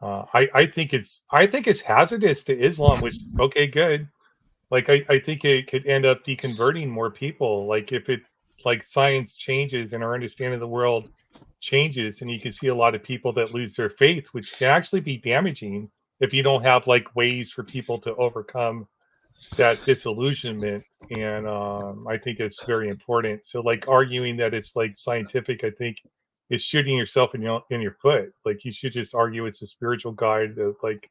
I think it's hazardous to Islam, which okay, good. Like I think it could end up deconverting more people. Like if it like science changes and our understanding of the world changes, and you can see a lot of people that lose their faith, which can actually be damaging if you don't have like ways for people to overcome that disillusionment. And I think it's very important. So like arguing that it's like scientific, I think is shooting yourself in your foot. It's like you should just argue it's a spiritual guide of like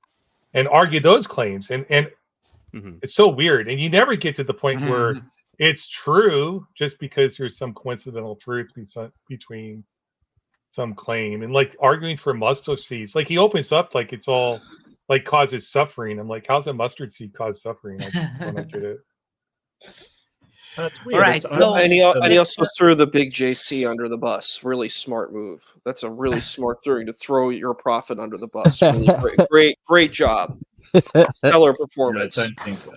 and argue those claims. And Mhm. it's so weird. And you never get to the point where it's true just because there's some coincidental truth between some claim. And like arguing for mustard seeds, like he opens up like it's all like causes suffering. I'm like, how's a mustard seed cause suffering? I don't get it. That's All weird. right, so And he let's also threw the big JC under the bus. Really smart move. That's a really smart thing to throw your prophet under the bus. Really great job. Stellar performance. I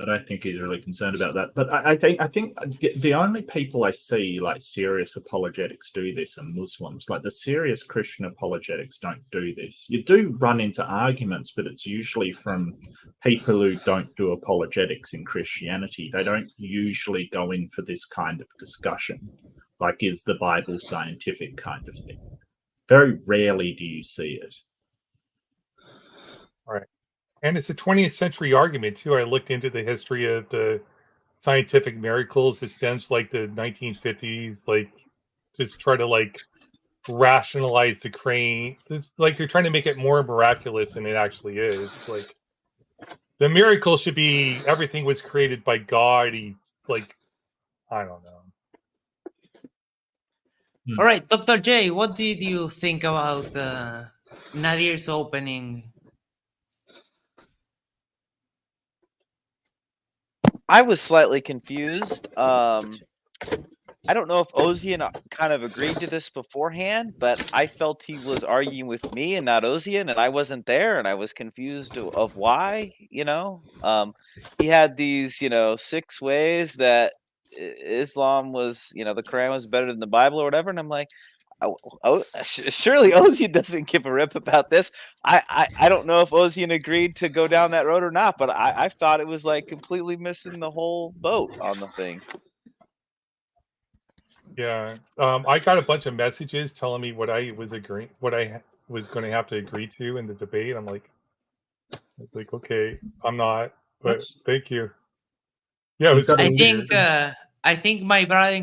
don't think he's really concerned about that. But I think the only people I see like serious apologetics do this are Muslims. Like the serious Christian apologetics don't do this. You do run into arguments, but it's usually from people who don't do apologetics in Christianity. They don't usually go in for this kind of discussion, like is the Bible scientific kind of thing. Very rarely do you see it. Right. And it's a 20th century argument too. I looked into the history of the scientific miracles. It stems like the 1950s, like just try to like rationalize the crane. It's like they're trying to make it more miraculous than it actually is. Like the miracle should be everything was created by God. He's like, I don't know. All right, Dr. J, what did you think about Nadir's opening? I was slightly confused. I don't know if Ozian kind of agreed to this beforehand, but I felt he was arguing with me and not Ozian, and I wasn't there, and I was confused of why. He had these 6 ways that Islam was, the Quran was better than the Bible or whatever, and I'm like, surely Ozian doesn't give a rip about this. I don't know if Ozian agreed to go down that road or not, but I thought it was like completely missing the whole boat on the thing. Yeah, I got a bunch of messages telling me what I was going to have to agree to in the debate. I'm like, okay, I'm not, but thank you. Yeah, it was I think my brother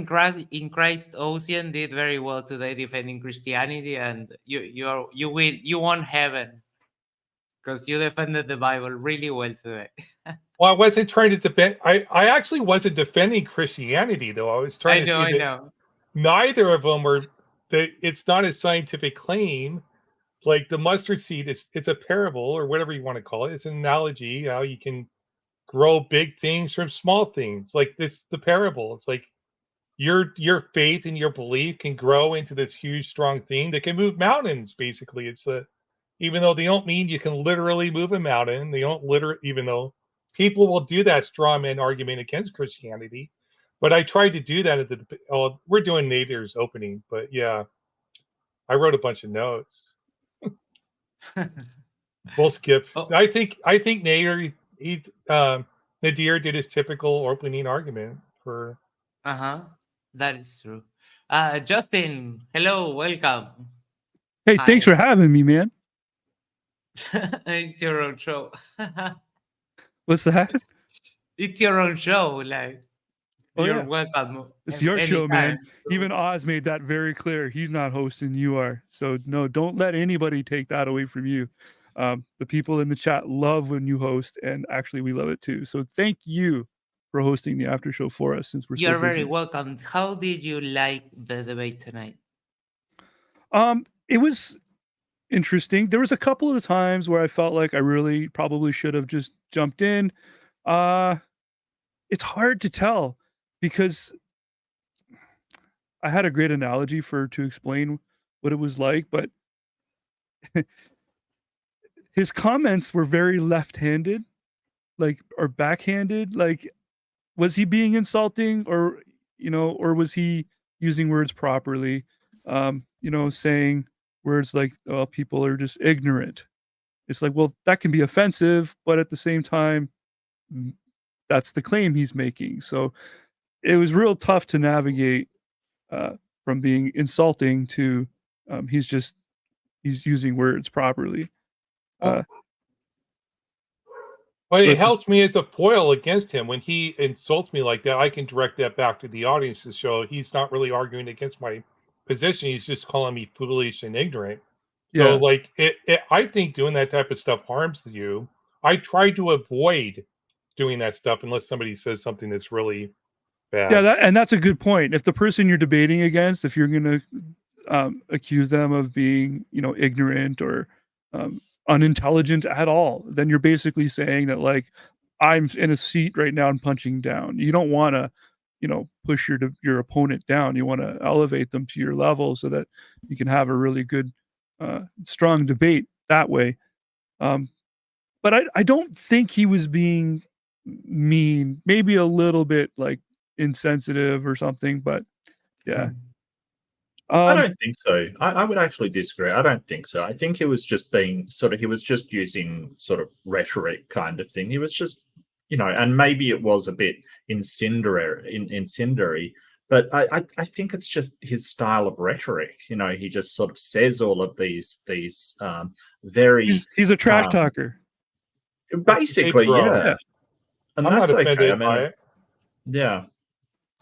in Christ, Ocean, did very well today defending Christianity, and you won heaven because you defended the Bible really well today. Well, I wasn't trying to defend. I actually wasn't defending Christianity though. I was trying to say that neither of them were. It's not a scientific claim. Like the mustard seed, it's a parable or whatever you want to call it. It's an analogy how you can grow big things from small things. Like it's the parable. It's like your faith and your belief can grow into this huge, strong thing that can move mountains. Basically, it's even though they don't mean you can literally move a mountain, they don't even though people will do that straw man argument against Christianity. But I tried to do that at the we're doing Nadir's opening, but yeah, I wrote a bunch of notes. We'll skip. I think Nadir Nadir did his typical opening argument for. That is true. Justin, hello, welcome. Hey, thanks for having me, man. It's your own show. What's that? It's your own show, like. You're welcome. It's your show, man. Even Oz made that very clear. He's not hosting, you are. So no, don't let anybody take that away from you. The people in the chat love when you host, and actually we love it too. So thank you for hosting the after show for us. Since you're very welcome. How did you like the debate tonight? It was interesting. There was a couple of times where I felt like I really probably should have just jumped in. It's hard to tell because I had a great analogy to explain what it was like, but his comments were very left-handed, or backhanded. Like, was he being insulting, or was he using words properly? Saying words like, "Oh, people are just ignorant," it's like, well, that can be offensive, but at the same time, that's the claim he's making. So it was real tough to navigate from being insulting to he's using words properly. But it helps me as a foil against him. When he insults me like that, I can direct that back to the audience to show he's not really arguing against my position. He's just calling me foolish and ignorant. So, like, I think doing that type of stuff harms you. I try to avoid doing that stuff unless somebody says something that's really bad. Yeah, and that's a good point. If the person you're debating against, if you're going to accuse them of being, ignorant or unintelligent at all, then you're basically saying that, like, I'm in a seat right now and punching down. You don't want to, push your opponent down. You want to elevate them to your level so that you can have a really good, strong debate that way. But I don't think he was being mean. Maybe a little bit like insensitive or something, but yeah. I don't think so. I would actually disagree. I don't think so. I think he was just being he was just using sort of rhetoric kind of thing. He was just, and maybe it was a bit incendiary, but I think it's just his style of rhetoric. He just sort of says all of these very. He's a trash talker. Basically, yeah. And I'm that's not okay. by it. Yeah.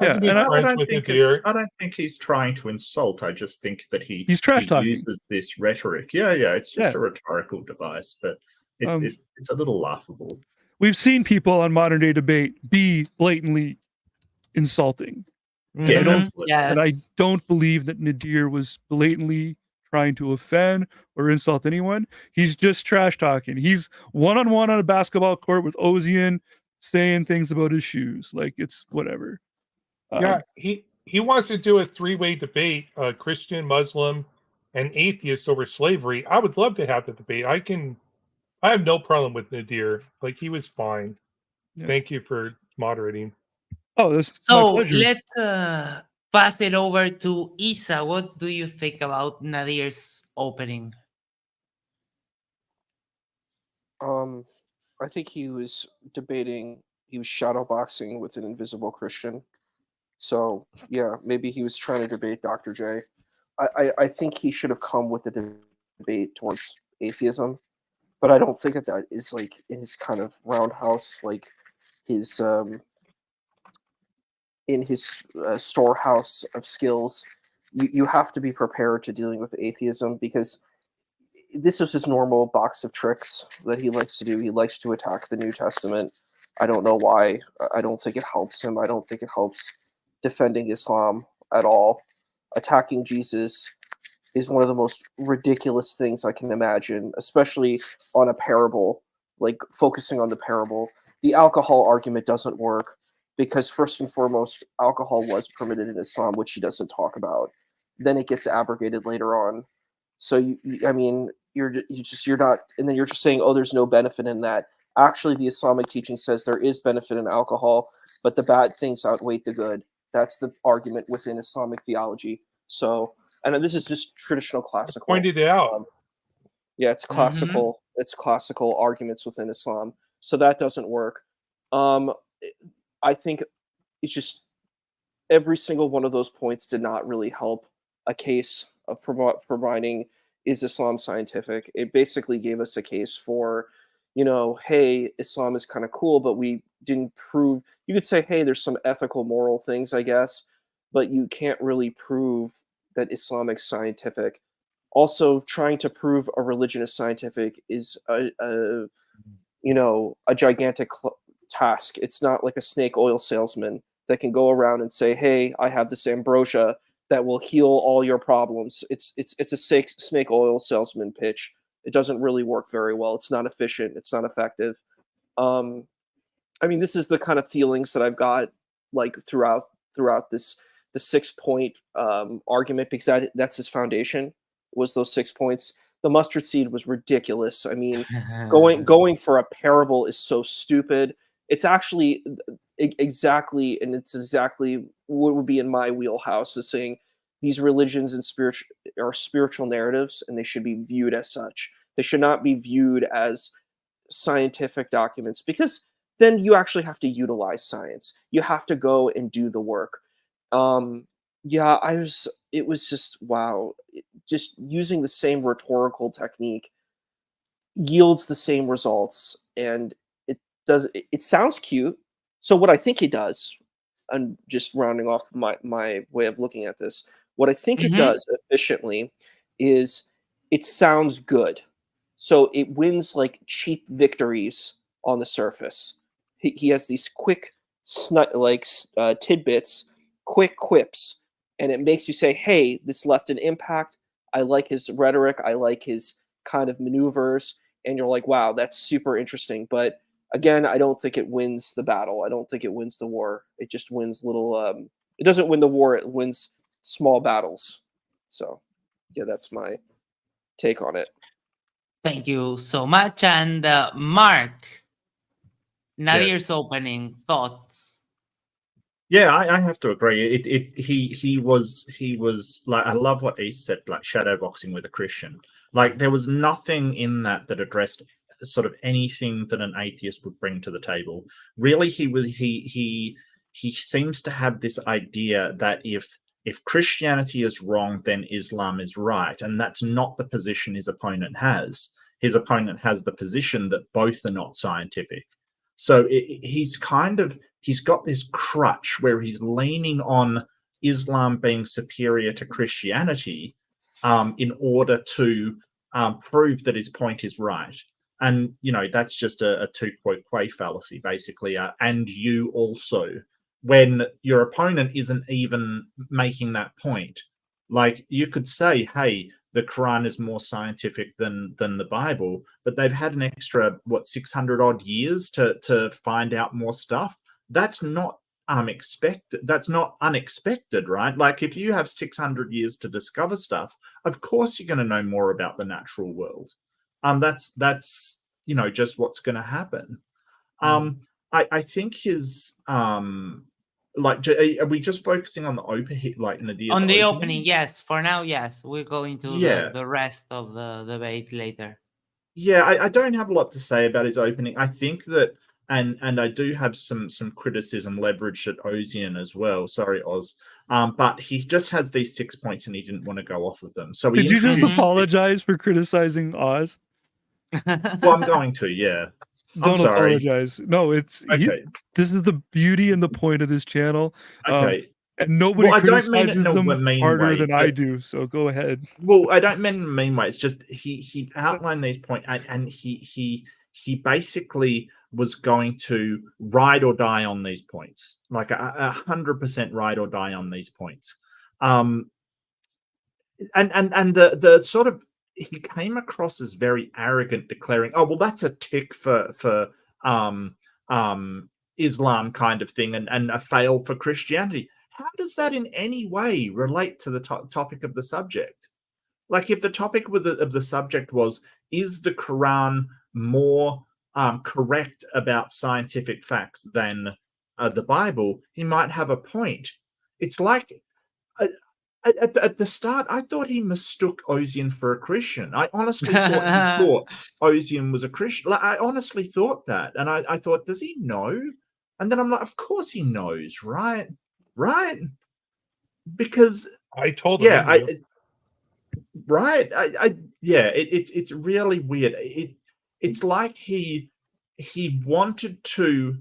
Yeah, and I don't think he's trying to insult. I just think that he's trash talking. Uses this rhetoric. Yeah, it's just a rhetorical device, but it's a little laughable. We've seen people on modern day debate be blatantly insulting. Yeah, and I don't believe that Nadir was blatantly trying to offend or insult anyone. He's just trash talking. He's one-on-one on a basketball court with Ozian saying things about his shoes. Like, it's whatever. Yeah, he wants to do a three-way debate, Christian, Muslim, and atheist over slavery. I would love to have the debate. I have no problem with Nadir. Like, he was fine. Yeah. Thank you for moderating. Oh, that's so let's pass it over to Isa. What do you think about Nadir's opening? I think he was shadowboxing with an invisible Christian. So yeah, maybe he was trying to debate Dr. J. I think he should have come with a debate towards atheism, but I don't think that is like in his kind of roundhouse, like his in his storehouse of skills. You have to be prepared to dealing with atheism, because this is his normal box of tricks that he likes to do. He likes to attack the New Testament. I don't know why. I don't think it helps him. I don't think it helps defending Islam at all. Attacking Jesus is one of the most ridiculous things I can imagine, especially on a parable, like focusing on the parable. The alcohol argument doesn't work because, first and foremost, alcohol was permitted in Islam, which he doesn't talk about. Then it gets abrogated later on. So you're not, and then you're just saying, oh, there's no benefit in that. Actually, the Islamic teaching says there is benefit in alcohol, but the bad things outweigh the good. That's the argument within Islamic theology. So, and this is just traditional classical. Pointed it out. It's classical. Mm-hmm. It's classical arguments within Islam. So that doesn't work. I think it's just every single one of those points did not really help a case of providing is Islam scientific. It basically gave us a case for, hey, Islam is kind of cool, but we didn't prove. You could say, hey, there's some ethical, moral things, I guess, but you can't really prove that Islamic scientific. Also, trying to prove a religion is scientific is a gigantic task. It's not like a snake oil salesman that can go around and say, hey, I have this ambrosia that will heal all your problems. It's a snake oil salesman pitch. It doesn't really work very well. It's not efficient. It's not effective. This is the kind of feelings that I've got like throughout the 6-point argument, because that's his foundation, was those 6 points. The mustard seed was ridiculous. Going for a parable is so stupid. It's actually exactly what would be in my wheelhouse, is saying these religions and spiritual narratives, and they should be viewed as such. They should not be viewed as scientific documents, because then you actually have to utilize science. You have to go and do the work. Yeah, it was just, wow. Just using the same rhetorical technique yields the same results, and it sounds cute. So what I think it does, and just rounding off my way of looking at this, what I think it does efficiently is it sounds good. So it wins like cheap victories on the surface. He has these quick tidbits, quick quips, and it makes you say, "Hey, this left an impact. I like his rhetoric. I like his kind of maneuvers." And you're like, "Wow, that's super interesting." But again, I don't think it wins the battle. I don't think it wins the war. It just wins little. It doesn't win the war. It wins small battles. So, yeah, that's my take on it. Thank you so much. And Mark, Nadir's opening thoughts. Yeah, I have to agree. He was like, I love what he said, like shadowboxing with a Christian. Like there was nothing in that addressed sort of anything that an atheist would bring to the table. Really, he seems to have this idea that if Christianity is wrong, then Islam is right, and that's not the position his opponent has. His opponent has the position that both are not scientific. So he's got this crutch where he's leaning on Islam being superior to Christianity in order to prove that his point is right. And, that's just a tu quoque fallacy, basically. And you also, when your opponent isn't even making that point, like you could say, hey, the Quran is more scientific than the Bible, but they've had an extra 600 odd years to find out more stuff. That's not unexpected. That's not unexpected, right? Like if you have 600 years to discover stuff, of course you're going to know more about the natural world. That's just what's going to happen. I think his are we just focusing on the opening, like Nadir's on the opening? Yes, for now, yes. We'll go into the rest of the debate later. Yeah, I don't have a lot to say about his opening. I think that, and I do have some criticism leveraged at Ozian as well. Sorry, Oz. But he just has these 6 points and he didn't want to go off of them. So did you just apologize for criticizing Oz? Well, I'm going to, yeah. Don't apologize. No, it's okay. This is the beauty and the point of this channel. Okay. And nobody criticizes them harder way, than I do. So go ahead. Well, I don't mean in a mean way. It's just he outlined these points, and he basically was going to ride or die on these points, like 100% ride or die on these points. And the sort of, he came across as very arrogant, declaring, "Oh, well, that's a tick for Islam kind of thing, and a fail for Christianity." How does that in any way relate to the topic of the subject? Like, if the topic of the subject was, is the Quran more correct about scientific facts than the Bible, he might have a point. It's like, at the start, I thought he mistook Ozian for a Christian. I honestly thought he thought Ozian was a Christian. Like, I honestly thought that. And I thought, does he know? And then I'm like, of course he knows, right? Right? Because I told him. It's really weird. It's like he wanted to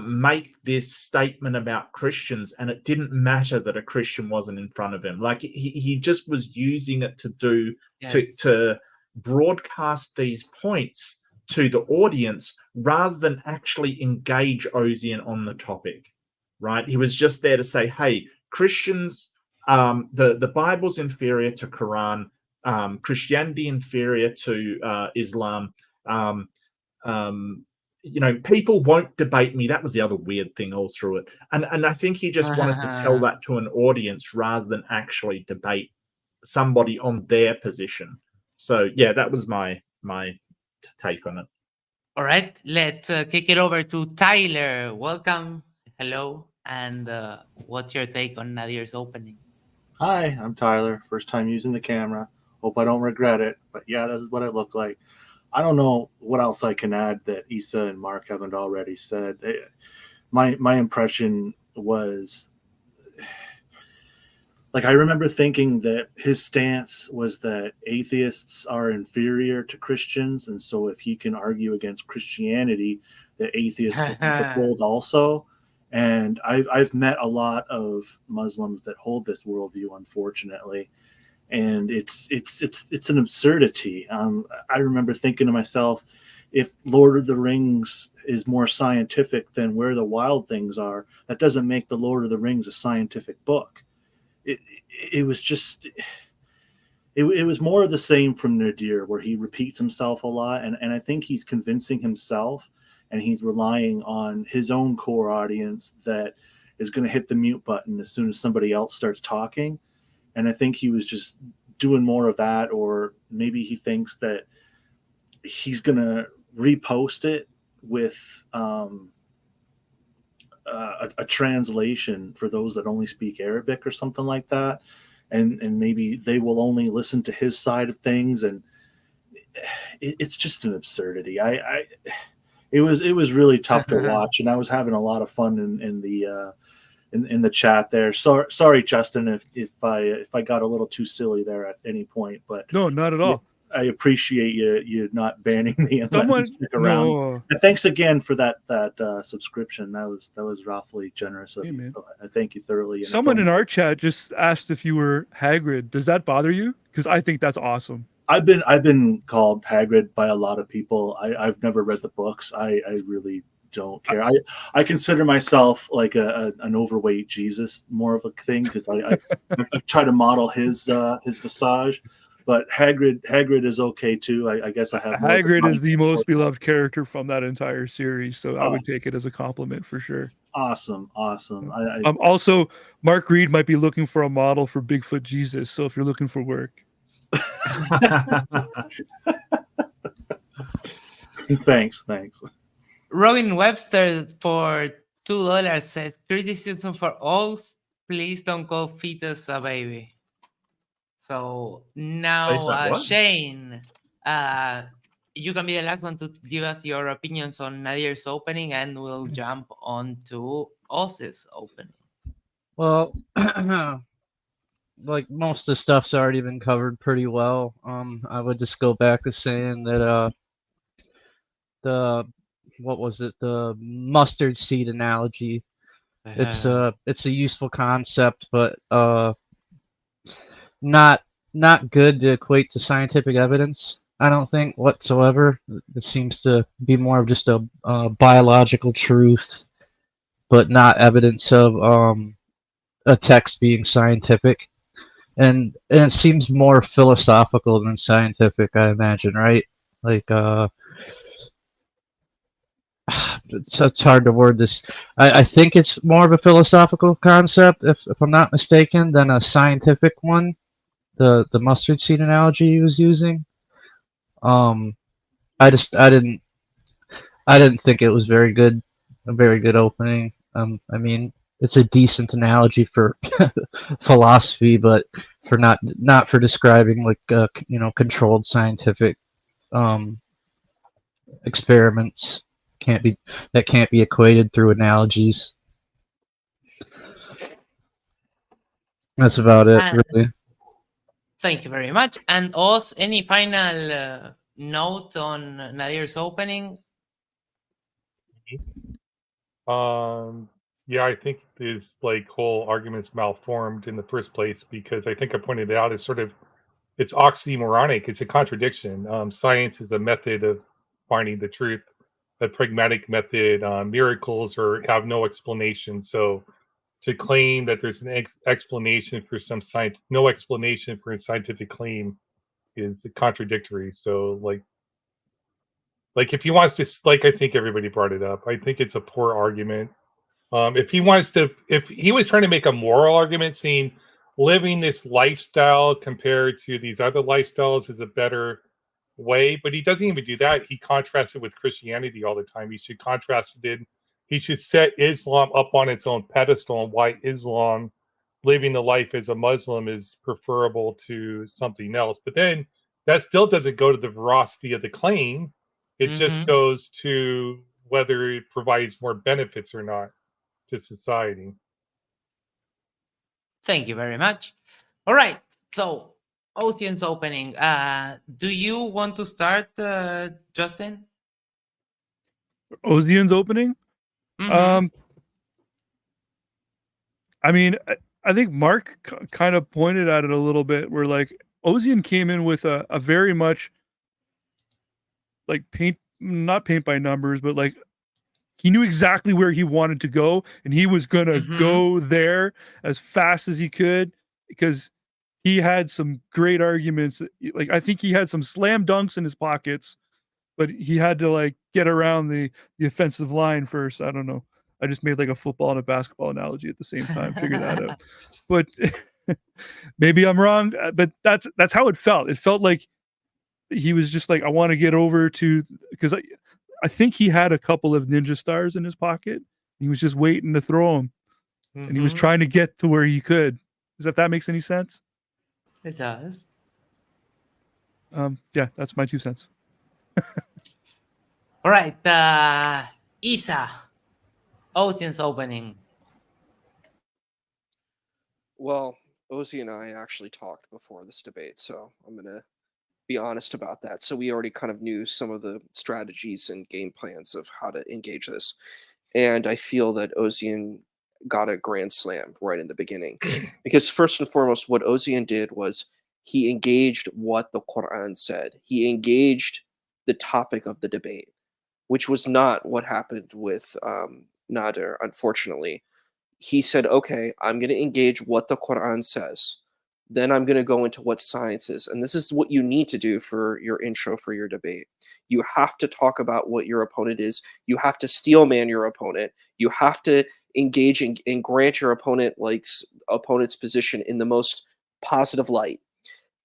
make this statement about Christians, and it didn't matter that a Christian wasn't in front of him. Like he just was using it to do to broadcast these points to the audience rather than actually engage Ozian on the topic. Right? He was just there to say, "Hey, Christians, the Bible's inferior to Quran, Christianity inferior to Islam. People won't debate me." That was the other weird thing all through it. And I think he just wanted to tell that to an audience rather than actually debate somebody on their position. So yeah, that was my take on it. All right, let's kick it over to Tyler. Welcome. Hello. And what's your take on Nadir's opening? Hi, I'm Tyler. First time using the camera. Hope I don't regret it. But yeah, this is what it looked like. I don't know what else I can add that Issa and Mark haven't already said. My impression was, like, I remember thinking that his stance was that atheists are inferior to Christians, and so if he can argue against Christianity, that atheists will be fooled also. And I've met a lot of Muslims that hold this worldview, unfortunately, and it's an absurdity. I remember thinking to myself, if Lord of the Rings is more scientific than Where the Wild Things Are, that doesn't make the Lord of the Rings a scientific book. It was just, it was more of the same from Nadir, where he repeats himself a lot, and I think he's convincing himself, and he's relying on his own core audience that is going to hit the mute button as soon as somebody else starts talking. And I think he was just doing more of that, or maybe he thinks that he's going to repost it with a translation for those that only speak Arabic or something like that. And maybe they will only listen to his side of things. And it's just an absurdity. It was really tough to watch, and I was having a lot of fun in the chat there. Sorry, Justin, if I got a little too silly there at any point, but no, not at all. I appreciate you not banning me and letting me stick around. No. And thanks again for that subscription. That was awfully generous of you. Man. I thank you thoroughly. Someone in our chat just asked if you were Hagrid. Does that bother you? Because I think that's awesome. I've been called Hagrid by a lot of people. I've never read the books. I really don't care. I consider myself like an overweight Jesus, more of a thing, because I try to model his visage. But Hagrid is okay too. I guess I have. Hagrid is the most beloved character from that entire series, so I would take it as a compliment for sure. Awesome. Also, Mark Reed might be looking for a model for Bigfoot Jesus. So if you're looking for work, thanks. Robin Webster for $2 says, criticism for Oz, please don't call fetus a baby. So now, Shane, you can be the last one to give us your opinions on Nadir's opening, and we'll jump on to Oz's opening. Well, like most of the stuff's already been covered pretty well. I would just go back to saying that the mustard seed analogy. It's a useful concept, but not good to equate to scientific evidence. I don't think whatsoever. It seems to be more of just a biological truth, but not evidence of a text being scientific. And it seems more philosophical than scientific, I imagine, right? Like, it's hard to word this. I think it's more of a philosophical concept, if I'm not mistaken, than a scientific one. The mustard seed analogy he was using. I didn't think it was very good, a very good opening. I mean, it's a decent analogy for philosophy, but for not for describing like controlled scientific experiments. Can't be equated through analogies. That's about it, really. Thank you very much. And Oz, any final note on Nadir's opening? Yeah, I think this whole argument's malformed in the first place, because I think I pointed it out as it's oxymoronic. It's a contradiction. Science is a method of finding the truth, a pragmatic method. Miracles have no explanation. So to claim that there's an explanation for no explanation for a scientific claim is contradictory. So if he wants to, I think everybody brought it up. I think it's a poor argument. If he was trying to make a moral argument, saying living this lifestyle compared to these other lifestyles is a better way, but he doesn't even do that. He contrasts it with Christianity all the time. He should contrast it. He should set Islam up on its own pedestal, and why Islam living the life as a Muslim is preferable to something else. But then that still doesn't go to the veracity of the claim. It just goes to whether it provides more benefits or not to society. Thank you very much. All right. So, Ocean's opening. Do you want to start, Justin? Ocean's opening? I mean, I think Mark kind of pointed at it a little bit, where like Ocean came in with a very much like not paint by numbers, but like he knew exactly where he wanted to go, and he was gonna go there as fast as he could, because he had some great arguments. Like, I think he had some slam dunks in his pockets, but he had to like get around the offensive line first. I don't know. I just made like a football and a basketball analogy at the same time. Figure that out. But maybe I'm wrong. But that's how it felt. It felt like he was just like, I want to get over to, because I think he had a couple of ninja stars in his pocket. He was just waiting to throw them, and he was trying to get to where he could. If that makes any sense? It does. Yeah, that's my 2 cents. All right, Isa, Ocean's opening. Well, Ozzy and I actually talked before this debate, so I'm going to be honest about that. So we already kind of knew some of the strategies and game plans of how to engage this. And I feel that Ozian got a grand slam right in the beginning. Because first and foremost, what Ozian did was he engaged what the Quran said. He engaged the topic of the debate, which was not what happened with Nader, unfortunately. He said, okay, I'm going to engage what the Quran says. Then I'm going to go into what science is. And this is what you need to do for your intro for your debate. You have to talk about what your opponent is. You have to steelman your opponent. You have to engage and grant your opponent's position in the most positive light.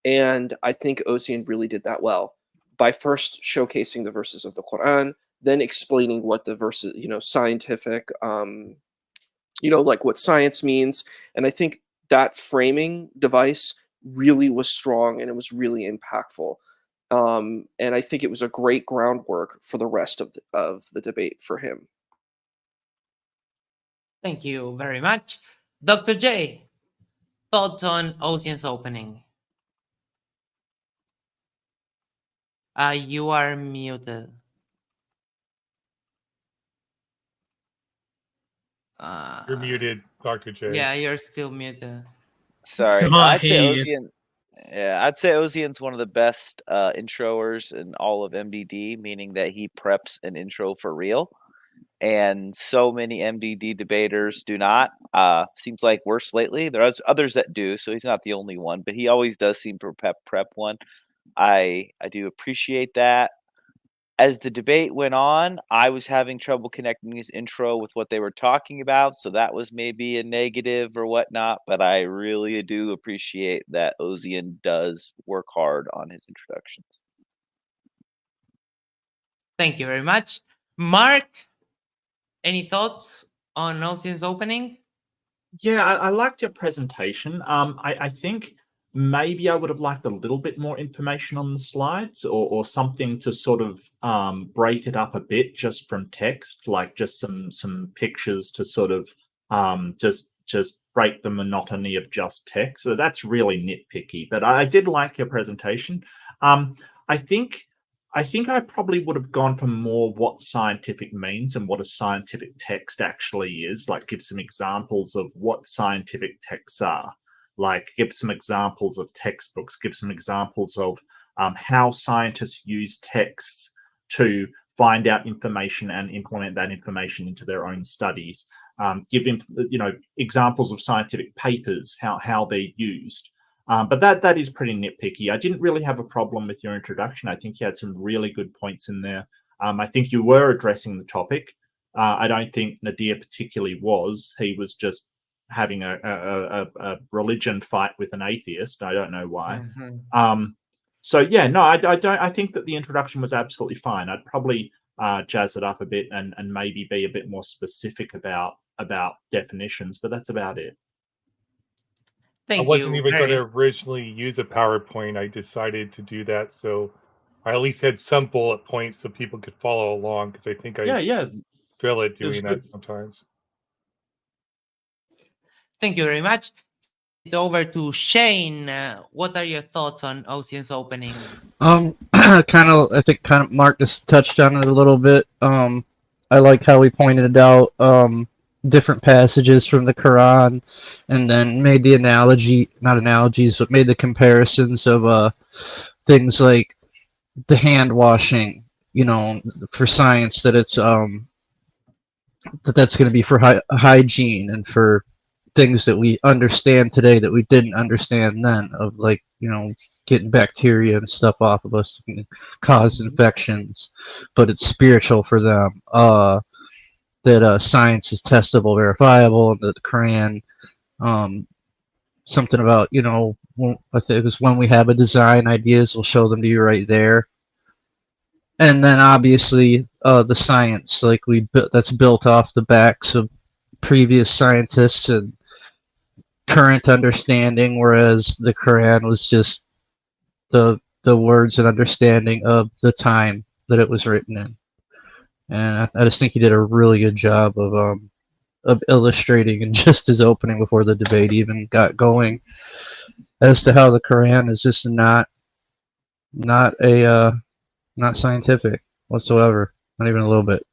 And I think Ocean really did that well by first showcasing the verses of the Quran, then explaining what the verses, scientific, like what science means. And I think that framing device really was strong and it was really impactful. And I think it was a great groundwork for the rest of the debate for him. Thank you very much. Dr. J, thoughts on Ocean's opening? You are muted. You're muted, Dr. J. Yeah, you're still muted. Sorry. I'd say Ozian. Yeah, I'd say Ozian's one of the best introers in all of MDD, meaning that he preps an intro for real. And so many MDD debaters do not. Seems like worse lately. There are others that do, so he's not the only one, but he always does seem to prep one. I do appreciate that. As the debate went on, I was having trouble connecting his intro with what they were talking about, so that was maybe a negative or whatnot, but I really do appreciate that Ozian does work hard on his introductions. Thank you very much. Mark, any thoughts on Ozian's opening? Yeah, I liked your presentation. I think maybe I would have liked a little bit more information on the slides, or something to sort of break it up a bit just from text, like just some pictures to sort of just break the monotony of just text. So that's really nitpicky, but I did like your presentation. I think I probably would have gone for more what scientific means and what a scientific text actually is, like give some examples of what scientific texts are. Like give some examples of textbooks, give some examples of how scientists use texts to find out information and implement that information into their own studies. Give examples of scientific papers, how they're used. But that is pretty nitpicky. I didn't really have a problem with your introduction. I think you had some really good points in there. I think you were addressing the topic. I don't think Nadir particularly was. He was just having a religion fight with an atheist. I don't know why. So yeah, no, I don't. I think that the introduction was absolutely fine. I'd probably jazz it up a bit and maybe be a bit more specific about definitions, but that's about it. I wasn't even going to originally use a PowerPoint. I decided to do that, so I at least had some bullet points so people could follow along, because I think I feel it doing that sometimes. Thank you very much. Over to Shane. What are your thoughts on Ocean's opening? I think Mark just touched on it a little bit. I like how he pointed out different passages from the Quran, and then made the not analogies, but made the comparisons of things like the hand washing, for science, that it's that's going to be for hygiene, and for things that we understand today that we didn't understand then, of like, getting bacteria and stuff off of us that can cause infections, but it's spiritual for them. That science is testable, verifiable, and that the Quran, something about, I think it was, when we have a design, ideas will show them to you right there. And then obviously the science, like that's built off the backs of previous scientists and current understanding, whereas the Quran was just the words and understanding of the time that it was written in. And I just think he did a really good job of illustrating in just his opening before the debate even got going, as to how the Quran is just not scientific whatsoever, not even a little bit.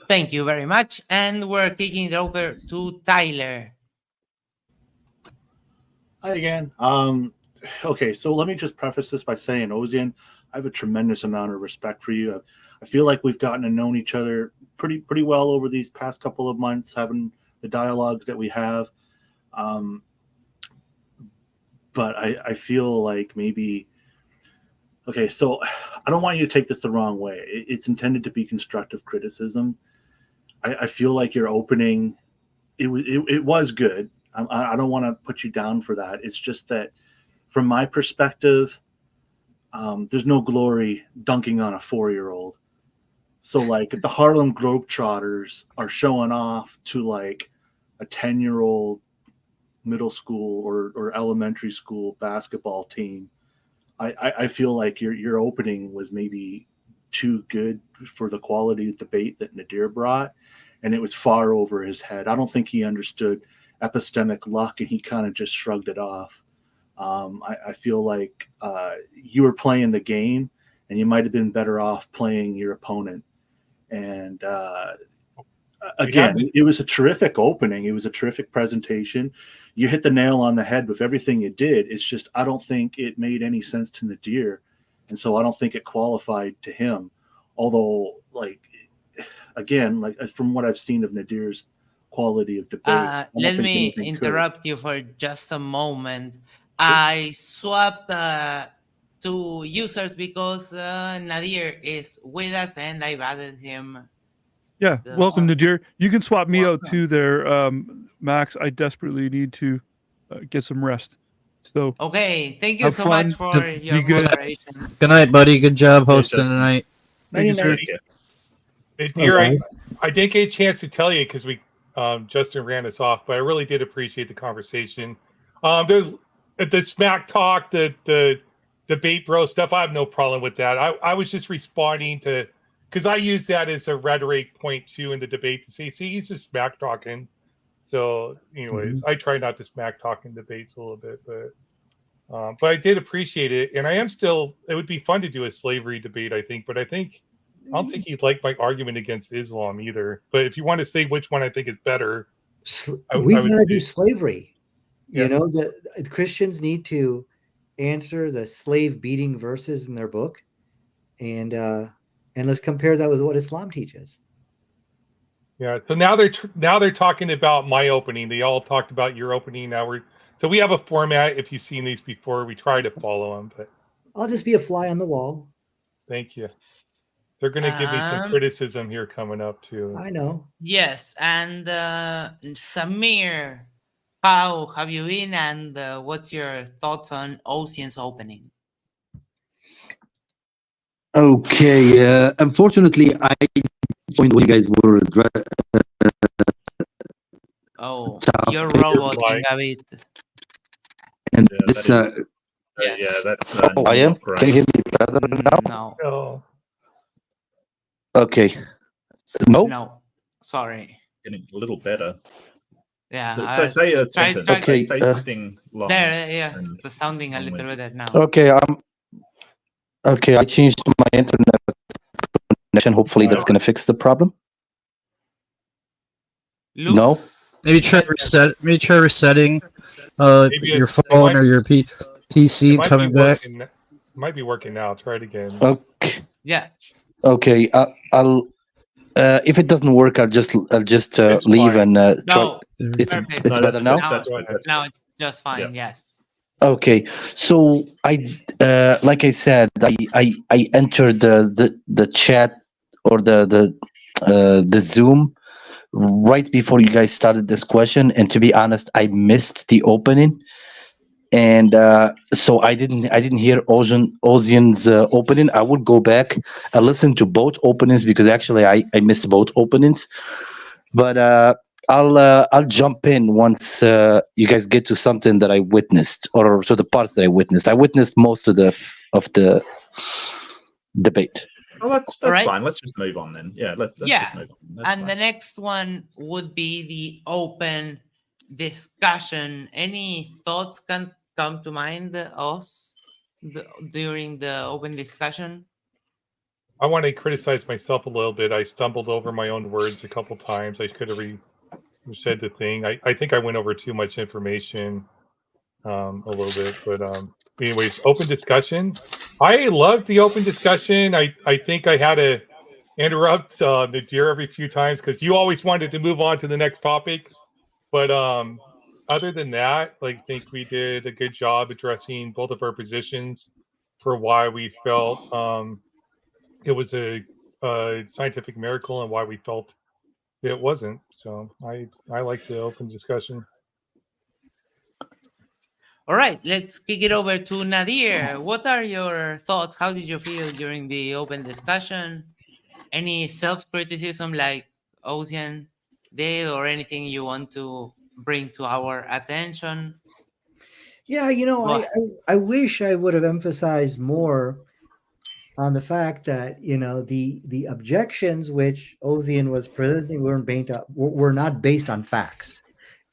Thank you very much, and we're kicking it over to Tyler. Hi again. Okay, so let me just preface this by saying, Ozian, I have a tremendous amount of respect for you. I feel like we've gotten to know each other pretty well over these past couple of months, having the dialogues that we have. But I feel like maybe, okay, so I don't want you to take this the wrong way. It's intended to be constructive criticism. I feel like your opening, it was good. I don't want to put you down for that. It's just that from my perspective, there's no glory dunking on a 4-year-old. So like, if the Harlem Globetrotters are showing off to like a 10-year-old middle school or elementary school basketball team, I feel like your opening was maybe too good for the quality of debate that Nadir brought, and it was far over his head. I don't think he understood epistemic luck, and he kind of just shrugged it off. I feel like you were playing the game, and you might have been better off playing your opponent. And again, it was a terrific opening. It was a terrific presentation. You hit the nail on the head with everything you did. It's just, I don't think it made any sense to Nadir, and so I don't think it qualified to him. Although, like, again, like from what I've seen of Nadir's quality of debate, let me interrupt you for just a moment. I swapped two users because Nadir is with us, and I've added him. Yeah, welcome, Nadir. You can swap me out too there, Max. I desperately need to get some rest. So okay, thank you so much for your moderation. Good night, buddy. Good job hosting tonight. Thank you, sir. Nadir, I didn't get a chance to tell you because Justin ran us off, but I really did appreciate the conversation. There's the smack talk, the debate bro stuff. I have no problem with that. I was just responding to, because I use that as a rhetoric point too in the debate to say, see, he's just smack talking. So, anyways, I try not to smack talk in debates a little bit, but I did appreciate it, and I am still. It would be fun to do a slavery debate, I think, but I don't think he'd like my argument against Islam either. But if you want to say which one I think is better, we got to do slavery. Yeah. You know, the Christians need to answer the slave beating verses in their book, and let's compare that with what Islam teaches. Yeah. So now they're talking about my opening. They all talked about your opening. So we have a format. If you've seen these before, we try to follow them. But I'll just be a fly on the wall. Thank you. They're going to give me some criticism here coming up too. I know. Yes, and Samir, how have you been, and what's your thoughts on Ocean's opening? Okay, unfortunately, I joined when you guys were Oh, you're roboting a bit. And Yeah, this, that is, that's oh, I am. not great. Can you hear me better now? No. Oh, Okay. No. No. Sorry. Getting a little better. Yeah. So say a try- sentence. try- Okay. Say something long. There. Yeah. and- It's sounding a little better now. Okay. Okay. I changed my internet connection. Hopefully, that's gonna fix the problem. No. Maybe try resetting maybe your it phone might- or your PC and might coming be back. working. It might be working now. Try it again. Okay. Yeah. Okay. I'll. If it doesn't work, I'll just It's leave fine. and try. No. It's Perfect. it's better now. Now it's just fine. Yes. Okay, so I like I said, I entered the chat or the Zoom right before you guys started this question, and to be honest, I missed the opening, and so I didn't hear Ozian's opening. I would go back and listen to both openings because actually I missed both openings, but I'll jump in once you guys get to something that I witnessed or to the parts that I witnessed. I witnessed most of the debate. Well, that's Right. fine. Let's just move on then. Yeah, let's just move on. That's And fine. the next one would be the open discussion. Any thoughts can come to mind during the open discussion? I want to criticize myself a little bit. I stumbled over my own words a couple times. I could have said the thing. I think I went over too much information a little bit. But anyways, open discussion. I loved the open discussion. I think I had to interrupt Nadir every few times because you always wanted to move on to the next topic. But other than that, I think we did a good job addressing both of our positions for why we felt it was a scientific miracle and why we felt it wasn't. So I like the open discussion. All right, let's kick it over to Nadir. What are your thoughts? How did you feel during the open discussion? Any self-criticism like Ocean did or anything you want to bring to our attention? Yeah, I wish I would have emphasized more on the fact that the objections which Ozian was presenting were not based on facts.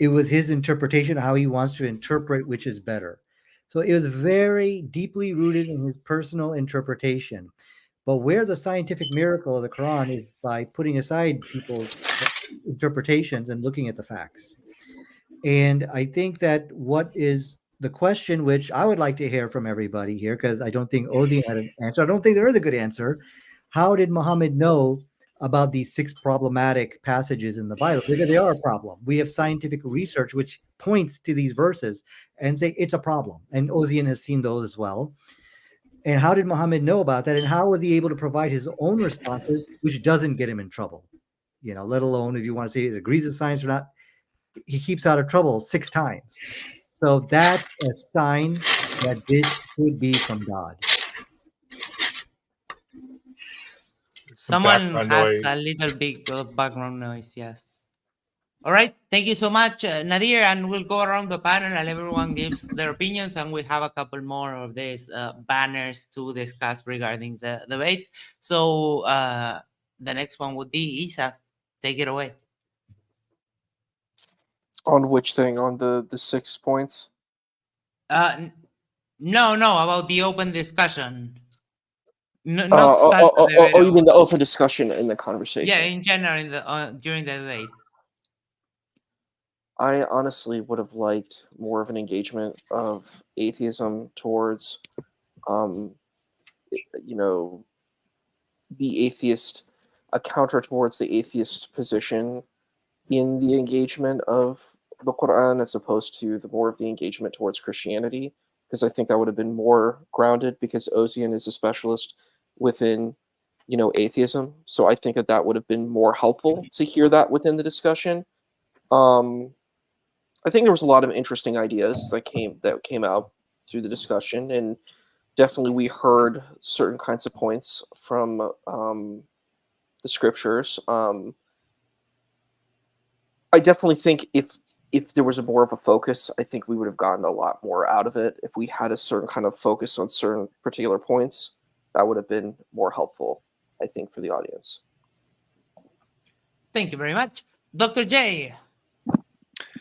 It was his interpretation of how he wants to interpret which is better. So it was very deeply rooted in his personal interpretation. But where the scientific miracle of the Quran is by putting aside people's interpretations and looking at the facts. And I think that what is the question which I would like to hear from everybody here, because I don't think Ozian had an answer. I don't think there is a good answer. How did Muhammad know about these 6 problematic passages in the Bible? Because they are a problem. We have scientific research which points to these verses and say it's a problem. And Ozian has seen those as well. And how did Muhammad know about that? And how was he able to provide his own responses, which doesn't get him in trouble? Let alone if you want to say it agrees with science or not, he keeps out of trouble 6 times. So that's a sign that this could be from God. Someone has a little bit of background noise, yes. All right, thank you so much, Nadir, and we'll go around the panel and everyone gives their opinions, and we have a couple more of these banners to discuss regarding the debate. So the next one would be Isa. Take it away. On which thing? On the 6 points? No, about the open discussion. You mean the open discussion in the conversation? Yeah, in general, during the debate. I honestly would have liked more of an engagement of atheism towards, the atheist, a counter towards the atheist position in the engagement of the Quran as opposed to more of the engagement towards Christianity, because I think that would have been more grounded, because Ozian is a specialist within, atheism. So I think that would have been more helpful to hear that within the discussion. I think there was a lot of interesting ideas that came out through the discussion, and definitely we heard certain kinds of points from the scriptures. I definitely think if there was more of a focus, I think we would have gotten a lot more out of it. If we had a certain kind of focus on certain particular points, that would have been more helpful, I think, for the audience. Thank you very much. Dr. J,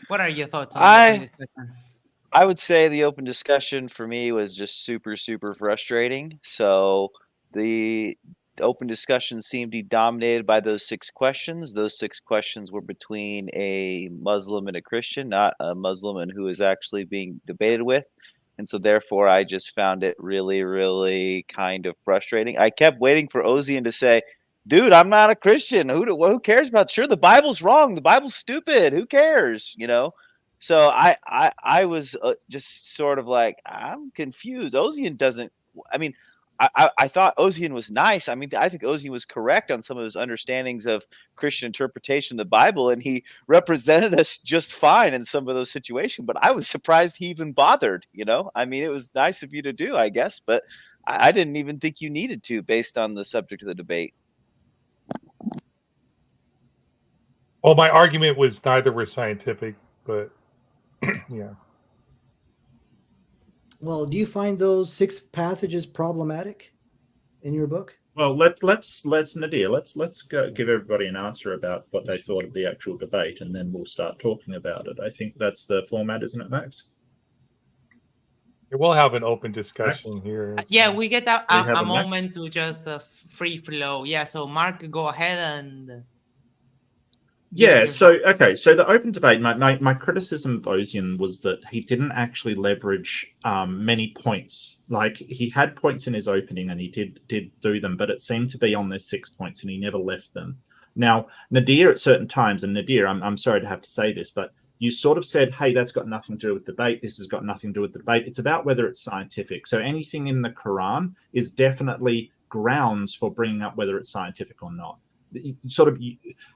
what are your thoughts on the open discussion? I would say the open discussion for me was just super, super frustrating. So the open discussion seemed to be dominated by those 6 questions. Those 6 questions were between a Muslim and a Christian, not a Muslim and who is actually being debated with. And so therefore, I just found it really, really kind of frustrating. I kept waiting for Ozian to say, dude, I'm not a Christian. Who cares about? Sure, the Bible's wrong. The Bible's stupid. Who cares? You know? So I was just sort of like, I'm confused. Ozian doesn't, I mean, I thought Ozian was nice. I mean, I think Ozian was correct on some of his understandings of Christian interpretation of the Bible, and he represented us just fine in some of those situations. But I was surprised he even bothered, you know? I mean, it was nice of you to do, I guess, but I didn't even think you needed to based on the subject of the debate. Well, my argument was neither were scientific, but yeah. Well, do you find those 6 passages problematic in your book? Well, let's Nadir, let's go give everybody an answer about what they thought of the actual debate, and then we'll start talking about it. I think that's the format, isn't it, Max? We'll have an open discussion here. Yeah, we get a moment to just free flow. Yeah, so Mark, go ahead and. Yeah, so okay, so the open debate, my criticism of Ozian was that he didn't actually leverage many points. Like, he had points in his opening and he did do them, but it seemed to be on those 6 points and he never left them. Now, Nadir at certain times, and Nadir, I'm sorry to have to say this, but you sort of said, hey, that's got nothing to do with debate. This has got nothing to do with the debate. It's about whether it's scientific. So anything in the Quran is definitely grounds for bringing up whether it's scientific or not.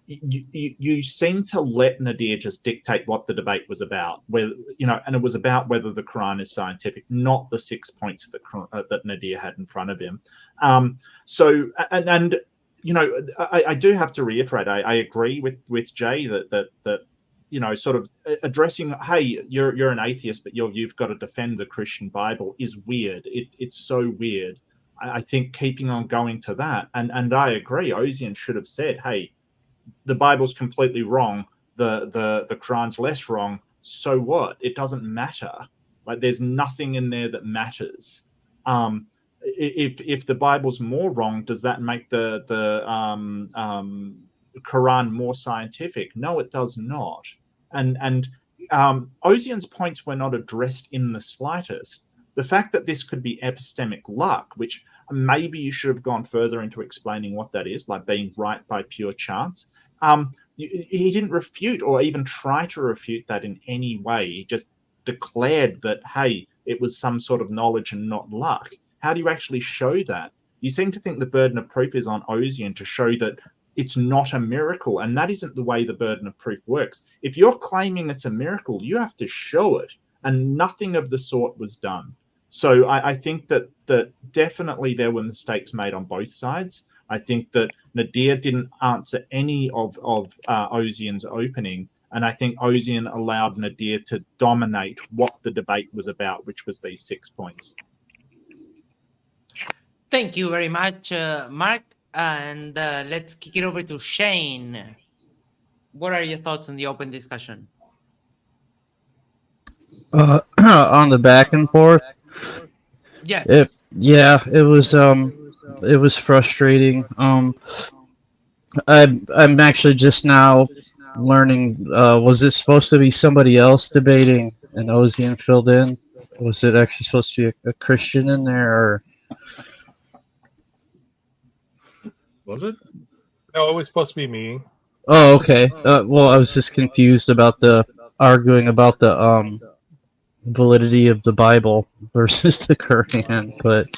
You seem to let Nadir just dictate what the debate was about, where, you know, and it was about whether the Quran is scientific, not the 6 points that Nadir had in front of him. So you know, I do have to reiterate, I agree with Jay that you know, sort of addressing, hey, you're an atheist, but you've got to defend the Christian Bible is weird. It's so weird. I think keeping on going to that, and I agree, Ozian should have said, hey, the Bible's completely wrong, the Quran's less wrong, so what? It doesn't matter. Like, there's nothing in there that matters. If the Bible's more wrong, does that make the Quran more scientific? No, it does not. And Ozian's points were not addressed in the slightest. The fact that this could be epistemic luck, which maybe you should have gone further into explaining what that is, like being right by pure chance. He didn't refute or even try to refute that in any way. He just declared that, hey, it was some sort of knowledge and not luck. How do you actually show that? You seem to think the burden of proof is on Ozian to show that it's not a miracle, and that isn't the way the burden of proof works. If you're claiming it's a miracle, you have to show it, and nothing of the sort was done. So I think that definitely there were mistakes made on both sides. I think that Nadir didn't answer any of Ozian's opening, and I think Ozian allowed Nadir to dominate what the debate was about, which was these 6 points. Thank you very much, Mark. And let's kick it over to Shane. What are your thoughts on the open discussion? On the back and forth. Yes. It was frustrating. I'm actually just now learning. Was it supposed to be somebody else debating and Ozian filled in? Was it actually supposed to be a Christian in there, or? Was it? No, it was supposed to be me. Oh, okay. Well, I was just confused about the arguing about the validity of the Bible versus the Quran, but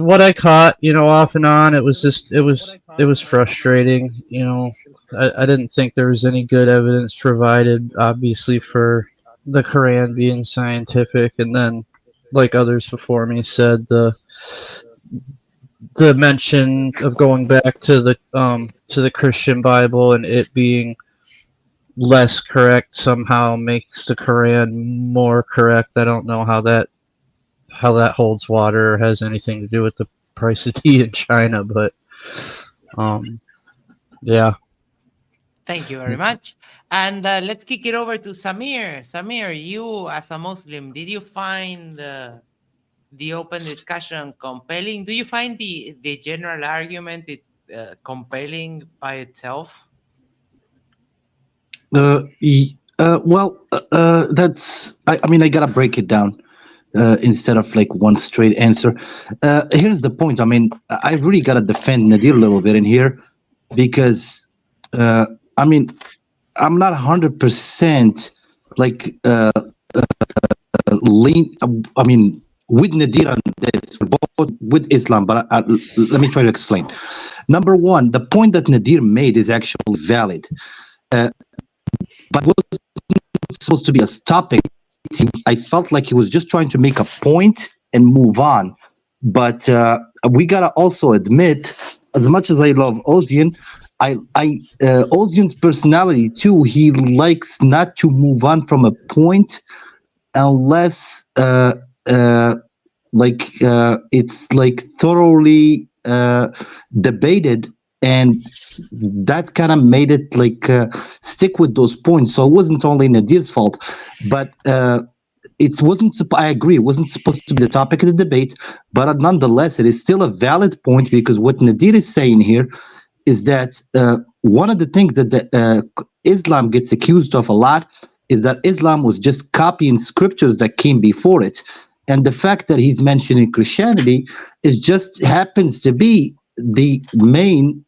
what I caught, you know, off and on. It was frustrating. You know, I didn't think there was any good evidence provided, obviously, for the Quran being scientific, and then, like others before me said, the mention of going back to the Christian Bible and it being less correct somehow makes the Quran more correct. I don't know how that holds water or has anything to do with the price of tea in China, but yeah. Thank you very much. And let's kick it over to Samir. Samir, you as a Muslim, did you find the open discussion compelling? Do you find the general argument compelling by itself? That's. I mean, I gotta break it down instead of like one straight answer. Here's the point. I mean, I really gotta defend Nadir a little bit in here because, I mean, I'm not 100% like lean. I mean, with Nadir on this, both with Islam. But let me try to explain. Number one, the point that Nadir made is actually valid. But it was supposed to be a topic. I felt like he was just trying to make a point and move on. But we gotta also admit, as much as I love Ozian, Ozian's personality too. He likes not to move on from a point unless it's like thoroughly debated, and that kind of made it like stick with those points. So it wasn't only Nadir's fault, but it wasn't. I agree, it wasn't supposed to be the topic of the debate, but nonetheless, it is still a valid point because what Nadir is saying here is that one of the things that Islam gets accused of a lot is that Islam was just copying scriptures that came before it. And the fact that he's mentioning Christianity is just happens to be the main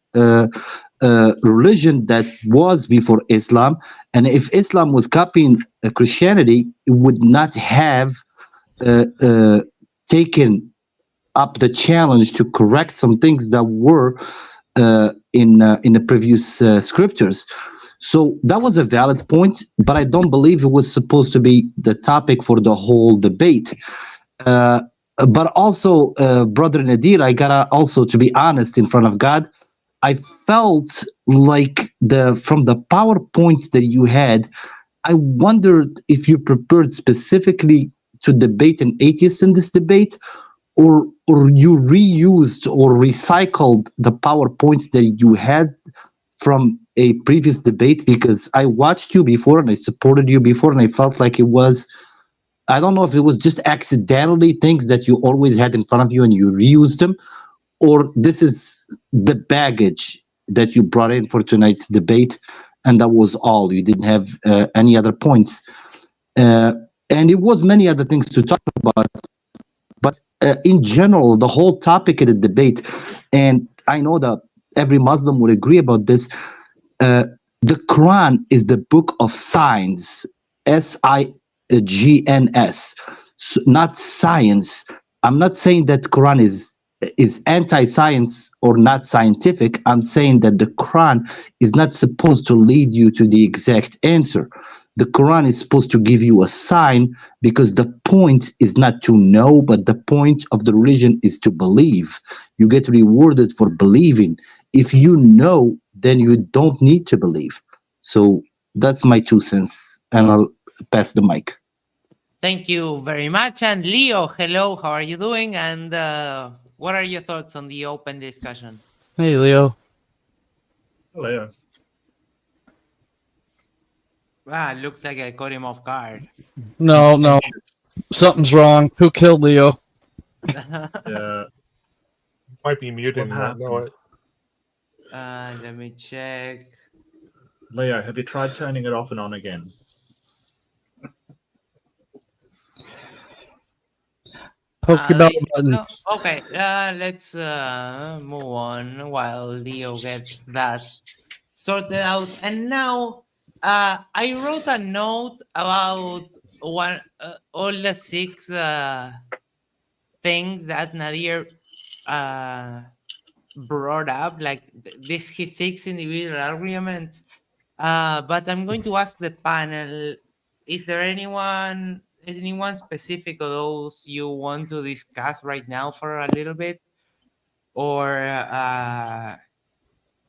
religion that was before Islam. And if Islam was copying Christianity, it would not have taken up the challenge to correct some things that were in the previous scriptures. So that was a valid point, but I don't believe it was supposed to be the topic for the whole debate. But also, Brother Nadir, I gotta also, to be honest in front of God, I felt like from the PowerPoints that you had, I wondered if you prepared specifically to debate an atheist in this debate, or you reused or recycled the PowerPoints that you had from a previous debate, because I watched you before and I supported you before, and I felt like it was, I don't know if it was just accidentally things that you always had in front of you and you reused them, or this is the baggage that you brought in for tonight's debate, and that was all. You didn't have any other points. And it was many other things to talk about. But in general, the whole topic of the debate, and I know that every Muslim would agree about this, the Quran is the book of signs, SIGNS, not science. I'm not saying that Quran is anti-science or not scientific. I'm saying that the Quran is not supposed to lead you to the exact answer. The Quran is supposed to give you a sign, because the point is not to know, but the point of the religion is to believe. You get rewarded for believing. If you know, then you don't need to believe. So that's my 2 cents, and I'll pass the mic. Thank you very much. And Leo, hello, how are you doing? And what are your thoughts on the open discussion? Hey, Leo. Leo. Looks like I caught him off guard. No. Something's wrong. Who killed Leo? Yeah. Might be muted and not know it. Let me check. Leo, have you tried turning it off and on again? Poke your bell buttons. No. Okay, let's move on while Leo gets that sorted out. And now, I wrote a note about all the 6 things that Nadir brought up, like his 6 individual arguments. But I'm going to ask the panel: is there anyone specific of those you want to discuss right now for a little bit? or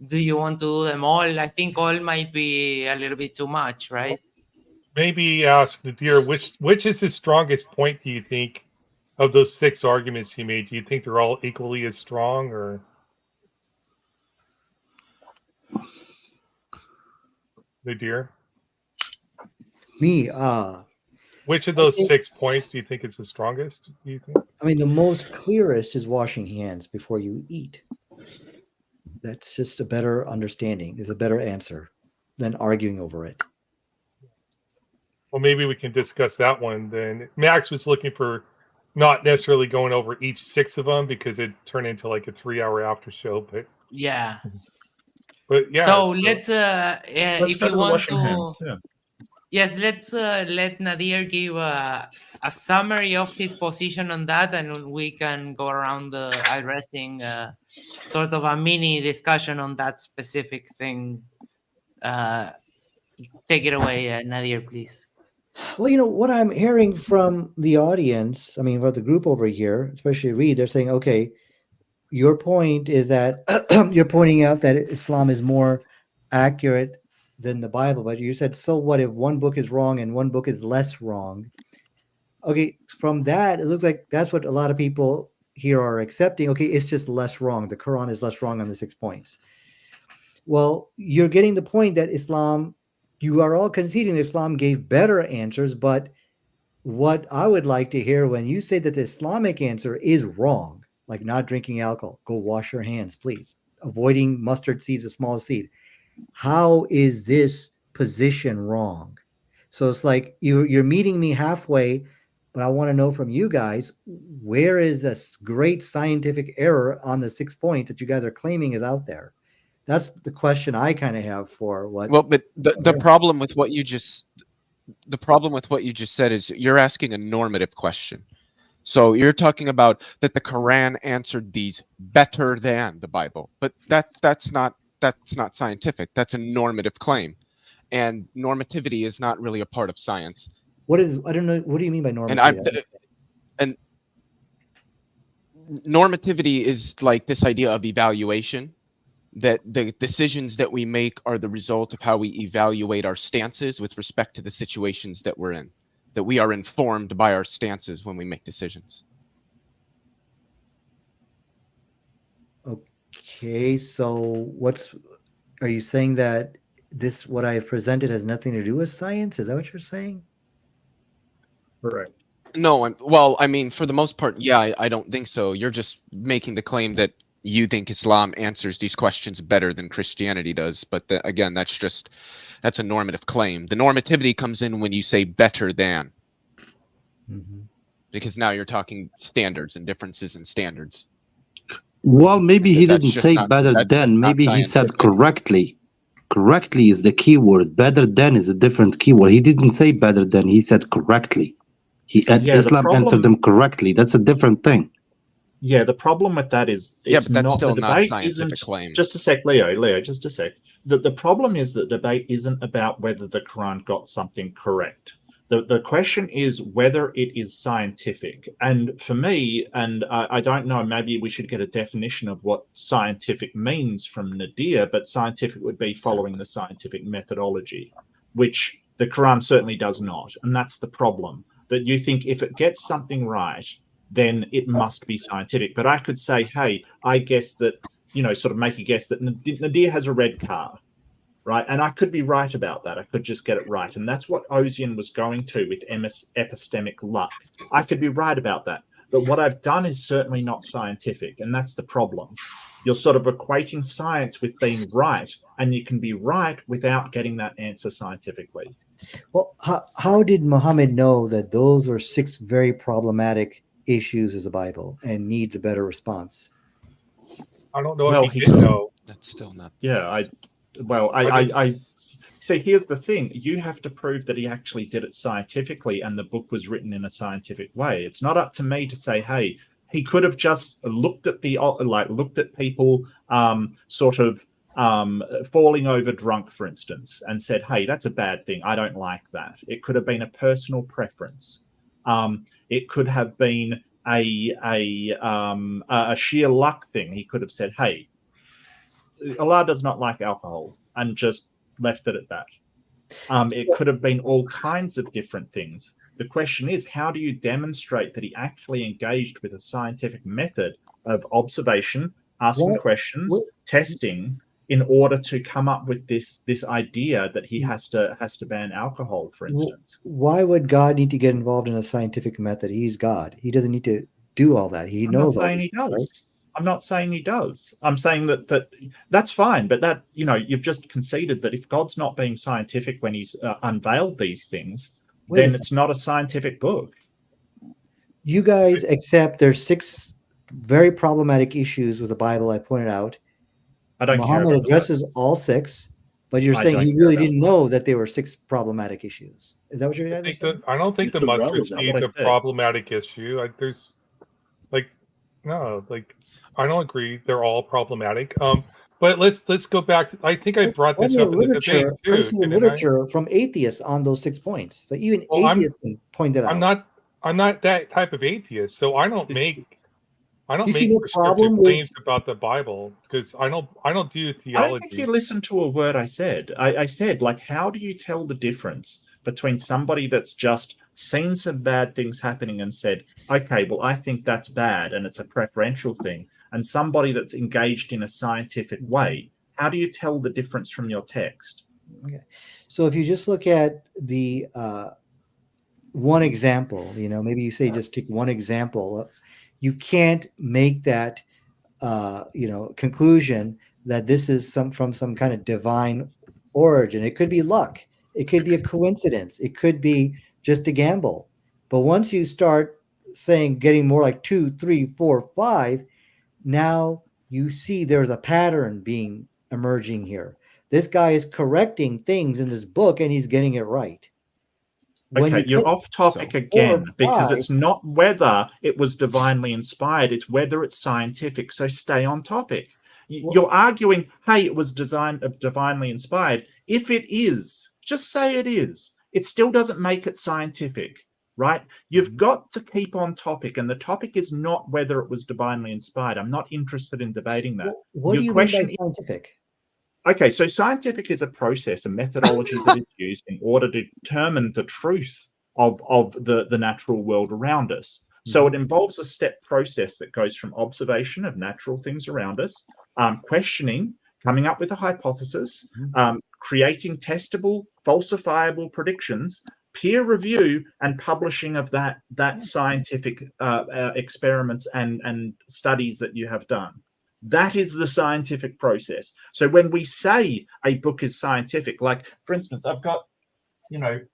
do you want to do them all? I think all might be a little bit too much, right? Maybe ask Nadir, which is his strongest point, do you think, of those 6 arguments he made? Do you think they're all equally as strong, or? Nadir? Me, which of those 6 points do you think is the strongest, do you think? I mean, the most clearest is washing hands before you eat. That's just a better understanding, is a better answer than arguing over it. Well, maybe we can discuss that one then. Max was looking for not necessarily going over each 6 of them because it turned into like a 3-hour after show, but yeah. But yeah. So let's if you want to hands. Yeah. Yes, let's let Nadir give a summary of his position on that, and we can go around addressing sort of a mini discussion on that specific thing. Take it away, Nadir, please. Well, you know, what I'm hearing from the audience, I mean, from the group over here, especially Reed, they're saying, okay, your point is that you're pointing out that Islam is more accurate than the Bible, but you said, so what if one book is wrong and one book is less wrong? Okay, from that, it looks like that's what a lot of people here are accepting. Okay, it's just less wrong. The Quran is less wrong on the 6 points. Well, you're getting the point that Islam, you are all conceding Islam gave better answers, but what I would like to hear when you say that the Islamic answer is wrong, like not drinking alcohol, go wash your hands, please, avoiding mustard seeds, the smallest seed. How is this position wrong? So it's like you're meeting me halfway, but I want to know from you guys, where is this great scientific error on the 6 points that you guys are claiming is out there? That's the question I kind of have for what. Well, but the problem with what you just said is you're asking a normative question. So you're talking about that the Quran answered these better than the Bible, but that's not scientific. That's a normative claim, and normativity is not really a part of science. I don't know. What do you mean by normativity? And normativity is like this idea of evaluation, that the decisions that we make are the result of how we evaluate our stances with respect to the situations that we're in, that we are informed by our stances when we make decisions. Okay, so are you saying that what I've presented has nothing to do with science? Is that what you're saying? Correct. No, I mean, for the most part, yeah, I don't think so. You're just making the claim that you think Islam answers these questions better than Christianity does. But again, that's a normative claim. The normativity comes in when you say better than. Mm-hmm. Because now you're talking standards and differences in standards. Well, maybe he didn't say better than. Maybe he said correctly. Correctly is the key word. Better than is a different keyword. He didn't say better than. He said correctly. Islam answered them correctly. That's a different thing. Yeah, the problem with that is but that's still not a scientific claim. Just a sec, Leo, just a sec. The problem is that debate isn't about whether the Quran got something correct. The question is whether it is scientific. And for me, and I don't know, maybe we should get a definition of what scientific means from Nadir, but scientific would be following the scientific methodology, which the Quran certainly does not. And that's the problem, that you think if it gets something right, then it must be scientific. But I could say, hey, I guess that, sort of make a guess that Nadir has a red car, right? And I could be right about that. I could just get it right. And that's what Ozian was going to with epistemic luck. I could be right about that. But what I've done is certainly not scientific. And that's the problem. You're sort of equating science with being right. And you can be right without getting that answer scientifically. Well, how did Muhammad know that those were 6 very problematic issues of the Bible and needs a better response? I don't know if he did know. That's still not. Yeah, I see. Here's the thing: you have to prove that he actually did it scientifically, and the book was written in a scientific way. It's not up to me to say, hey, he could have just looked at people sort of falling over drunk, for instance, and said, hey, that's a bad thing. I don't like that. It could have been a personal preference. It could have been a sheer luck thing. He could have said, "Hey, Allah does not like alcohol," and just left it at that. It could have been all kinds of different things. The question is, how do you demonstrate that he actually engaged with a scientific method of observation, asking questions, testing, in order to come up with this idea that he has to ban alcohol, for instance? Why would God need to get involved in a scientific method? He's God. He doesn't need to do all that. He knows all he does. Right? I'm not saying he does. I'm saying that's fine, but that, you've just conceded that if God's not being scientific when he's unveiled these things, then it's not a scientific book. You guys accept there's 6 very problematic issues with the Bible I pointed out. I don't care. Muhammad addresses all 6, but you're saying he really didn't know that there were 6 problematic issues. Is that what you're saying? I don't think the mustard seed's a problematic issue. I don't agree. They're all problematic. But let's go back. I think I brought this up in the debate too. Literature from atheists on those 6 points. So even atheists can point it out. I'm not that type of atheist, so I don't make prescriptive claims about the Bible because I don't do theology. I don't think you listened to a word I said. I said, like, how do you tell the difference between somebody that's just seen some bad things happening and said, okay, well, I think that's bad and it's a preferential thing, and somebody that's engaged in a scientific way? How do you tell the difference from your text? Okay. So if you just look at the one example, maybe you say just take one example, you can't make that conclusion that this is from some kind of divine origin. It could be luck. It could be a coincidence. It could be just a gamble. But once you start getting more like 2, 3, 4, 5, now you see there's a pattern emerging here. This guy is correcting things in this book and he's getting it right. Okay, you're off topic again, because it's not whether it was divinely inspired, it's whether it's scientific. So stay on topic. You're arguing, hey, it was divinely inspired. If it is, just say it is. It still doesn't make it scientific, right? You've got to keep on topic, and the topic is not whether it was divinely inspired. I'm not interested in debating that. What do you mean by scientific? Okay, so scientific is a process, a methodology that is used in order to determine the truth of the natural world around us. So it involves a step process that goes from observation of natural things around us, questioning, coming up with a hypothesis, creating testable, falsifiable predictions, peer review, and publishing of that scientific experiments and studies that you have done. That is the scientific process. So when we say a book is scientific, like, for instance, I've got, if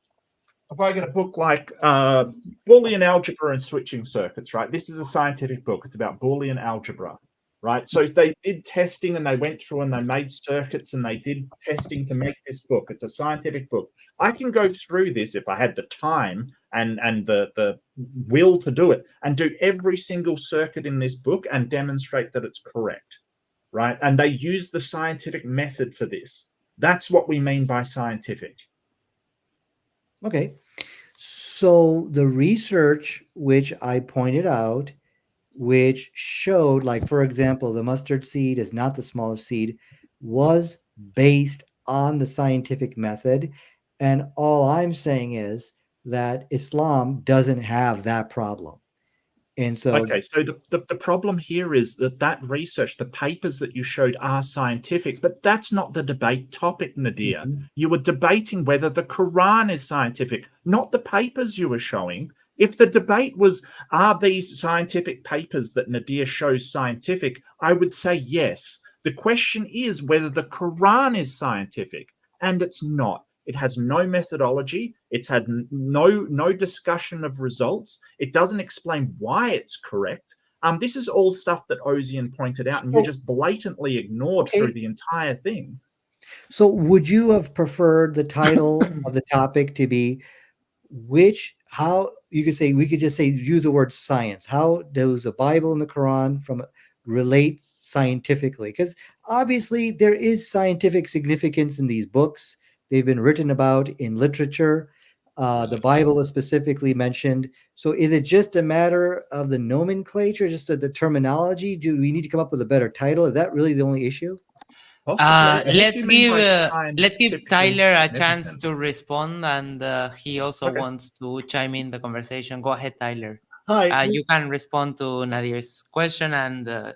I get a book like Boolean Algebra and Switching Circuits, right? This is a scientific book. It's about Boolean algebra, right? So they did testing and they went through and they made circuits and they did testing to make this book. It's a scientific book. I can go through this if I had the time and the will to do it and do every single circuit in this book and demonstrate that it's correct, right? And they use the scientific method for this. That's what we mean by scientific. Okay. So the research which I pointed out, which showed, like, for example, the mustard seed is not the smallest seed, was based on the scientific method. And all I'm saying is that Islam doesn't have that problem. And so, okay, so the problem here is that research, the papers that you showed are scientific, but that's not the debate topic, Nadir. You were debating whether the Quran is scientific, not the papers you were showing. If the debate was, are these scientific papers that Nadir shows scientific, I would say yes. The question is whether the Quran is scientific, and it's not. It has no methodology. It's had no discussion of results. It doesn't explain why it's correct. This is all stuff that Ozian pointed out, and you just blatantly ignored through the entire thing. So would you have preferred the title of the topic to be how you could say, we could just say, use the word science. How does the Bible and the Quran relate scientifically? Because obviously there is scientific significance in these books. They've been written about in literature. The Bible is specifically mentioned. So is it just a matter of the nomenclature, just the terminology? Do we need to come up with a better title? Is that really the only issue? Let's give Tyler a chance to respond, and he also wants to chime in the conversation. Go ahead, Tyler. Hi. You can respond to Nadir's question and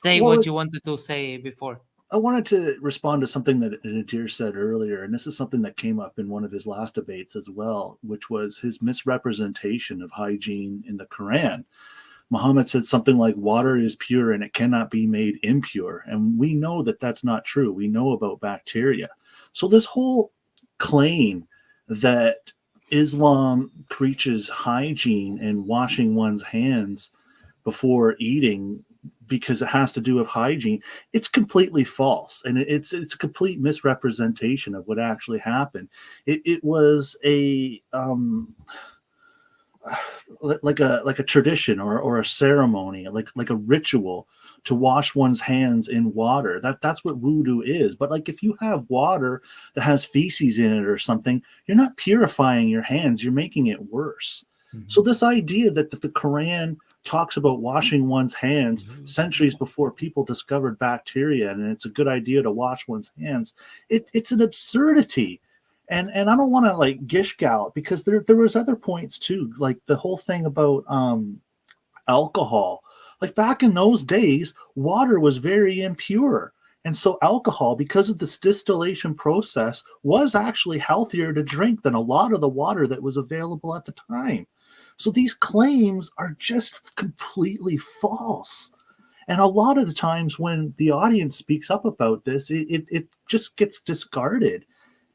say what you wanted to say before. I wanted to respond to something that Nadir said earlier, and this is something that came up in one of his last debates as well, which was his misrepresentation of hygiene in the Quran. Muhammad said something like water is pure and it cannot be made impure. And we know that that's not true. We know about bacteria. So this whole claim that Islam preaches hygiene and washing one's hands before eating because it has to do with hygiene, it's completely false. And it's a complete misrepresentation of what actually happened. It was like a tradition or a ceremony, like a ritual to wash one's hands in water. That's what wudu is. But like if you have water that has feces in it or something, you're not purifying your hands, you're making it worse. Mm-hmm. So this idea that the Quran talks about washing one's hands centuries before people discovered bacteria, and it's a good idea to wash one's hands, it's an absurdity. And I don't want to like gish gallop, because there was other points too, like the whole thing about alcohol. Like back in those days, water was very impure. And so alcohol, because of this distillation process, was actually healthier to drink than a lot of the water that was available at the time. So these claims are just completely false. And a lot of the times when the audience speaks up about this, it just gets discarded.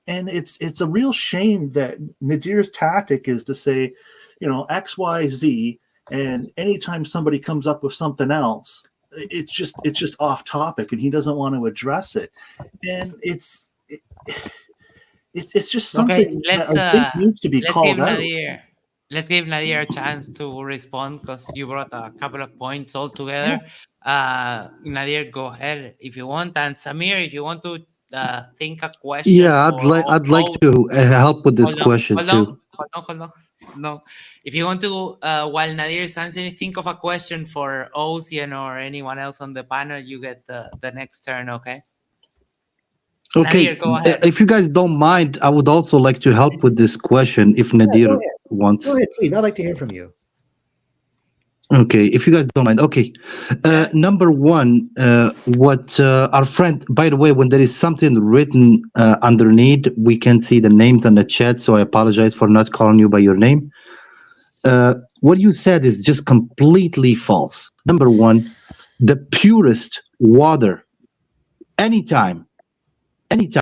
And it's a real shame that Nadir's tactic is to say, X, Y, Z, and anytime somebody comes up with something else, it's just off topic, and he doesn't want to address it. And it's just something that I think needs to be called out. Let's give Nadir a chance to respond, because you brought a couple of points all together. Nadir, go ahead if you want, and Samir, if you want to think a question. Yeah, I'd like to help with this question too. Hold on. No, if you want to, while Nadir is answering, think of a question for Ocean or anyone else on the panel. You get the next turn, okay? Okay, Nadir, go ahead. If you guys don't mind, I would also like to help with this question if Nadir wants. Go ahead, please. I'd like to hear from you. Okay, if you guys don't mind. Okay, number one, what our friend, by the way, when there is something written underneath, we can see the names on the chat, so I apologize for not calling you by your name. What you said is just completely false. Number one, the purest water, anytime, until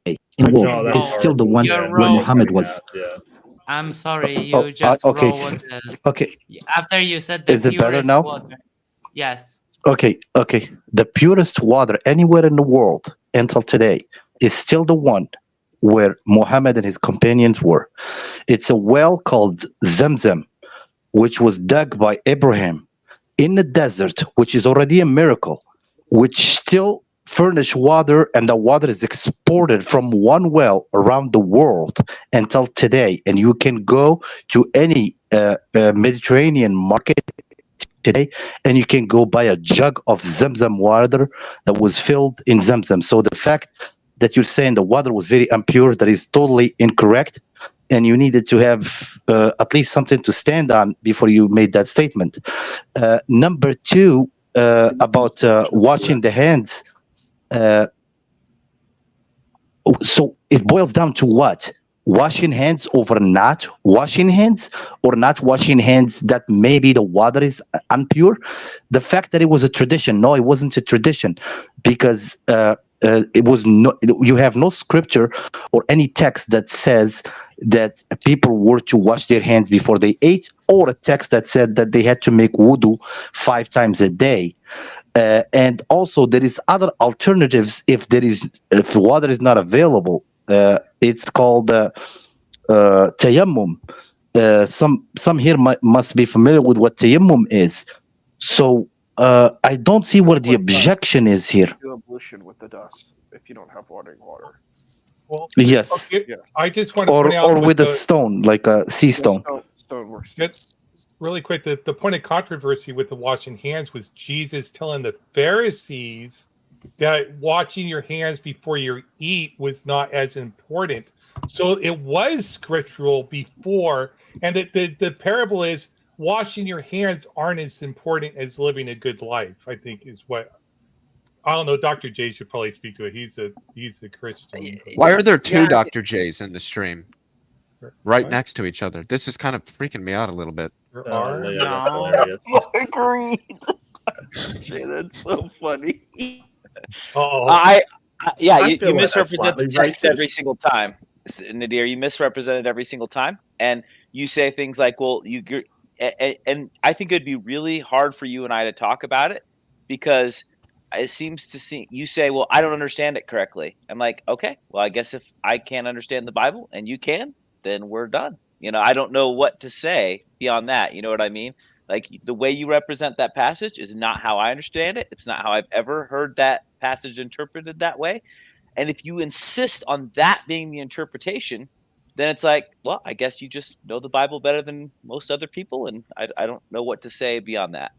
today, in the world, is still the one where Muhammad was. Yeah. I'm sorry, you just okay. wrote Okay. After you said the is it better now? Water. Yes. Okay. The purest water anywhere in the world until today is still the one where Muhammad and his companions were. It's a well called Zamzam, which was dug by Abraham in the desert, which is already a miracle, which still furnish water, and the water is exported from one well around the world until today. And you can go to any Mediterranean market today, and you can go buy a jug of Zamzam water that was filled in Zamzam. So the fact that you're saying the water was very impure, that is totally incorrect, and you needed to have at least something to stand on before you made that statement. Number two, about washing the hands. So it boils down to what? Washing hands over not washing hands, or not washing hands that maybe the water is impure? The fact that it was a tradition, no, it wasn't a tradition, because it was no, you have no scripture or any text that says that people were to wash their hands before they ate, or a text that said that they had to make wudu 5 times a day. And also there is other alternatives if water is not available. It's called tayammum. Some here must be familiar with what tayammum is. So I don't see where the objection is here. Do ablution with the dust if you don't have running water. Well, Yes. okay, I just want to point out Or with a stone, like a sea stone. Stone works. Really quick, the point of controversy with the washing hands was Jesus telling the Pharisees that washing your hands before you eat was not as important. So it was scriptural before, and the parable is washing your hands aren't as important as living a good life, I think is what. I don't know. Dr. J should probably speak to it. He's a Christian. Why are there two Yeah. Dr. J's in the stream? Right What? next to each other. This is kind of freaking me out a little bit. There Oh, are? Leo, that's No. hilarious. Agreed. That's so funny. Uh-oh. Yeah, I you feel like that's misrepresent the slightly text every racist. single time, Nadir. You misrepresent it every single time, and you say things like, "Well, you're," and I think it'd be really hard for you and I to talk about it because it seems to see you say, "Well, I don't understand it correctly." I'm like, "Okay, well, I guess if I can't understand the Bible and you can, then we're done." I don't know what to say beyond that. You know what I mean? Like the way you represent that passage is not how I understand it. It's not how I've ever heard that passage interpreted that way. And if you insist on that being the interpretation, then it's like, well, I guess you just know the Bible better than most other people, and I don't know what to say beyond that.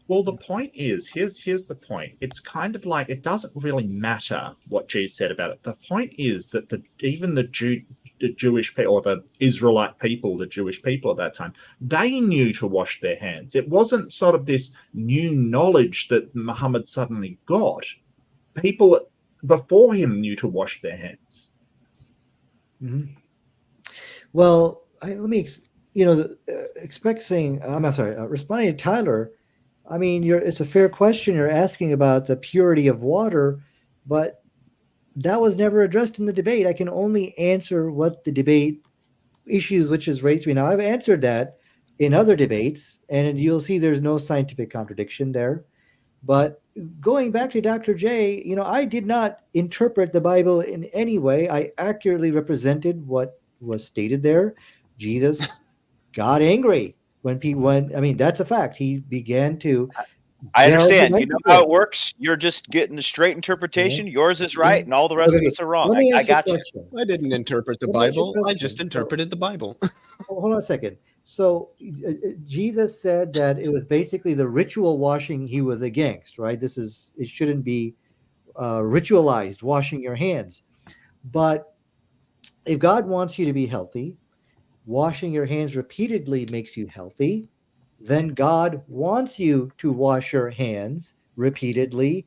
Well, the point is, here's the point. It's kind of like it doesn't really matter what Jesus said about it. The point is that even the Jewish people, or the Israelite people, the Jewish people at that time, they knew to wash their hands. It wasn't sort of this new knowledge that Muhammad suddenly got. People before him knew to wash their hands. Mm-hmm. Well, let me, responding to Tyler. I mean, it's a fair question you're asking about the purity of water, but that was never addressed in the debate. I can only answer what the debate issues which is raised to me. Now, I've answered that in other debates, and you'll see there's no scientific contradiction there. But going back to Dr. J, I did not interpret the Bible in any way. I accurately represented what was stated there. Jesus got angry when that's a fact. He began to. I understand. You know how it works. You're just getting the straight interpretation. Yeah. Yours is right, and all the rest of us are wrong. I got you. I didn't interpret the Bible. I just interpreted the Bible. Hold on a second. So Jesus said that it was basically the ritual washing he was against, right? It shouldn't be ritualized, washing your hands. But if God wants you to be healthy, washing your hands repeatedly makes you healthy. Then God wants you to wash your hands repeatedly.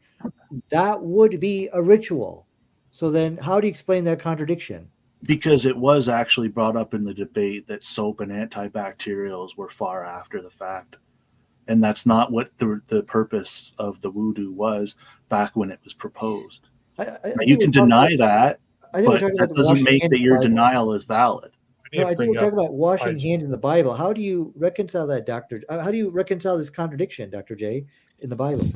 That would be a ritual. So then how do you explain that contradiction? Because it was actually brought up in the debate that soap and antibacterials were far after the fact. And that's not what the purpose of the wudu was back when it was proposed. You can deny that, but that doesn't make that your denial is valid. No, I think we're talking about washing hands in the Bible. How do you reconcile that, Doctor? How do you reconcile this contradiction, Dr. J, in the Bible?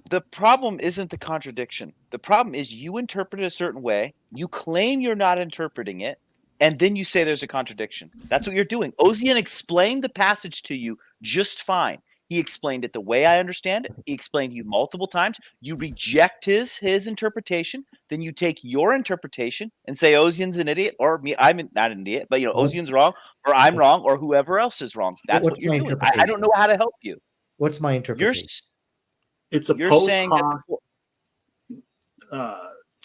The problem isn't the contradiction. The problem is you interpret it a certain way, you claim you're not interpreting it, and then you say there's a contradiction. That's what you're doing. Ozian explained the passage to you just fine. He explained it the way I understand it. He explained to you multiple times. You reject his interpretation. Then you take your interpretation and say Ozian's an idiot, or me. I'm not an idiot, but Ozian's wrong, or I'm wrong, or whoever else is wrong. That's what you're doing. I don't know how to help you. What's my interpretation? You're saying that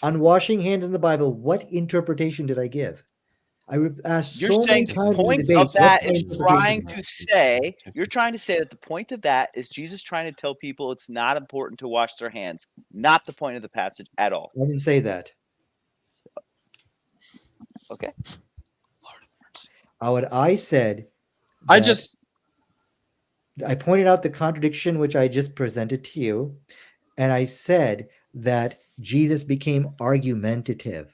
on washing hands in the Bible, what interpretation did I give? I asked you're so saying many times the point in the of that is you're trying to say that the point of that is Jesus trying to tell people it's not important to wash their hands. Not the point of the passage at all. I didn't say that. Okay. What I said, I pointed out the contradiction which I just presented to you, and I said that Jesus became argumentative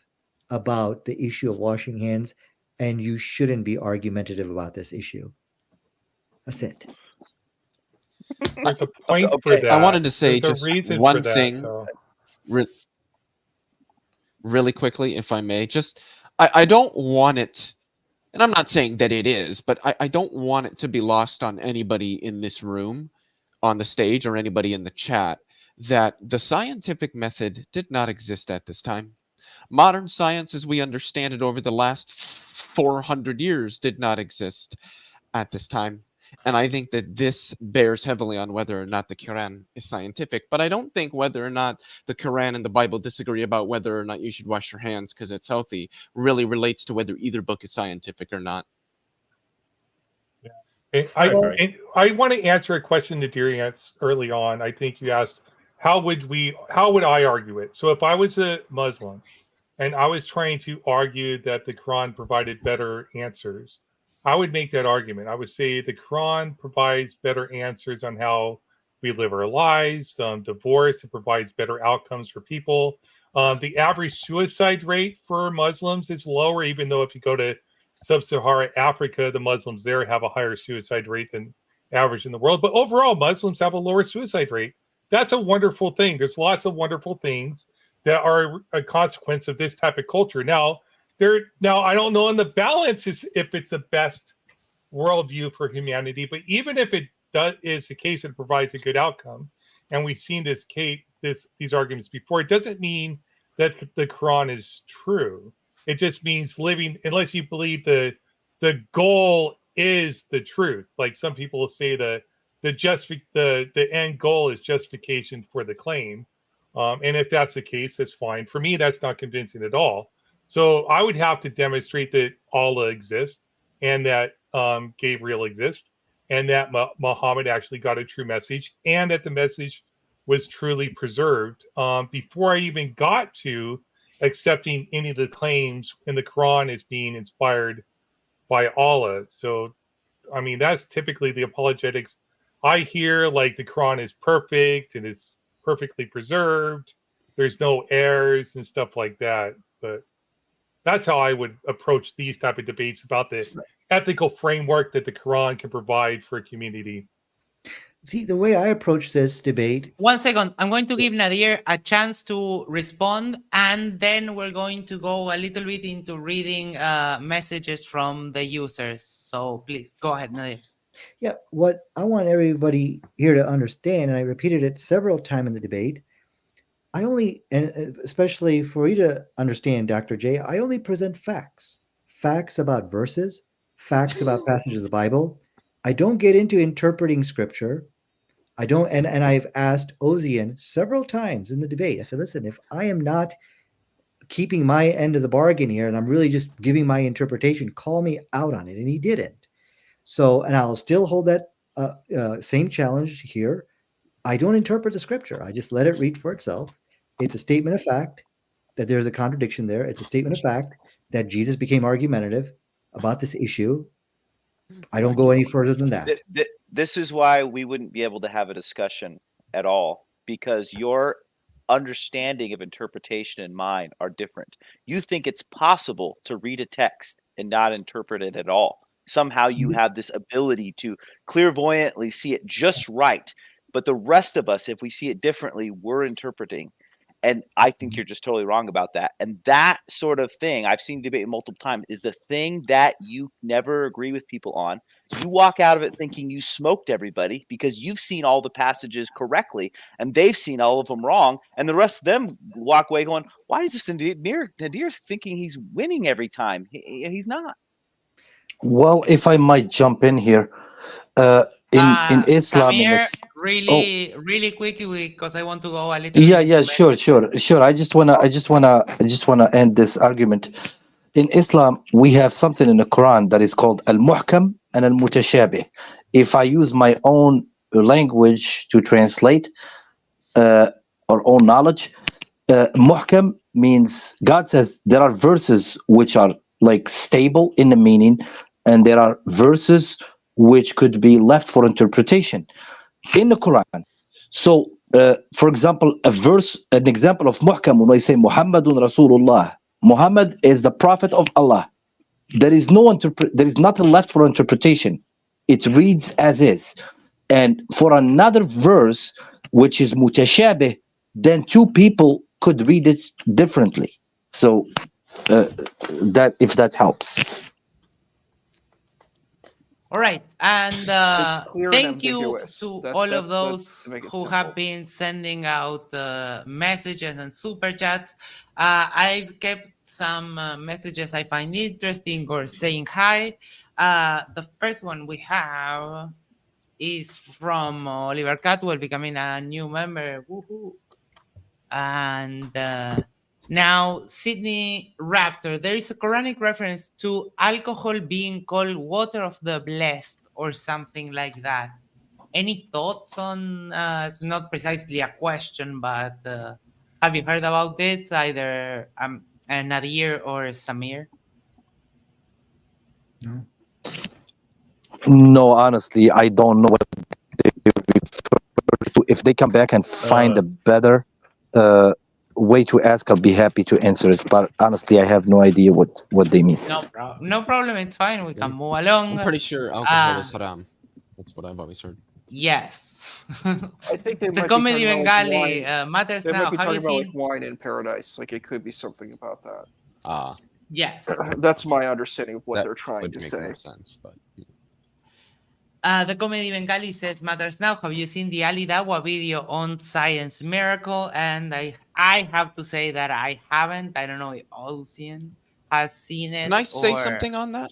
about the issue of washing hands, and you shouldn't be argumentative about this issue. That's it. There's a point for that. I wanted to say There's just one thing really quickly, if I may. I don't want it, and I'm not saying that it is, but I don't want it to be lost on anybody in this room, on the stage, or anybody in the chat, that the scientific method did not exist at this time. Modern science, as we understand it over the last 400 years, did not exist at this time. And I think that this bears heavily on whether or not the Quran is scientific. But I don't think whether or not the Quran and the Bible disagree about whether or not you should wash your hands because it's healthy really relates to whether either book is scientific or not. Yeah. I want to answer a question that Deary asked early on. I think you asked, how would I argue it? So if I was a Muslim and I was trying to argue that the Quran provided better answers, I would make that argument. I would say the Quran provides better answers on how we live our lives, divorce, it provides better outcomes for people. The average suicide rate for Muslims is lower, even though if you go to sub-Saharan Africa, the Muslims there have a higher suicide rate than average in the world. But overall, Muslims have a lower suicide rate. That's a wonderful thing. There's lots of wonderful things that are a consequence of this type of culture. Now I don't know on the balance if it's the best worldview for humanity, but even if it is the case, it provides a good outcome. And we've seen these arguments before. It doesn't mean that the Quran is true. It just means living, unless you believe the goal is the truth. Like some people will say the end goal is justification for the claim. And if that's the case, that's fine. For me, that's not convincing at all. So I would have to demonstrate that Allah exists and that Gabriel exists and that Muhammad actually got a true message and that the message was truly preserved before I even got to accepting any of the claims in the Quran as being inspired by Allah. So, I mean, that's typically the apologetics I hear, like the Quran is perfect and it's perfectly preserved. There's no errors and stuff like that. But that's how I would approach these type of debates about the ethical framework that the Quran can provide for a community. See, the way I approach this debate. 1 second. I'm going to give Nadir a chance to respond, and then we're going to go a little bit into reading messages from the users. So please go ahead, Nadir. Yeah, what I want everybody here to understand, and I repeated it several times in the debate, and especially for you to understand, Dr. J, I only present facts about verses, facts about passages of the Bible. I don't get into interpreting scripture. I don't, and I've asked Ozian several times in the debate. I said, listen, if I am not keeping my end of the bargain here and I'm really just giving my interpretation, call me out on it. And he didn't. So, and I'll still hold that same challenge here. I don't interpret the scripture. I just let it read for itself. It's a statement of fact that there's a contradiction there. It's a statement of fact that Jesus became argumentative about this issue. I don't go any further than that. This is why we wouldn't be able to have a discussion at all, because your understanding of interpretation and mine are different. You think it's possible to read a text and not interpret it at all. Somehow you have this ability to clairvoyantly see it just right. But the rest of us, if we see it differently, we're interpreting. And I think you're just totally wrong about that. And that sort of thing, I've seen debate multiple times, is the thing that you never agree with people on. You walk out of it thinking you smoked everybody because you've seen all the passages correctly and they've seen all of them wrong. And the rest of them walk away going, why is this Nadir thinking he's winning every time? He's not. Well, if I might jump in here, in Islam, Samir, really quickly, because I want to go a little. Sure. I just wanna end this argument. In Islam, we have something in the Quran that is called al-muhkam and al-mutashabih. If I use my own language to translate or own knowledge, muhkam means God says there are verses which are like stable in the meaning, and there are verses which could be left for interpretation in the Quran. So, for example, an example of muhkam, when I say Muhammadun Rasulullah, Muhammad is the prophet of Allah. There is nothing left for interpretation. It reads as is. And for another verse, which is mutashabih, then two people could read it differently. So, if that helps. All right, and clear and thank you ambiguous. to That's- all that's of those to make it who simple. have been sending out messages and super chats. I've kept some messages I find interesting or saying hi. The first one we have is from Oliver Catwell, becoming a new member. Woohoo! And now, Sydney Raptor, there is a Quranic reference to alcohol being called water of the blessed or something like that. Any thoughts on, it's not precisely a question, but have you heard about this, either Nadir or Samir? No. No, honestly, I don't know what they refer to. If they come back and find a better way to ask, I'll be happy to answer it. But honestly, I have no idea what they mean. No problem. It's fine. We can move along. I'm pretty sure alcohol is haram. That's what I've always heard. Yes. I think they the might comedy be Bengali matters they now. might be Have talking you about seen? like wine in paradise. Like it could be something about that. Yes. That's my understanding of what That they're trying would to make say. more sense, but. The comedy Bengali says matters now. Have you seen the Ali Dawa video on Science Miracle? And I have to say that I haven't. I don't know if Ocean has seen it. Can I say something on that?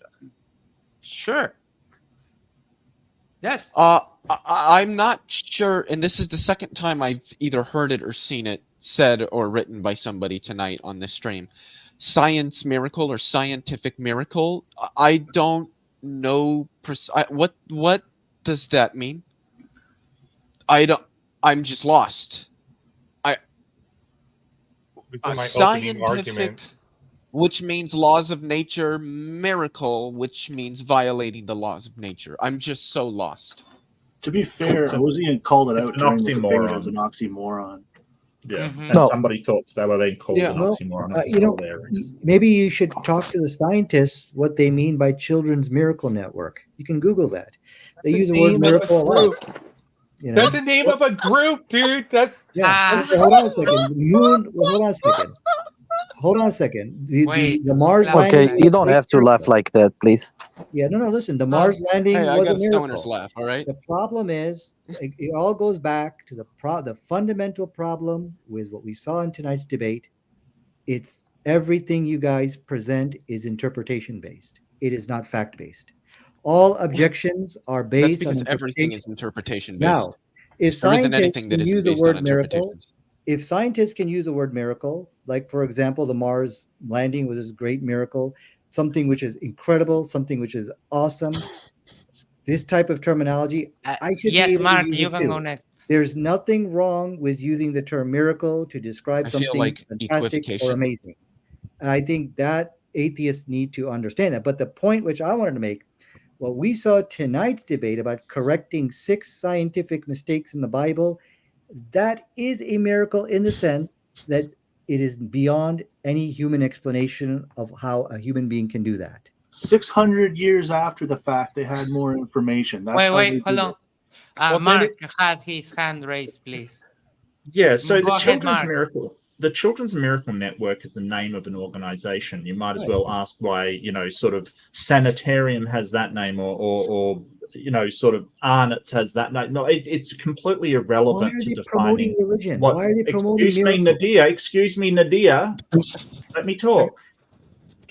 Sure. Yes. I'm not sure, and this is the second time I've either heard it or seen it said or written by somebody tonight on this stream. Science miracle or scientific miracle. I don't know what does that mean? I'm just lost. Scientific, which means laws of nature, miracle, which means violating the laws of nature. I'm just so lost. To be fair, Ozian called it out during the debate oxymoron. as an oxymoron. Yeah, and somebody thought they were being called an oxymoron. You know, maybe you should talk to the scientists what they mean by Children's Miracle Network. You can Google that. They use the word miracle a lot. You know? That's the name of a group, dude. That's hold on a second. Hold on a second. Hold on a second. The Mars landing. Okay, you don't have to laugh like that, please. Yeah, no, listen. The Mars landing hey, was I got a miracle. Stoner's laugh. All right. The problem is, it all goes back to the fundamental problem with what we saw in tonight's debate. It's everything you guys present is interpretation based. It is not fact based. All objections are based That's because on everything is interpretation based. Now, if there isn't scientists anything that can isn't use the based on word miracle, interpretations. if scientists can use the word miracle, like for example, the Mars landing was this great miracle, something which is incredible, something which is awesome. This type of terminology, I should be able Mark, to use you it can too. go next. There's nothing wrong with using the term miracle to describe something like fantastic or equivocation. amazing. And I think that atheists need to understand that. But the point which I wanted to make, what we saw tonight's debate about correcting 6 scientific mistakes in the Bible, that is a miracle in the sense that it is beyond any human explanation of how a human being can do that. 600 years after the fact, they had more information. That's wait, hold on. Mark had his hand raised, please. Yeah, so Go ahead, Mark. The Children's Miracle Network is the name of an organization. You might as well ask why, sort of Sanitarium has that name or sort of Arnott's has that name. No, it's completely irrelevant to defining religion. Why are they promoting Excuse me, Nadia. Let me talk.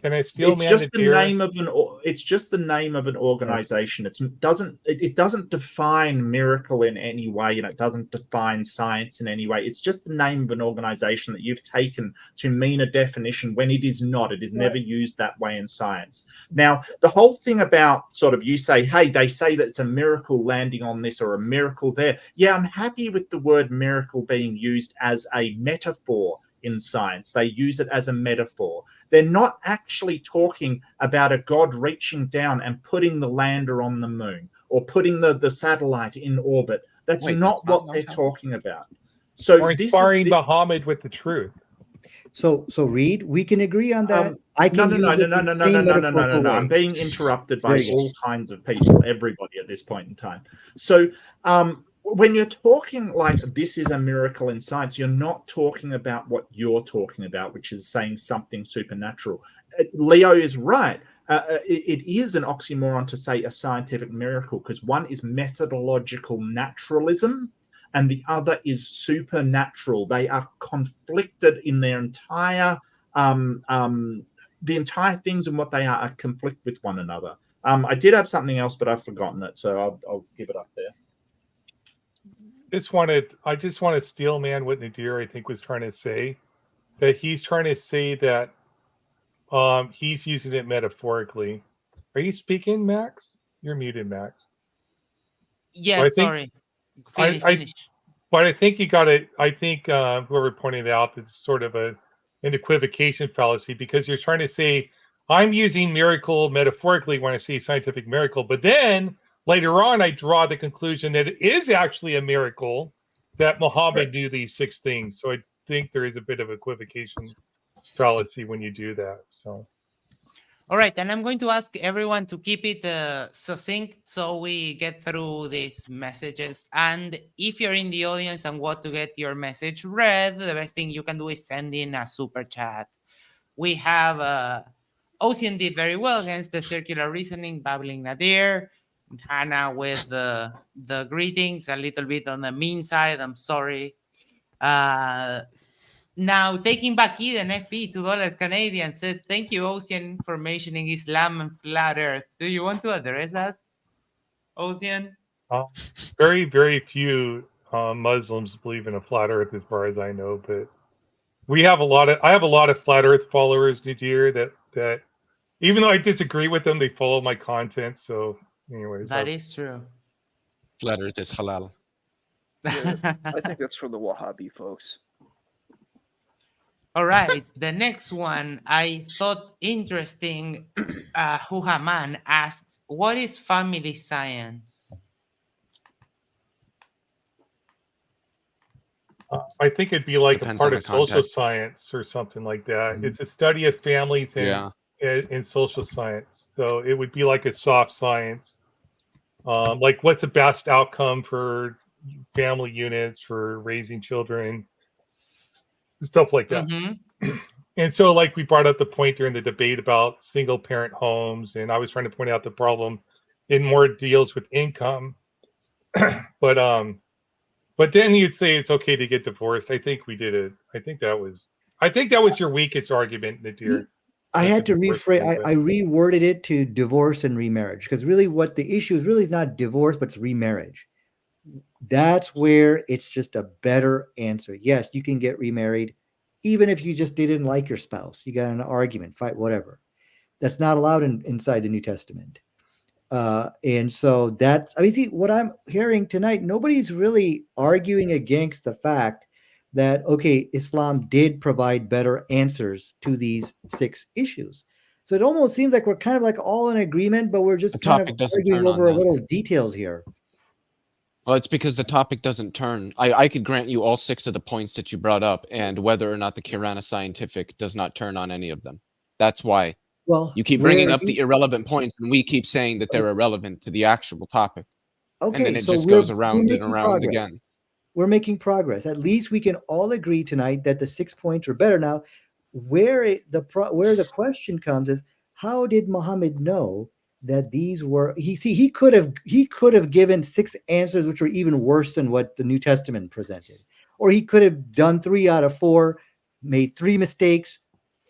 Can I steal It's just the name of an organization. It doesn't define miracle in any way, it doesn't define science in any way. It's just the name of an organization that you've taken to mean a definition when it is not. It is never used that way in science. Now, the whole thing about sort of you say, hey, they say that it's a miracle landing on this or a miracle there. Yeah, I'm happy with the word miracle being used as a metaphor in science. They use it as a metaphor. They're not actually talking about a God reaching down and putting the lander on the moon or putting the satellite in orbit. That's not what they're talking about. So or inspiring Muhammad with the truth. So Reed, we can agree on that. I can no. I'm being interrupted by all kinds of people, everybody at this point in time. So when you're talking like this is a miracle in science, you're not talking about what you're talking about, which is saying something supernatural. Leo is right. It is an oxymoron to say a scientific miracle, because one is methodological naturalism and the other is supernatural. They are conflicted in their entire the entire things and what they are conflict with one another. I did have something else, but I've forgotten it, so I'll give it up there. I just want to steel man what Nadir I think was trying to say. That he's trying to say that he's using it metaphorically. Are you speaking, Max? You're muted, Max. Yes, sorry. Finish. But I think you got it. I think whoever pointed it out, it's sort of an equivocation fallacy, because you're trying to say I'm using miracle metaphorically when I say scientific miracle, but then later on I draw the conclusion that it is actually a miracle that Muhammad knew these 6 things. So I think there is a bit of equivocation fallacy when you do that. So, all right, and I'm going to ask everyone to keep it succinct so we get through these messages. And if you're in the audience and want to get your message read, the best thing you can do is send in a super chat. We have Ocean did very well against the circular reasoning, babbling Nadir. Hannah with the greetings, a little bit on the mean side. I'm sorry. Now, taking back Eden FP $2 Canadian says, thank you, Ocean, for mentioning Islam and flat Earth. Do you want to address that, Ocean? Very, very few Muslims believe in a flat Earth, as far as I know. But I have a lot of flat Earth followers, Nadir, that even though I disagree with them, they follow my content. So, anyways, that is true. Flat Earth is halal. Yeah, I think that's for the Wahhabi folks. All right, the next one I thought interesting. Huhaman asked, what is family science? I think it'd be like a part of social science or something like that. Mm-hmm. It's a study of families in social science. So it would be like a soft science. Like what's the best outcome for family units for raising children, stuff like that. Mm-hmm. And so like we brought up the point during the debate about single parent homes, and I was trying to point out the problem in more deals with income. But then you'd say it's okay to get divorced. I think we did it. I think that was your weakest argument, Nadir. I had to rephrase. I reworded it to divorce and remarriage, because really what the issue is really not divorce, but it's remarriage. That's where it's just a better answer. Yes, you can get remarried, even if you just didn't like your spouse. You got an argument, fight, whatever. That's not allowed inside the New Testament. And so see, what I'm hearing tonight, nobody's really arguing against the fact that, okay, Islam did provide better answers to these 6 issues. So it almost seems like we're kind of like all in agreement, but we're just kind of arguing over little details here. Well, it's because the topic doesn't turn. I could grant you all 6 of the points that you brought up, and whether or not the Quran is scientific does not turn on any of them. That's why. Well, you keep bringing up the irrelevant points, and we keep saying that they're irrelevant to the actual topic. Okay, and then it just goes around and around again. We're making progress. At least we can all agree tonight that the 6 points are better. Now, where the question comes is, how did Muhammad know that these were? He could have given 6 answers which were even worse than what the New Testament presented, or he could have done 3 out of 4, made 3 mistakes.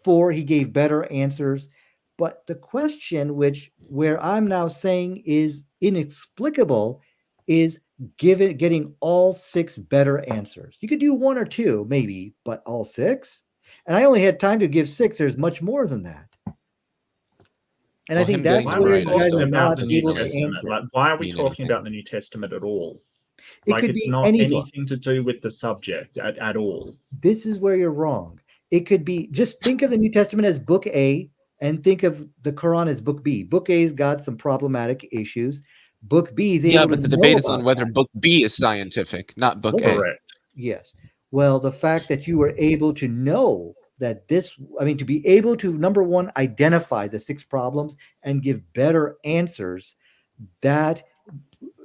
4, he gave better answers. But the question where I'm now saying is inexplicable is getting all 6 better answers. You could do 1 or 2 maybe, but all 6? And I only had time to give 6. There's much more than that. And I think that's where you guys are not able to answer. Like, why are we talking about the New Testament at all? It's not anything to do with the subject at all. This is where you're wrong. It could be, just think of the New Testament as book A and think of the Quran as book B. Book A's got some problematic issues. Book B is able but the debate is on whether book B is scientific, not book A. Correct. Yes. Well, the fact that you were able to know that to be able to, number one, identify the 6 problems and give better answers, that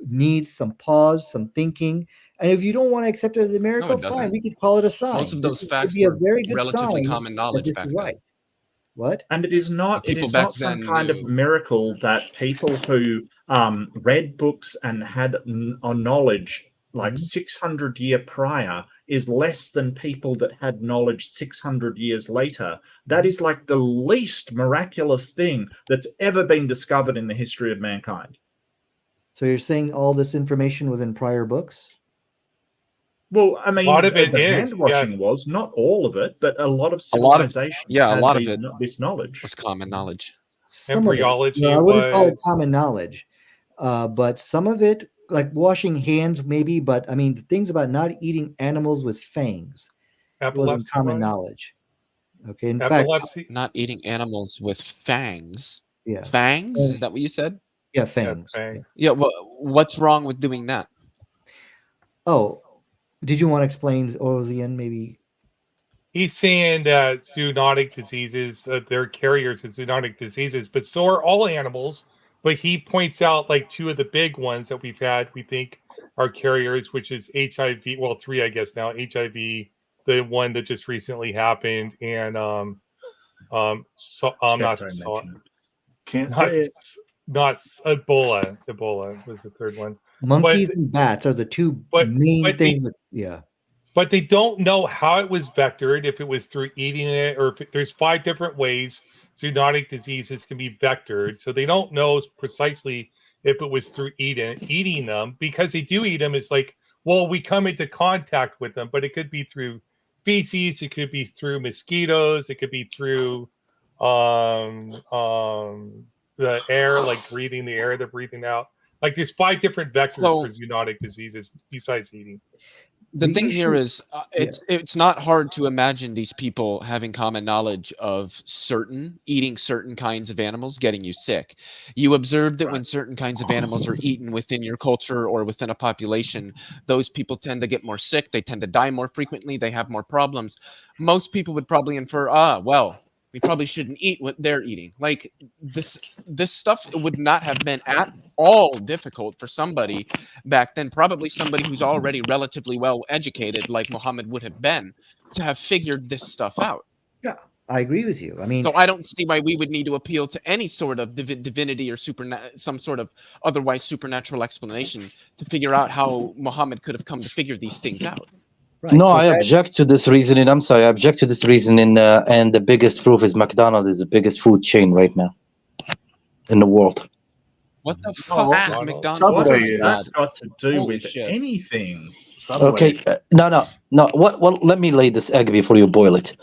needs some pause, some thinking. And if you don't want to accept it as a miracle, fine, we could call it a sign. Most of those facts would be a were very good relatively sign common knowledge that this back is then. right. What? And it is not some kind of miracle that people who read books and had knowledge like 600 years prior is less than people that had knowledge 600 years later. That is like the least miraculous thing that's ever been discovered in the history of mankind. So you're saying all this information was in prior books? Well, I mean, a lot of it the is, hand washing was not all of it, but a lot of a lot of this knowledge was common knowledge. Embryology. I wouldn't call it common knowledge, but some of it, like washing hands, maybe. But I mean, the things about not eating animals with fangs wasn't common knowledge. Okay, in fact, not eating animals with fangs. Yeah, fangs. Is that what you said? Yeah, fangs. Yeah. Well, what's wrong with doing that? Oh, did you want to explain, Ozian, maybe? He's saying that zoonotic diseases, they're carriers of zoonotic diseases, but so are all animals. But he points out like two of the big ones that we've had, we think are carriers, which is HIV. Well, three, I guess now. HIV, the one that just recently happened, and not Ebola. Ebola was the third one. Monkeys and bats are the two main things. But they don't know how it was vectored, if it was through eating it, or if there's 5 different ways zoonotic diseases can be vectored. So they don't know precisely if it was through eating them, because they do eat them. It's like, well, we come into contact with them, but it could be through feces, it could be through mosquitoes, it could be through the air, like breathing the air they're breathing out. Like there's 5 different vectors for zoonotic diseases besides eating. The thing here is, it's not hard to imagine these people having common knowledge of eating certain kinds of animals getting you sick. You observe that when certain kinds of animals are eaten within your culture or within a population, those people tend to get more sick. They tend to die more frequently. They have more problems. Most people would probably infer, well, we probably shouldn't eat what they're eating. Like this stuff would not have been at all difficult for somebody back then, probably somebody who's already relatively well educated like Muhammad would have been, to have figured this stuff out. Yeah, I agree with you. I mean, so I don't see why we would need to appeal to any sort of divinity or some sort of otherwise supernatural explanation to figure out how Muhammad could have come to figure these things out. Right. No, I object to this reasoning. I'm sorry, I object to this reasoning. And the biggest proof is McDonald's is the biggest food chain right now in the world. What the fuck is McDonald's? What has that got to do with anything? Okay, no. Well, let me lay this egg before you boil it.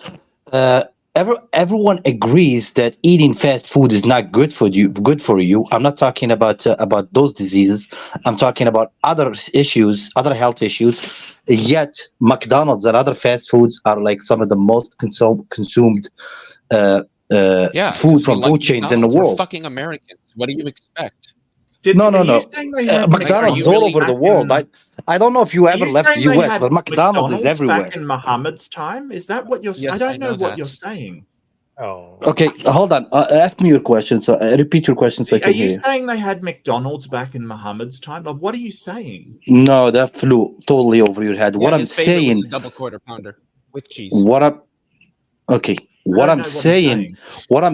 Everyone agrees that eating fast food is not good for you. I'm not talking about those diseases. I'm talking about other issues, other health issues. Yet McDonald's and other fast foods are like some of the most consumed food from food chains in the world. We're fucking Americans. What do you expect? No. McDonald's is all over the world. I don't know if you ever left the US, but McDonald's is everywhere. Back in Muhammad's time, is that what you're saying? I don't know what you're saying. Oh. Okay, hold on. Ask me your question. So repeat your question so I can hear you. Are you saying they had McDonald's back in Muhammad's time? Like, what are you saying? No, that flew totally over your head. What I'm saying, was a double quarter pounder with cheese. What I'm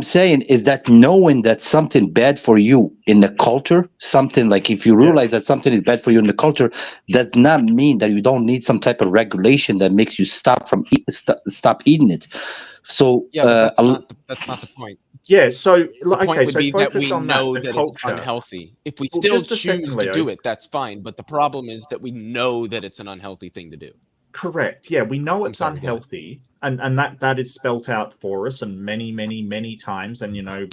saying is that knowing that something bad for you in the culture, something like if you realize that something is bad for you in the culture, does not mean that you don't need some type of regulation that makes you stop eating it. So that's not the point. Yeah, so the point would be that we know that it's unhealthy. If we still choose to do it, that's fine. But the problem is that we know that it's an unhealthy thing to do. Correct. Yeah, we know it's unhealthy, and that is spelt out for us, and many times, and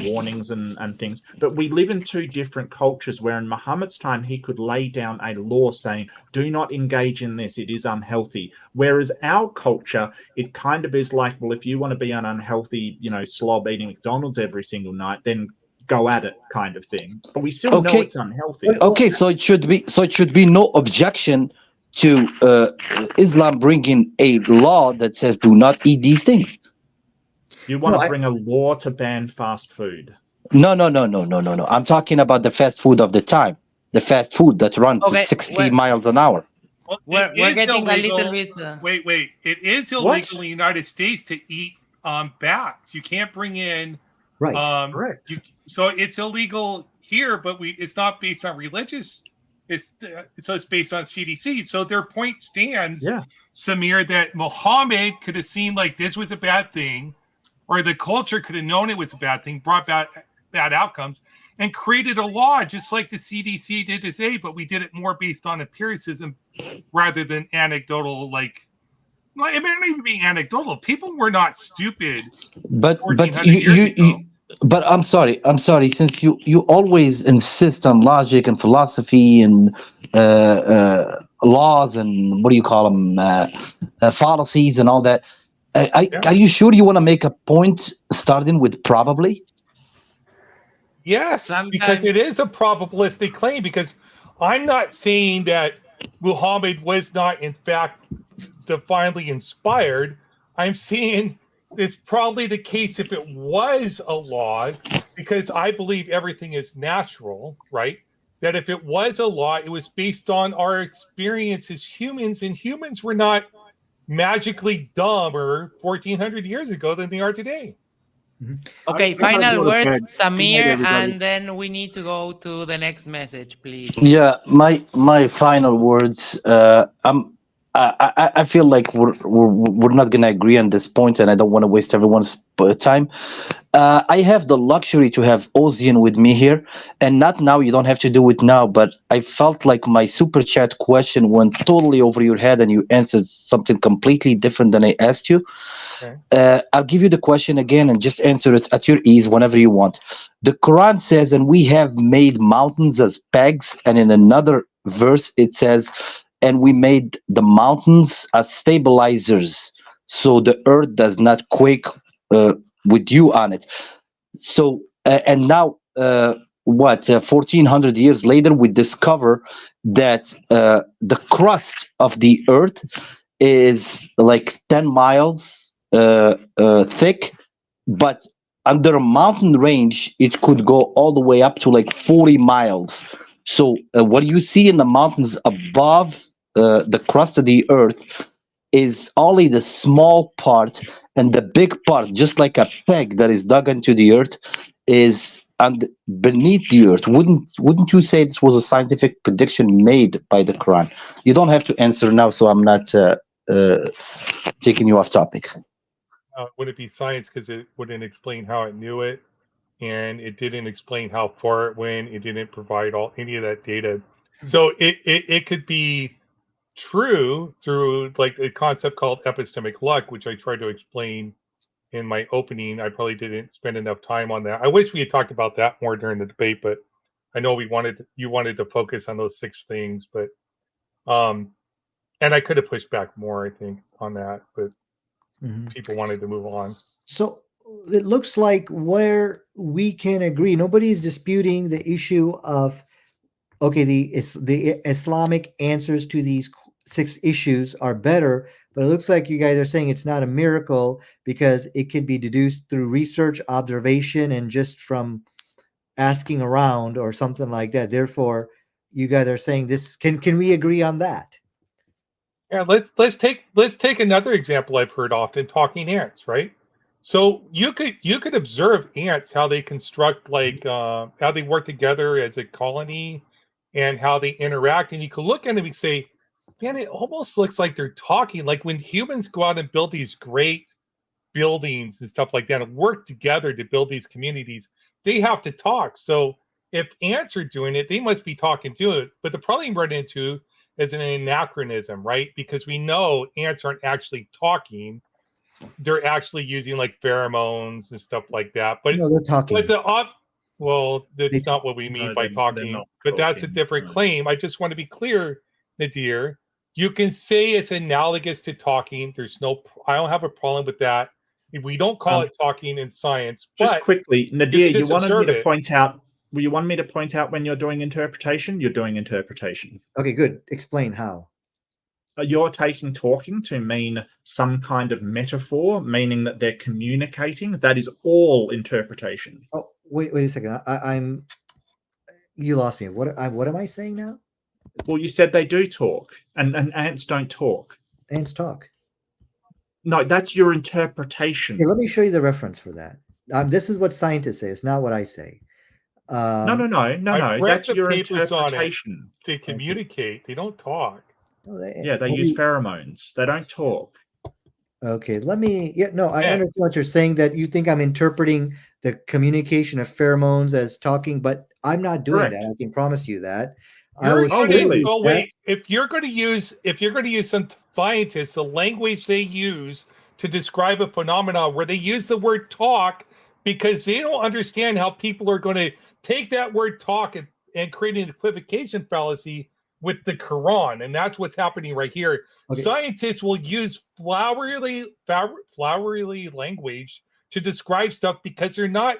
warnings and things. But we live in 2 different cultures. Where in Muhammad's time, he could lay down a law saying, "Do not engage in this; it is unhealthy." Whereas our culture, it kind of is like, well, if you want to be an unhealthy, slob eating McDonald's every single night, then go at it, kind of thing. But we still know it's unhealthy. Okay, so it should be no objection to Islam bringing a law that says do not eat these things. You want to bring a law to ban fast food? No. I'm talking about the fast food of the time. The fast food that runs 60 miles an hour. Well, we're getting illegal. A little bit... Wait. It is illegal in the United States to eat bats. You can't bring in right. Correct. So it's illegal here, but it's not based on religious. So it's based on CDC. So their point stands, Samir, that Muhammad could have seen like this was a bad thing, or the culture could have known it was a bad thing, brought bad outcomes, and created a law just like the CDC did today, but we did it more based on empiricism rather than anecdotal. Like, well, it may not even be anecdotal. People were not stupid. But I'm sorry. Since you always insist on logic and philosophy and laws and what do you call them, fallacies and all that. Are you sure you want to make a point starting with probably? Yes, because it is a probabilistic claim. Because I'm not saying that Muhammad was not, in fact, divinely inspired. I'm saying it's probably the case if it was a law, because I believe everything is natural, right? That if it was a law, it was based on our experience as humans, and humans were not magically dumber 1,400 years ago than they are today. Okay, final words, Samir, and then we need to go to the next message, please. Yeah, my final words. I feel like we're not gonna agree on this point, and I don't want to waste everyone's time. I have the luxury to have Ozian with me here, and not now. You don't have to do it now, but I felt like my super chat question went totally over your head, and you answered something completely different than I asked you. Okay. I'll give you the question again and just answer it at your ease whenever you want. The Quran says, and we have made mountains as pegs, and in another verse it says, and we made the mountains as stabilizers, so the earth does not quake with you on it. So, and now, 1,400 years later, we discover that the crust of the earth is like 10 miles thick, but under a mountain range, it could go all the way up to like 40 miles. So what you see in the mountains above the crust of the earth is only the small part, and the big part, just like a peg that is dug into the earth, is beneath the earth. Wouldn't you say this was a scientific prediction made by the Quran? You don't have to answer now, so I'm not taking you off topic. Would it be science because it wouldn't explain how it knew it, and it didn't explain how far it went. It didn't provide any of that data. So it could be true through like a concept called epistemic luck, which I tried to explain in my opening. I probably didn't spend enough time on that. I wish we had talked about that more during the debate, but I know you wanted to focus on those 6 things, but and I could have pushed back more, I think, on that, but people wanted to move on. So it looks like where we can agree, nobody's disputing the issue of, okay, the Islamic answers to these 6 issues are better, but it looks like you guys are saying it's not a miracle because it could be deduced through research, observation, and just from asking around or something like that. Therefore, you guys are saying this. Can we agree on that? Yeah, let's take another example I've heard often: talking ants, right? So you could observe ants, how they construct, like how they work together as a colony, and how they interact, and you could look at them and say, man, it almost looks like they're talking. Like when humans go out and build these great buildings and stuff like that and work together to build these communities, they have to talk. So if ants are doing it, they must be talking to it. But the problem you run into is an anachronism, right? Because we know ants aren't actually talking. They're actually using like pheromones and stuff like that. But no, they're talking. But that's not what we mean by talking. But that's a different claim. I just want to be clear, Nadir. You can say it's analogous to talking. I don't have a problem with that. We don't call it talking in science. Just quickly, Nadir, you wanted me to point out. Well, you want me to point out when you're doing interpretation? You're doing interpretation. Okay, good. Explain how. You're taking talking to mean some kind of metaphor, meaning that they're communicating. That is all interpretation. Oh, wait a second. I'm. You lost me. What am I saying now? Well, you said they do talk, and ants don't talk. Ants talk. No, that's your interpretation. Here, let me show you the reference for that. This is what scientists say. It's not what I say. No. That's your interpretation. They communicate. They don't talk. They use pheromones. They don't talk. Okay, let me. Yeah, no, I understand what you're saying. That you think I'm interpreting the communication of pheromones as talking, but I'm not doing that. I can promise you that. Wait. If you're going to use some scientists, the language they use to describe a phenomenon where they use the word talk because they don't understand how people are going to take that word talk and create an equivocation fallacy with the Quran, and that's what's happening right here. Okay. Scientists will use flowery language to describe stuff because they're not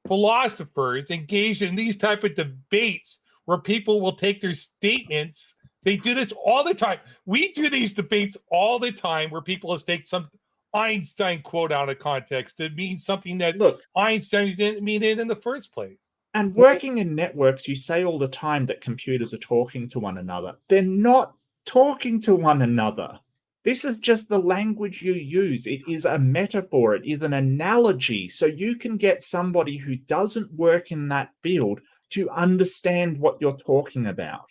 philosophers engaged in these type of debates where people will take their statements. They do this all the time. We do these debates all the time where people will take some Einstein quote out of context. It means something that Einstein didn't mean it in the first place. And working in networks, you say all the time that computers are talking to one another. They're not talking to one another. This is just the language you use. It is a metaphor. It is an analogy. So you can get somebody who doesn't work in that field to understand what you're talking about.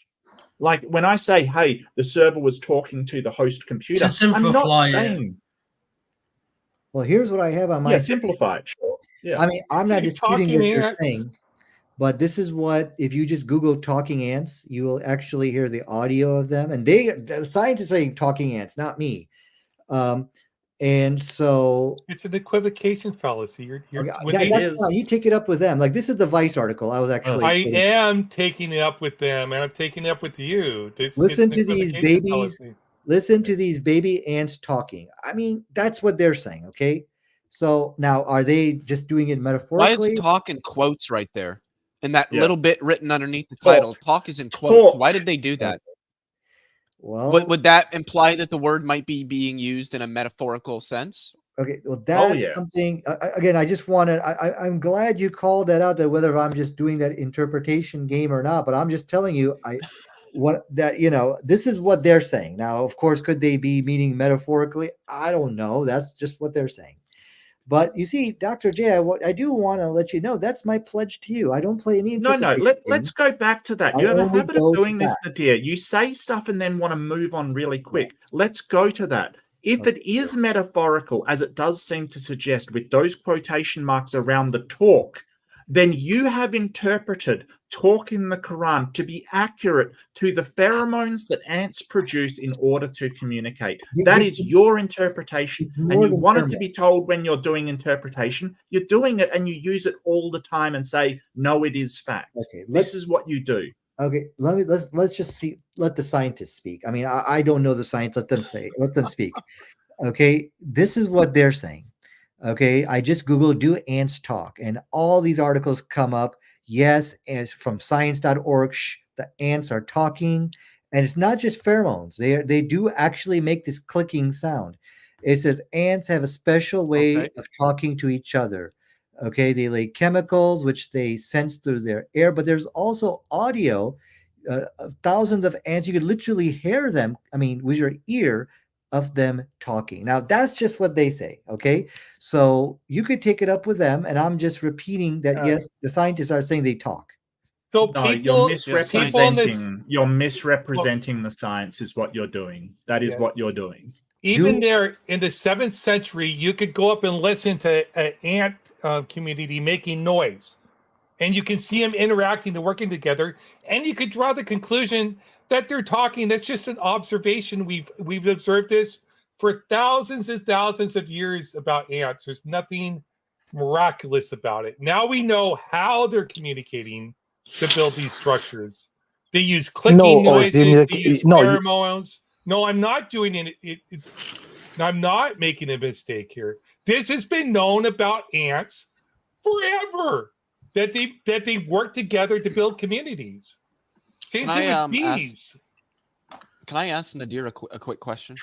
Like when I say, hey, the server was talking to the host computer, I'm not saying... Well, here's what I have on my... Yeah, simplify it. Sure. Yeah. I mean, I'm not disputing what you're saying, but this is what, if you just Google talking ants, you will actually hear the audio of them. And the scientists are saying talking ants, not me. And so... It's an equivocation fallacy. That's fine. You take it up with them. Like, this is the Vice article. I was actually... I am taking it up with them, and I'm taking it up with you. Listen to these babies... Listen to these baby ants talking. I mean, that's what they're saying, okay? So now, are they just doing it metaphorically? Why is talk in quotes right there? And that little bit written underneath the title, talk is in quotes. Why did they do that? Well, would that imply that the word might be being used in a metaphorical sense? Okay, well, that's something, again, I just wanted, I'm glad you called that out, that whether I'm just doing that interpretation game or not, but I'm just telling you, this is what they're saying. Now, of course, could they be meaning metaphorically? I don't know. That's just what they're saying. But you see, Dr. J, I do want to let you know that's my pledge to you. I don't play any. No. Let's go back to that. You have a habit of doing this, Nadir. You say stuff and then want to move on really quick. Let's go to that. If it is metaphorical, as it does seem to suggest, with those quotation marks around the talk, then you have interpreted talk in the Quran to be accurate to the pheromones that ants produce in order to communicate. That is your interpretation. And you want it to be told when you're doing interpretation. You're doing it and you use it all the time and say, no, it is fact. Okay, this is what you do. Okay, let's just see. Let the scientists speak. I mean, I don't know the science. Let them speak. Okay, this is what they're saying. Okay, I just Googled "do ants talk?" and all these articles come up. Yes, as from science.org, the ants are talking, and it's not just pheromones. They do actually make this clicking sound. It says ants have a special way of talking to each other. Okay, they lay chemicals which they sense through their air, but there's also audio of thousands of ants. You could literally hear them, I mean, with your ear, of them talking. Now, that's just what they say, okay? So you could take it up with them, and I'm just repeating that, yes, the scientists are saying they talk. So you're misrepresenting the science is what you're doing. That is what you're doing. Even there in the 7th century, you could go up and listen to an ant community making noise. And you can see them interacting and working together. And you could draw the conclusion that they're talking. That's just an observation. We've observed this for thousands and thousands of years about ants. There's nothing miraculous about it. Now we know how they're communicating to build these structures. They use clicking noises. They use pheromones. No, I'm not doing it. I'm not making a mistake here. This has been known about ants forever. That they work together to build communities. Same thing with bees. Can I ask Nadir a quick question?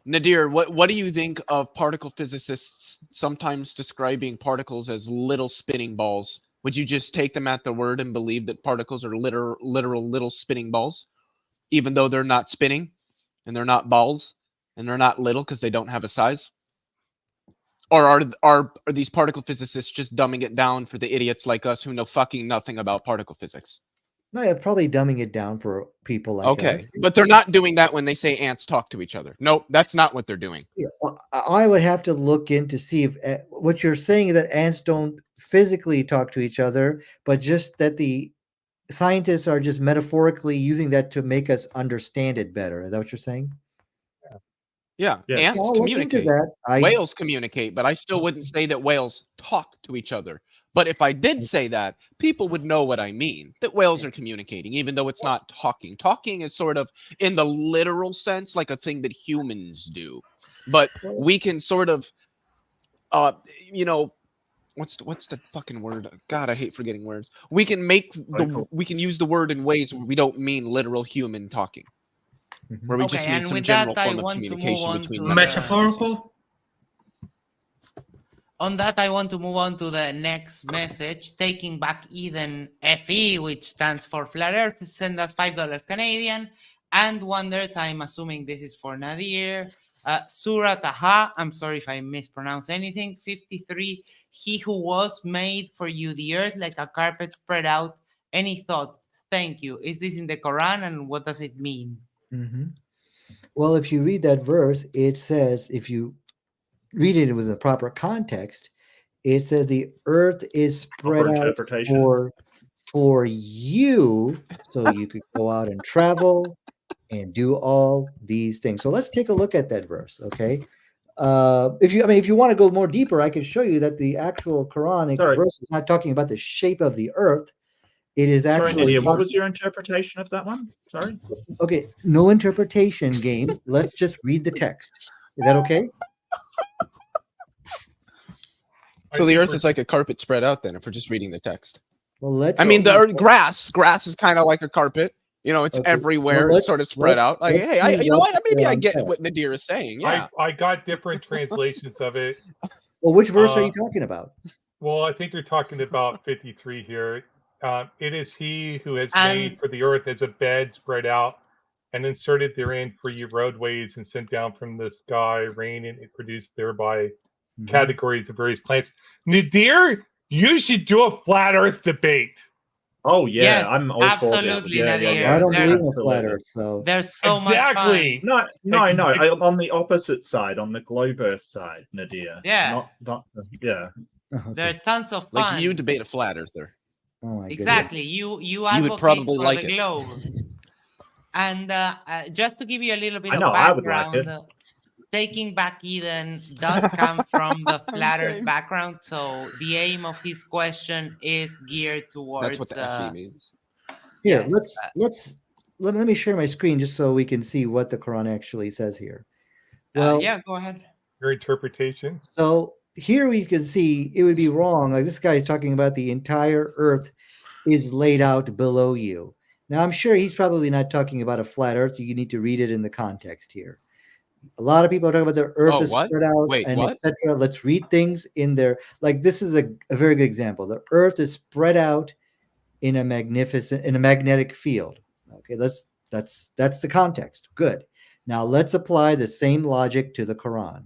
Nadir, what do you think of particle physicists sometimes describing particles as little spinning balls? Would you just take them at their word and believe that particles are literal little spinning balls, even though they're not spinning and they're not balls and they're not little because they don't have a size? Or are these particle physicists just dumbing it down for the idiots like us who know fucking nothing about particle physics? No, yeah, probably dumbing it down for people like Okay, us. but they're not doing that when they say ants talk to each other. Nope, that's not what they're doing. Yeah, well, I would have to look in to see if what you're saying is that ants don't physically talk to each other, but just that the scientists are just metaphorically using that to make us understand it better. Is that what you're saying? Yeah, Yes. ants I'll look into communicate. that. Whales communicate, but I still wouldn't say that whales talk to each other. But if I did say that, people would know what I mean, that whales are communicating, even though it's not talking. Talking is sort of, in the literal sense, like a thing that humans do. But we can sort of, you know, what's the fucking word? God, I hate forgetting words. We can we can use the word in ways where we don't mean literal human talking. Where we just mean some general form of communication between metaphorical. On that, I want to move on to the next message. Taking Back Eden FE, which stands for Flat Earth, send us $5 Canadian and wonders, I'm assuming this is for Nadir. Surat Aha, I'm sorry if I mispronounce anything. 53, he who was made for you the earth like a carpet spread out. Any thought? Thank you. Is this in the Quran and what does it mean? Mm-hmm. Well, if you read that verse, it says, if you read it with the proper context, it says the earth is spread out for you, so you could go out and travel and do all these things. So let's take a look at that verse, okay? If you want to go more deeper, I can show you that the actual Quranic verse is not talking about the shape of the earth. It is actually. Sorry, Nadia, what was your interpretation of that one? Sorry. Okay, no interpretation game. Let's just read the text. Is that okay? So the earth is like a carpet spread out then, if we're just reading the text. Well, let's. I mean, the grass is kind of like a carpet. You know, it's everywhere. It's sort of spread out. Like, hey, you know what? Maybe I get what Nadir is saying. Yeah. I got different translations of it. Well, which verse are you talking about? Well, I think they're talking about 53 here. It is he who has made for the earth as a bed spread out and inserted therein for you roadways and sent down from the sky rain, and it produced thereby categories of various plants. Nadir, you should do a flat earth debate. Oh yeah, yes, I'm all absolutely. Yeah. I don't believe in flat earth, so there's so much fun. No. On the opposite side, on the globe Earth side, Nadir. Yeah. Yeah. Okay. There are tons of fun. Like you debate a flat earther. Oh my exactly. goodness. You advocate would probably for like the it. globe. And just to give you a little bit of I would like background, it. Taking Back Eden does come from the flat earth background, so the aim of his question is geared towards. That's what the FE means. Here, yes, let me share my screen just so we can see what the Quran actually says here. Well, yeah, go ahead. Your interpretation. So here we can see it would be wrong. Like this guy is talking about the entire earth is laid out below you. Now I'm sure he's probably not talking about a flat earth. You need to read it in the context here. A lot of people are talking about the earth is spread out and etc. Let's read things in there. Like this is a very good example. The earth is spread out in a magnetic field. Okay, that's the context. Good. Now let's apply the same logic to the Quran.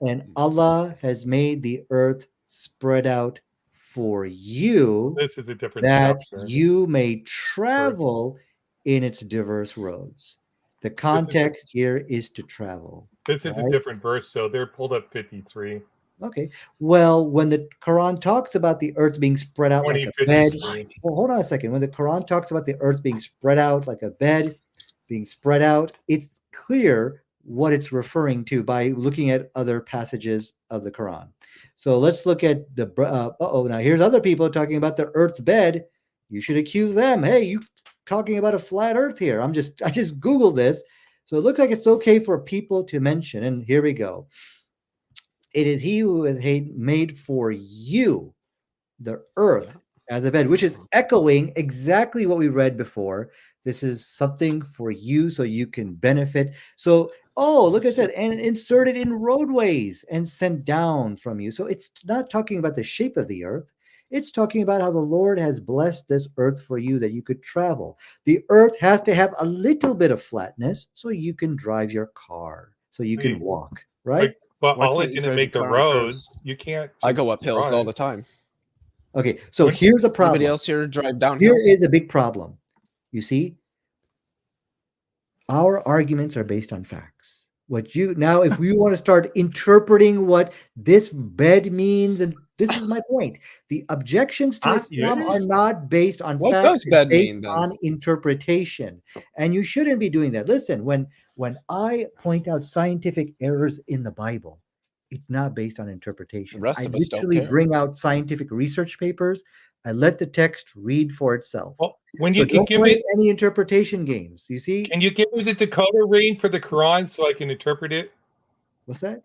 And Allah has made the earth spread out for you. This is a different that chapter. You may travel in its diverse roads. The context here is to travel. This is a different verse, so they're pulled up 53. Okay. Well, when the Quran talks about the earth being spread out like a bed, well, hold on a second. When the Quran talks about the earth being spread out like a bed, being spread out, it's clear what it's referring to by looking at other passages of the Quran. So let's look at the. Now here's other people talking about the earth's bed. You should accuse them. Hey, you talking about a flat earth here. I just Googled this. So it looks like it's okay for people to mention. And here we go. It is he who has made for you the earth as a bed, which is echoing exactly what we read before. This is something for you so you can benefit. So, look at that. And inserted in roadways and sent down from you. So it's not talking about the shape of the earth. It's talking about how the Lord has blessed this earth for you that you could travel. The earth has to have a little bit of flatness so you can drive your car. so you can walk, right? But Allah didn't make the roads. You can't. I go up hills all the time. Okay, so here's a problem. Anybody else here drive down Here hills? is a big problem. You see, our arguments are based on facts. Now, if we want to start interpreting what this bed means, and this is my point, the objections to Islam are not based on What facts, does bed based mean, then? on interpretation, and you shouldn't be doing that. Listen, when I point out scientific errors in the Bible, it's not based on interpretation. The rest I of us don't literally care. bring out scientific research papers. I let the text read for itself. Well, when you So can don't give play me any interpretation games. You see? Can you give me the decoder ring for the Quran so I can interpret it? What's that?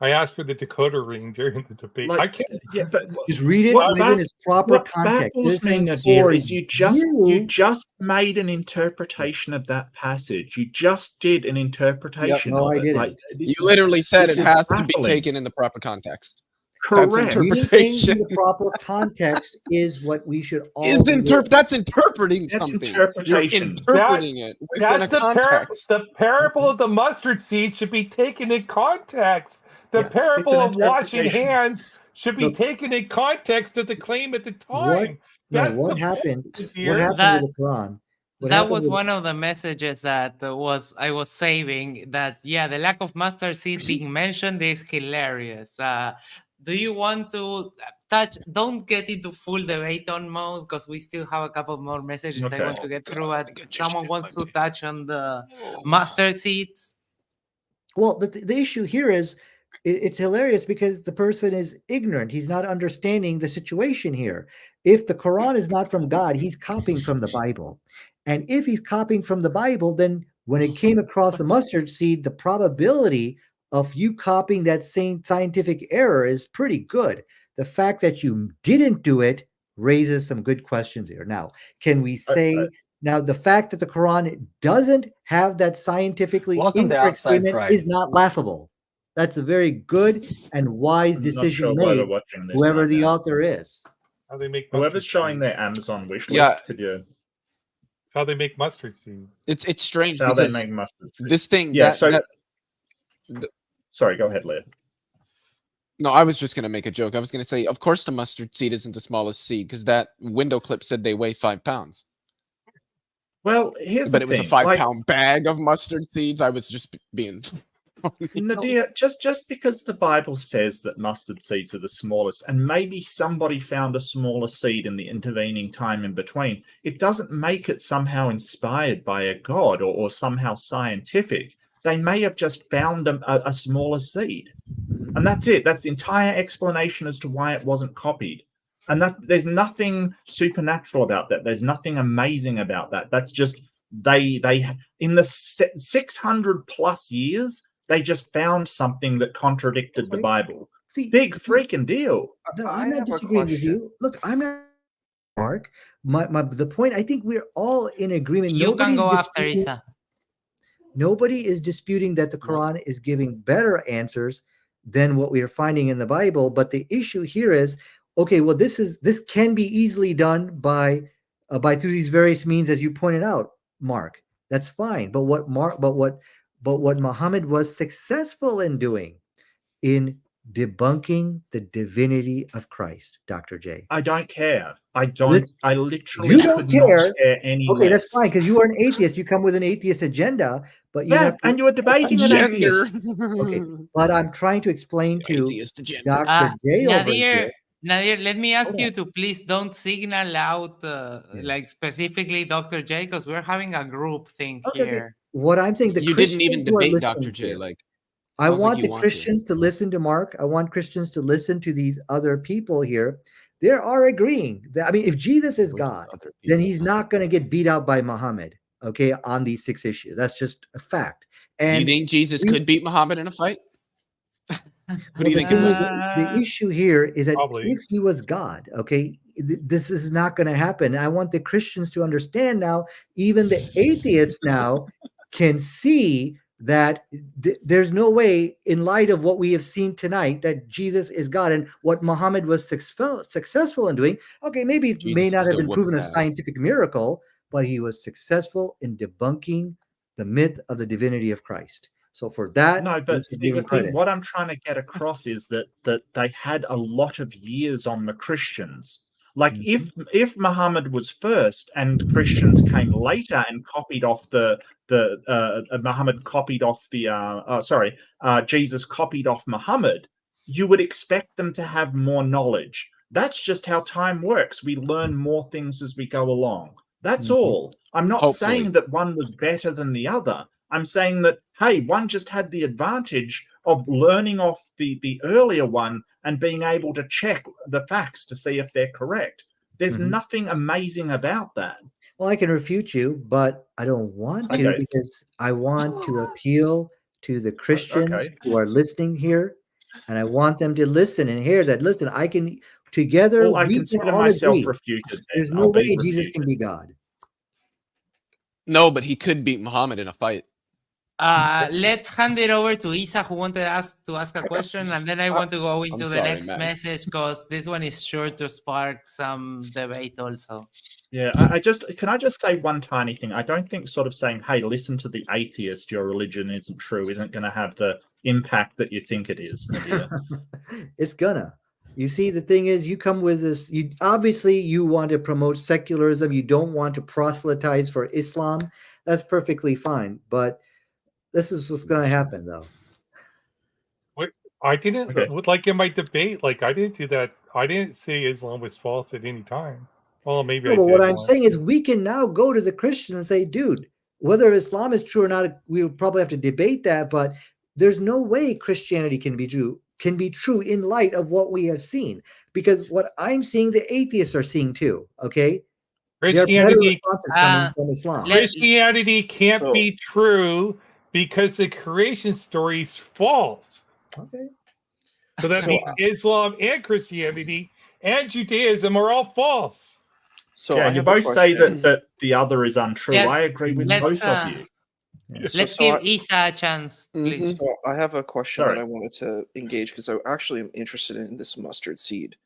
I asked for the decoder ring during the debate. I can't. Yeah, but just read it within its proper context. Baffles me, Nadir, is you just made an interpretation of that passage. You just did an interpretation of it. Like, you literally said it has to be taken in the proper context. Correct. That's interpretation. In the proper context is what we should all That's interpreting That's something. interpretation. You're interpreting it within a That's context. the parable of the mustard seed should be taken in context. The parable of washing hands should be taken in context of the claim at the time. What happened with the Quran? That was one of the messages that I was saving. That the lack of mustard seed being mentioned is hilarious. Do you want to touch? Don't get into full debate on mode because we still have a couple more messages I want to get through. Someone wants to touch on the mustard seeds. Well, the issue here is it's hilarious because the person is ignorant. He's not understanding the situation here. If the Quran is not from God, he's copying from the Bible. And if he's copying from the Bible, then when it came across the mustard seed, the probability of you copying that same scientific error is pretty good. The fact that you didn't do it raises some good questions here. Now, can we say now the fact that the Quran doesn't have that scientifically incorrect statement is not laughable? That's a very good and wise decision made, whoever the author is. How they make whoever's showing their Amazon wish list, could you? It's how they make mustard seeds. It's strange how they because make mustard seeds. This thing. Sorry, go ahead, Leah. No, I was just going to make a joke. I was going to say, of course, the mustard seed isn't the smallest seed because that window clip said they weigh 5 pounds. Well, here's but the it was thing. a 5-pound bag of mustard seeds. I was just being. Nadia, just because the Bible says that mustard seeds are the smallest, and maybe somebody found a smaller seed in the intervening time in between, it doesn't make it somehow inspired by a god or somehow scientific. They may have just found a smaller seed. And that's it. That's the entire explanation as to why it wasn't copied. And that there's nothing supernatural about that. There's nothing amazing about that. That's just they in the 600 plus years, they just found something that contradicted the Bible. See, big freaking deal. I'm not disagreeing with you. Look, I'm not Mark. The point, I think we're all in agreement. You can go after Isa. Nobody is disputing that the Quran is giving better answers than what we are finding in the Bible. But the issue here is, okay, well, this can be easily done by through these various means, as you pointed out, Mark. That's fine. But what Muhammad was successful in doing, in debunking the divinity of Christ, Dr. J. I don't care. I literally you don't care. Any okay, that's fine, because you are an atheist. You come with an atheist agenda, but you have to, and you are debating an atheist. Okay, but I'm trying to explain to Dr. J over here. Nadir, let me ask you to please don't signal out like specifically Dr. J, because we're having a group thing here. What I'm saying, you didn't even debate Dr. J. I want the Christians to listen to Mark. I want Christians to listen to these other people here. They are agreeing that, I mean, if Jesus is God, then he's not going to get beat out by Muhammad, okay, on these 6 issues. That's just a fact. And do you think Jesus could beat Muhammad in a fight? Who do you think? The issue here is that if he was God, okay, this is not going to happen. I want the Christians to understand now, even the atheists now can see that there's no way, in light of what we have seen tonight, that Jesus is God, and what Muhammad was successful in doing. Okay, maybe it may not have been proven a scientific miracle, but he was successful in debunking the myth of the divinity of Christ. So for that, no, but see, the thing, credit. what I'm trying to get across is that they had a lot of years on the Christians. Like if Muhammad was first and Christians came later and copied off Muhammad copied off Jesus copied off Muhammad, you would expect them to have more knowledge. That's just how time works. We learn more things as we go along. That's all. I'm not saying that one was better than the other. I'm saying that, hey, one just had the advantage of learning off the earlier one and being able to check the facts to see if they're correct. There's nothing amazing about that. Well, I can refute you, but I don't want to because I want to appeal to the Christians who are listening here, and I want them to listen and hear that. Listen, I can together. Well, I consider myself agree. refuted. There's no way Jesus can be God. No, but he could beat Muhammad in a fight. Let's hand it over to Isa, who wanted us to ask a question, and then I want to go into the next message because this one is sure to spark some debate also. Yeah, can I just say one tiny thing? I don't think sort of saying, hey, listen to the atheist, your religion isn't true, isn't going to have the impact that you think it is, Nadia. It's gonna. You see, the thing is, you come with this, you want to promote secularism, you don't want to proselytize for Islam. That's perfectly fine, but this is what's going to happen, though. What I didn't like in my debate. Like I didn't do that. I didn't say Islam was false at any time. Well, maybe. No, but what I'm saying is, we can now go to the Christian and say, "Dude, whether Islam is true or not, we will probably have to debate that. But there's no way Christianity can be true in light of what we have seen, because what I'm seeing, the atheists are seeing too. Okay." Christianity coming from Islam. Christianity can't be true because the creation story is false. Okay. So that means Islam and Christianity and Judaism are all false. So yeah, you both say that the other is untrue. Yes, I agree with both of you. Let's give Isa a chance, please. So I have a question that I wanted to engage because I actually am interested in this mustard seed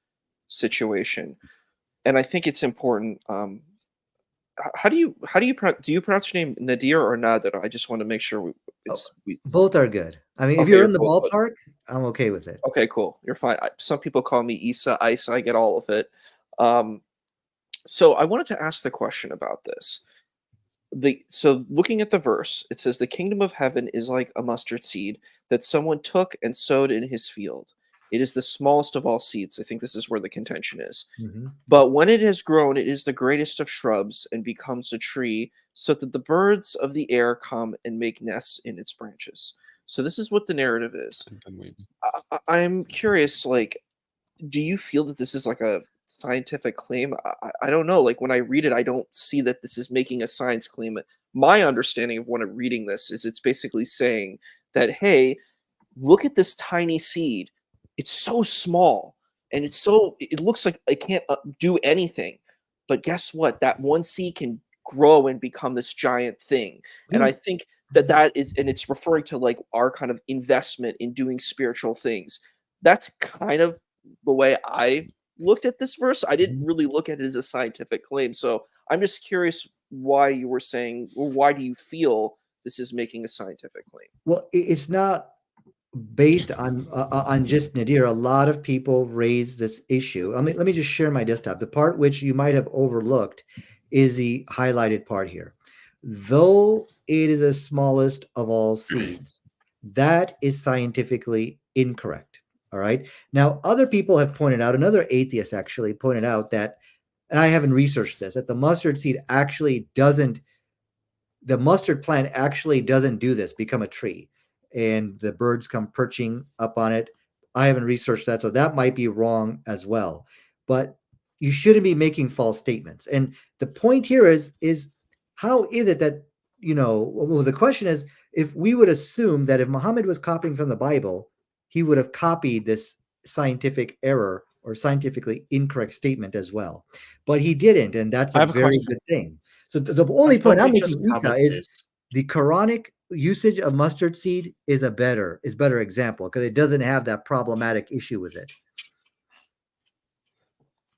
situation. And I think it's important. How do you pronounce your name Nadir or Nadir? I just want to make sure both are good. I mean, if you're in the ballpark, I'm okay with it. Okay, cool. You're fine. Some people call me Isa, I get all of it. So I wanted to ask the question about this. So looking at the verse, it says the kingdom of heaven is like a mustard seed that someone took and sowed in his field. It is the smallest of all seeds. I think this is where the contention is. But when it has grown, it is the greatest of shrubs and becomes a tree, so that the birds of the air come and make nests in its branches. So this is what the narrative is. I'm curious, like, do you feel that this is like a scientific claim? I don't know. Like, when I read it, I don't see that this is making a science claim. My understanding of when I'm reading this is it's basically saying that, hey, look at this tiny seed. It's so small and it looks like it can't do anything. But guess what? That one seed can grow and become this giant thing. And I think that is, and it's referring to like our kind of investment in doing spiritual things. That's kind of the way I looked at this verse. I didn't really look at it as a scientific claim. So I'm just curious why you were saying, or why do you feel this is making a scientific claim? Well, it's not based on just Nadir. A lot of people raise this issue. Let me just share my desktop. The part which you might have overlooked is the highlighted part here. Though it is the smallest of all seeds, that is scientifically incorrect. All right. Now, other people have pointed out, another atheist actually pointed out that, and I haven't researched this, that the mustard seed actually doesn't, the mustard plant actually doesn't do this, become a tree, and the birds come perching up on it. I haven't researched that, so that might be wrong as well. But you shouldn't be making false statements. And the point here is how is it that, well, the question is, if we would assume that if Muhammad was copying from the Bible, he would have copied this scientific error or scientifically incorrect statement as well. But he didn't, and that's a very good thing. So the only point I'm making, Isa, is the Quranic usage of mustard seed is better example, because it doesn't have that problematic issue with it.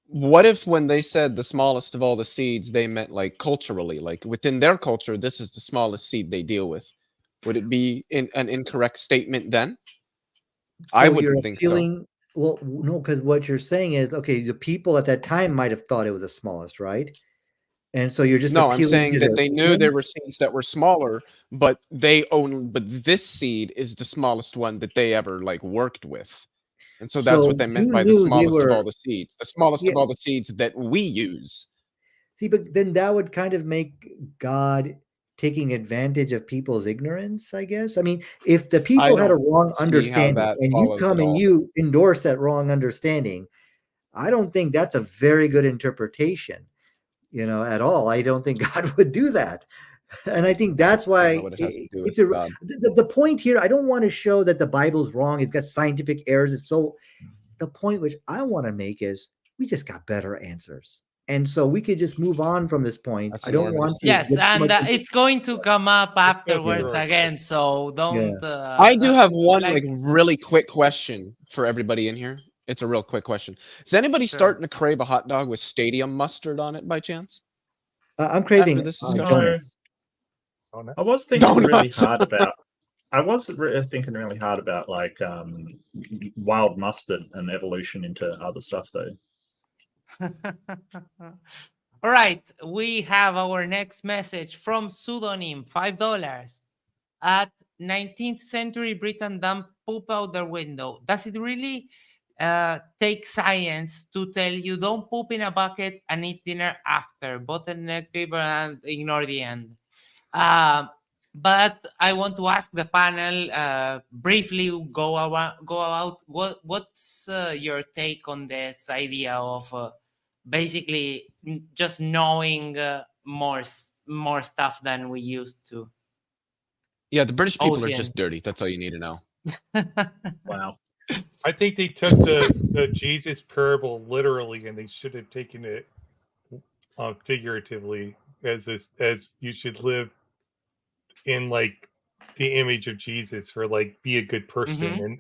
What if when they said the smallest of all the seeds, they meant like culturally, like within their culture, this is the smallest seed they deal with? Would it be an incorrect statement then? So I you're wouldn't think so. appealing. Well, no, because what you're saying is, okay, the people at that time might have thought it was the smallest, right? And so you're just No, I'm appealing saying to that their they knew feelings? there were seeds that were smaller, but this seed is the smallest one that they ever like worked with. And so that's what So they meant you by the knew they smallest of all were. the seeds. The smallest Yeah. of all the seeds that we use. See, but then that would kind of make God taking advantage of people's ignorance, I guess. I mean, if the people had a wrong see how understanding that and you follows come at and all. you endorse that wrong understanding, I don't think that's a very good interpretation, at all. I don't think God would do that. And I think that's I don't know why what it has to do it's with God. the point here. I don't want to show that the Bible's wrong. It's got scientific errors. The point which I want to make is we just got better answers. And so we could just move on from this point. That's I don't normative. want to. Yes, get too and much into- it's going to come up afterwards sure. again. So don't. I do have one like- like really quick question for everybody in here. It's a real quick question. Is anybody Sure. starting to crave a hot dog with stadium mustard on it by chance? I'm craving After this discussion? donuts. I was thinking really Donuts. hard about. I was thinking really hard about like wild mustard and evolution into other stuff though. All right, we have our next message from pseudonym $5. At 19th century Britain dumped poop out their window. Does it really take science to tell you don't poop in a bucket and eat dinner after? Bottleneck people and ignore the end. But I want to ask the panel briefly go out. What's your take on this idea of basically just knowing more stuff than we used to? Yeah, the British people are Ocean. just dirty. That's all you need to know. Wow. I think they took the Jesus parable literally, and they should have taken it figuratively, as you should live in like the image of Jesus, or like be a good person,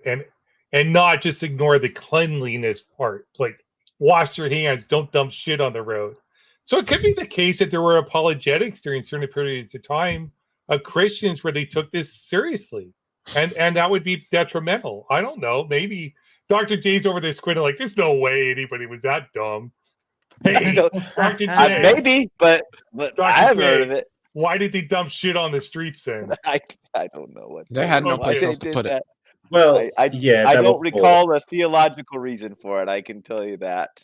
and not just ignore the cleanliness part, like wash your hands, don't dump shit on the road. So it could be the case that there were apologetics during certain periods of time of Christians where they took this seriously, and that would be detrimental. I don't know. Maybe Dr. J's over there squinting like, there's no way anybody was that dumb. Hey, Dr. J, maybe, but Dr. I haven't J, heard of it. why did they dump shit on the streets then? I don't know what They had no Okay. place they else to did put it. that. Well, I yeah, I they don't were poor. recall a theological reason for it. I can tell you that.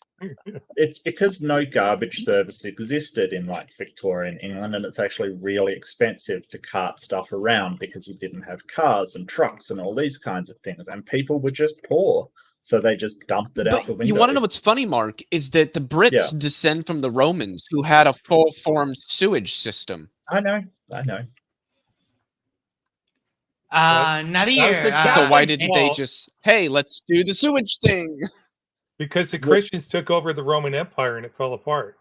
It's because no garbage service existed in like Victorian England, and it's actually really expensive to cart stuff around because you didn't have cars and trucks and all these kinds of things, and people were just poor, so they just dumped it out the window. You want to know what's funny, Mark, is that the Brits descend from the Romans, who had a full-formed sewage system. I know. Nadir. So why didn't they just, hey, let's do the sewage thing? Because the Christians took over the Roman Empire and it fell apart.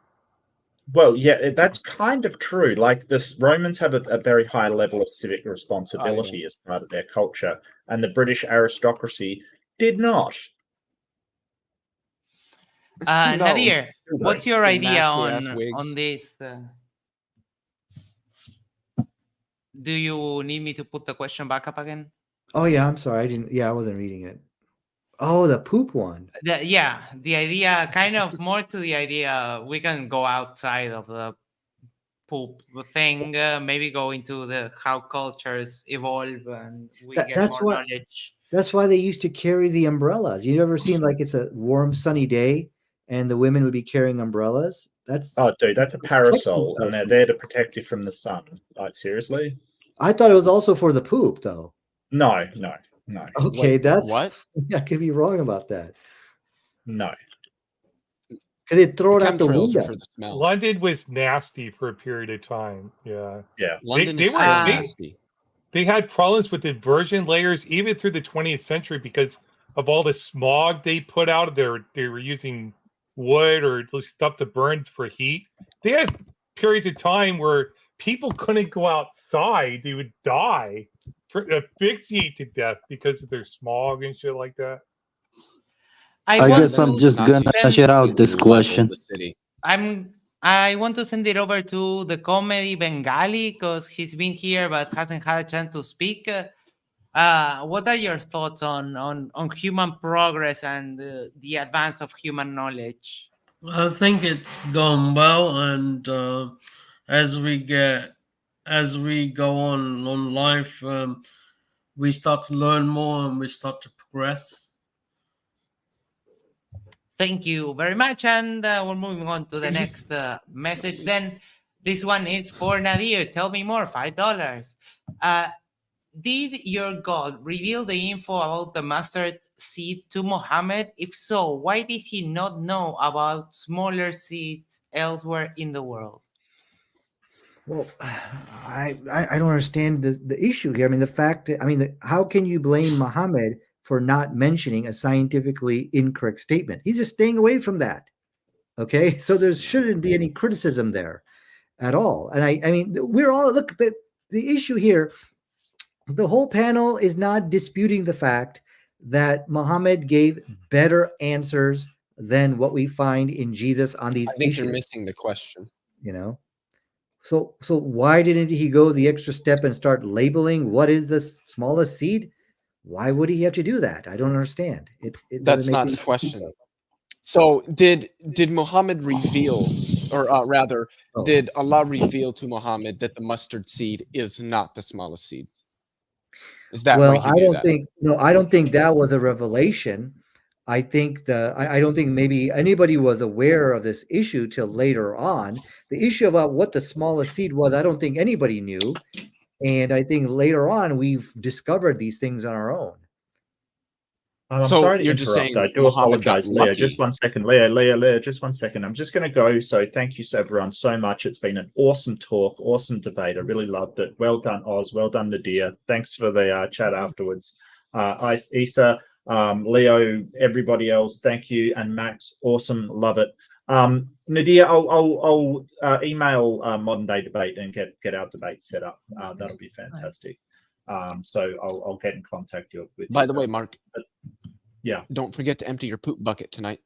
Well, yeah, that's kind of true. Like the Romans have a very high level of civic responsibility as part of their culture, and the British aristocracy did not. Nadir, what's your idea nasty-ass on wigs. this? Do you need me to put the question back up again? Oh yeah, I'm sorry. I wasn't reading it. Oh, the poop one. The idea, kind of more to the idea, we can go outside of the poop thing, maybe go into the how cultures evolve and we get more knowledge. That's why they used to carry the umbrellas. You ever seen like it's a warm, sunny day and the women would be carrying umbrellas? That's a parasol, and they're there to protect you from the sun. Like seriously? I thought it was also for the poop, though. No. Okay, that's what? I could be wrong about that. No. Because they throw it out the Chemtrails window. for the smell. London was nasty for a period of time. Yeah. London They is were nasty. They had problems with inversion layers even through the 20th century because of all the smog they put out. They were using wood or stuff to burn for heat. They had periods of time where people couldn't go outside. They would die, asphyxiate to death because of their smog and shit like that. I guess I'm just gonna share out this question. I'm I want to send it over to the comedy Bengali because he's been here but hasn't had a chance to speak. What are your thoughts on human progress and the advance of human knowledge? I think it's gone well, and as we go on life, we start to learn more and we start to progress. Thank you very much, and we're moving on to the next message. Then this one is for Nadir. Tell me more. $5. Did your God reveal the info about the mustard seed to Muhammad? If so, why did he not know about smaller seeds elsewhere in the world? Well, I don't understand the issue here. I mean, the fact that, I mean, how can you blame Muhammad for not mentioning a scientifically incorrect statement? He's just staying away from that. Okay, so there shouldn't be any criticism there at all. And I mean, we're all, look, the issue here, the whole panel is not disputing the fact that Muhammad gave better answers than what we find in Jesus on these I think issues. you're missing the question. You know, so why didn't he go the extra step and start labeling what is the smallest seed? Why would he have to do that? I don't understand. It That's doesn't make not any the sense. question. So did Muhammad reveal, or rather, did Allah reveal to Muhammad that the mustard seed is not the smallest seed? Is that Well, why he I knew don't that? think, no, I don't think that was a revelation. I think I don't think maybe anybody was aware of this issue till later on. The issue about what the smallest seed was, I don't think anybody knew. And I think later on we've discovered these things on our own. I'm So sorry to you're just interrupt. saying I do Muhammad got apologize, Leah. lucky. Just one second, Leah. Just one second. I'm just going to go. So thank you, everyone, so much. It's been an awesome talk, awesome debate. I really loved it. Well done, Oz. Well done, Nadir. Thanks for the chat afterwards. Isa, Leo, everybody else, thank you, and Max, awesome, love it. Nadir, I'll email Modern Day Debate and get our debate set up. That'll be fantastic. So I'll get in contact with you. By the way, Mark. Yeah. Don't forget to empty your poop bucket tonight.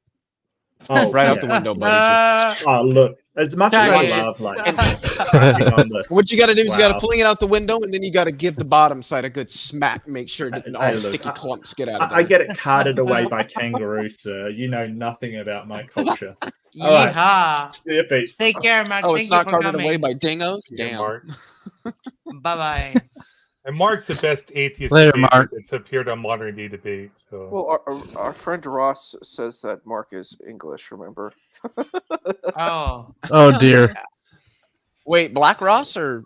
Oh, right out the window, buddy. Just... Oh, look, as much as I love, like, what you got to do is you got to fling it out the window, and then you got to give the bottom side a good smack. Make sure that all the sticky clumps get out of there. I get it carted away by kangaroos, sir. You know nothing about my culture. Yeehaw. Right. See you, peeps. Take care, Mark. Oh, Thank it's not you for carted coming. away by dingoes? Yeah, damn. Mark. Bye-bye. And Mark's the best atheist Later, debate Mark. that's appeared on Modern Day Debate. So. Well, our friend Ross says that Mark is English, remember? Oh. Oh, dear. Wait, Black Ross or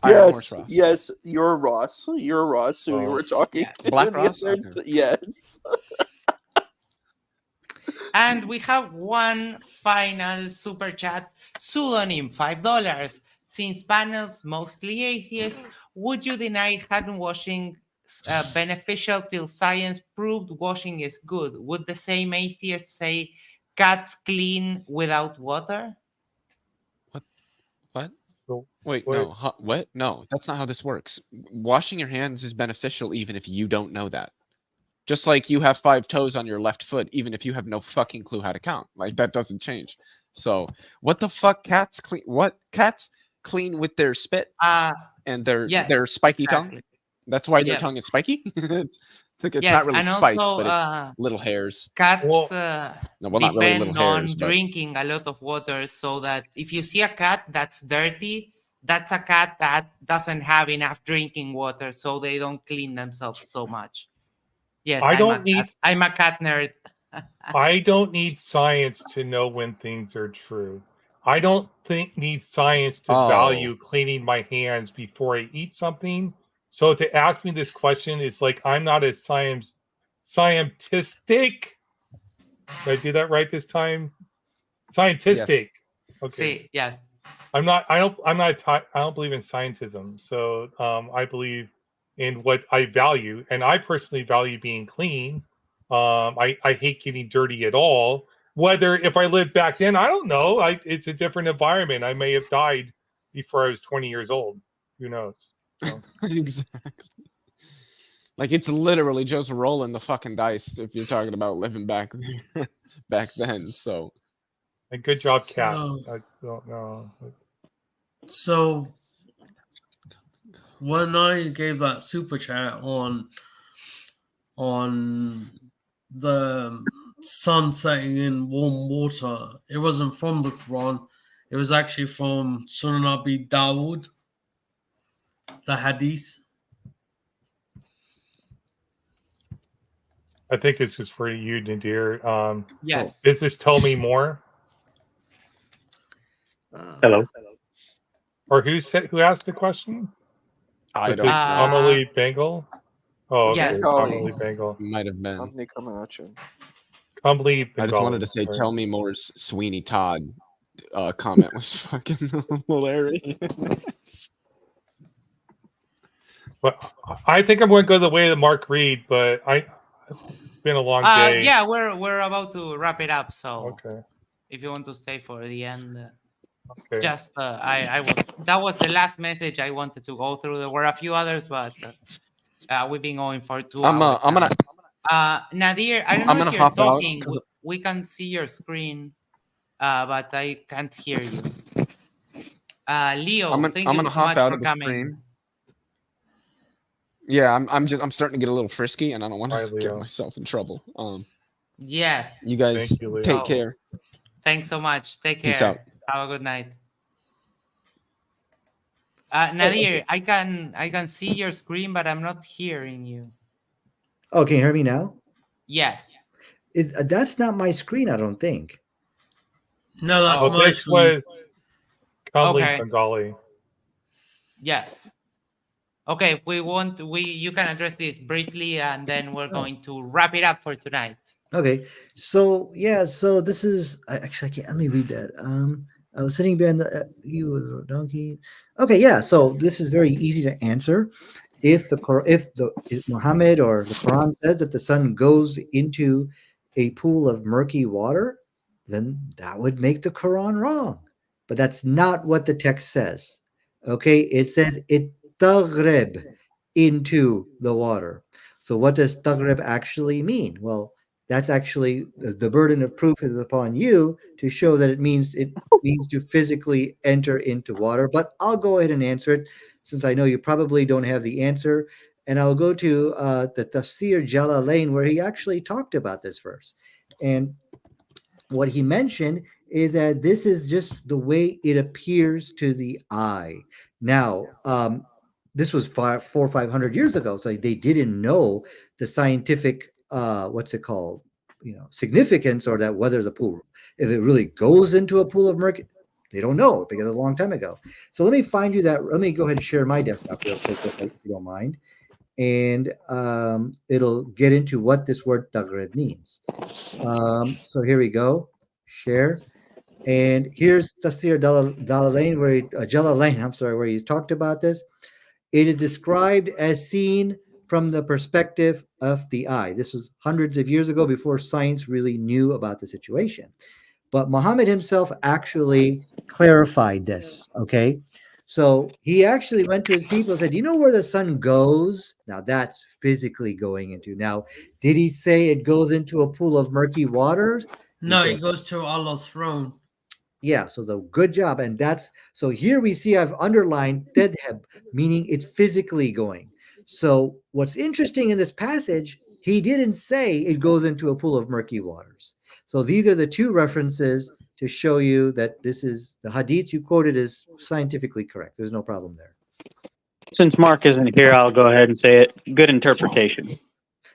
Iron Horse Ross? Yes, you're Ross. You're Ross, who we were talking to. Black Ross? Okay. Yes. And we have one final super chat, pseudonym $5. Since panels mostly atheists, would you deny hand washing beneficial till science proved washing is good? Would the same atheists say cats clean without water? What? So, Wait, no. What? No, that's not how this works. Washing your hands is beneficial even if you don't know that. Just like you have 5 toes on your left foot, even if you have no fucking clue how to count. Like, that doesn't change. So, what the fuck? Cats clean? What? Cats clean with their spit and their spiky tongue? That's why their tongue is spiky? it's like it's not really spikes, but it's little hairs. Cats not really depend little hairs, on drinking a lot of water, so that if you see a cat that's dirty, that's a cat that doesn't have enough drinking water, so they don't clean themselves so much. Yes, I'm a cat nerd. I don't need science to know when things are true. I don't need science to value cleaning my hands before I eat something. So to ask me this question is like I'm not as scientific. Did I do that right this time? Scientific. Yes. Okay. See, yes. I don't believe in scientism. So I believe in what I value, and I personally value being clean. I hate getting dirty at all. Whether if I lived back then, I don't know. It's a different environment. I may have died before I was 20 years old. Who knows? So. Exactly. Like it's literally just rolling the fucking dice if you're talking about living back then. So And good job, Cat. I don't know. So when I gave that super chat on the sun setting in warm water, it wasn't from the Quran. It was actually from Sunan Abi Dawud, the Hadith. I think this is for you, Nadir. Yes. Is this Tell Me More? Hello. Or who asked the question? I Was don't it know. Amelie Bengal? Oh, okay. Yes, Amelie Bengal. Might have been. Company coming at you. Amelie Bengal. I just wanted to say, tell me more's Sweeney Todd comment was fucking hilarious. But I think I'm going to go the way of Mark Reed, but it's been a long day. Yeah, we're about to wrap it up, so okay. If you want to stay for the end, okay. Just that was the last message I wanted to go through. There were a few others, but we've been going for 2 hours. I'm gonna Nadir, I don't know if you're talking. We can see your screen, but I can't hear you. Leo, thank you so much for coming. Screen. Yeah, I'm starting to get a little frisky, and I don't want to get myself in trouble. Yes. You guys take care. Thanks so much. Take care. Peace out. Have a good night. Nadir, I can see your screen, but I'm not hearing you. Oh, can you hear me now? Yes. That's not my screen, I don't think. No, that's my this screen. was Kamli Bengali. Yes. Okay, if you can address this briefly, and then we're going to wrap it up for tonight. Okay, so this is actually I can't. Let me read that. I was sitting behind you was a donkey. Okay, yeah. So this is very easy to answer. If Muhammad or the Quran says that the sun goes into a pool of murky water, then that would make the Quran wrong. But that's not what the text says. Okay, it says it taghrib into the water. So what does taghrib actually mean? Well, that's actually the burden of proof is upon you to show that it means to physically enter into water. But I'll go ahead and answer it since I know you probably don't have the answer. And I'll go to the Tafsir Jalalain where he actually talked about this verse. And what he mentioned is that this is just the way it appears to the eye. Now, this was 400 or 500 years ago, so they didn't know the scientific significance, or that whether the pool, if it really goes into a pool of mercury, they don't know because it's a long time ago. So let me find you that. Let me go ahead and share my desktop real quick, if you don't mind, and it'll get into what this word taghrib means. So here we go, share. And here's Tafsir Jalalain, where he talked about this. It is described as seen from the perspective of the eye. This was hundreds of years ago, before science really knew about the situation. But Muhammad himself actually clarified this, okay? So he actually went to his people and said, you know where the sun goes? Now that's physically going into. Now, did he say it goes into a pool of murky waters? No, it goes to Allah's throne. Yeah, so the good job. And so here we see I've underlined tadhab, meaning it's physically going. So what's interesting in this passage, he didn't say it goes into a pool of murky waters. So these are the two references to show you that this is the hadith you quoted is scientifically correct. There's no problem there. Since Mark isn't here, I'll go ahead and say it. Good interpretation.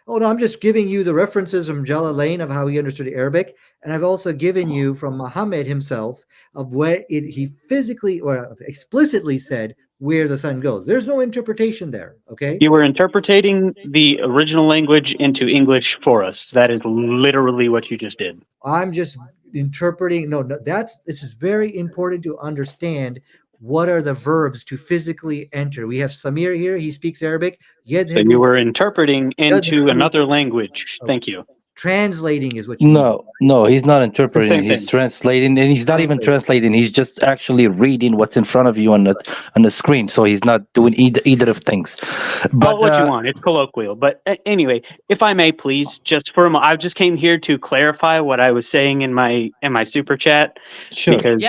Oh, no, I'm just giving you the references from Jalalain of how he understood Arabic. And I've also given you from Muhammad himself of where he physically or explicitly said where the sun goes. There's no interpretation there, okay? You were interpreting the original language into English for us. That is literally what you just did. I'm just interpreting. No, this is very important to understand. What are the verbs to physically enter? We have Samir here. He speaks Arabic. So you were interpreting into another language. Thank you. Translating is what you mean. No, he's not interpreting. He's translating, and he's not even translating. He's just actually reading what's in front of you on the screen. So he's not doing either of things. But Call it what you want. It's colloquial. But anyway, if I may, please, just for a moment, I just came here to clarify what I was saying in my super chat. Sure. Because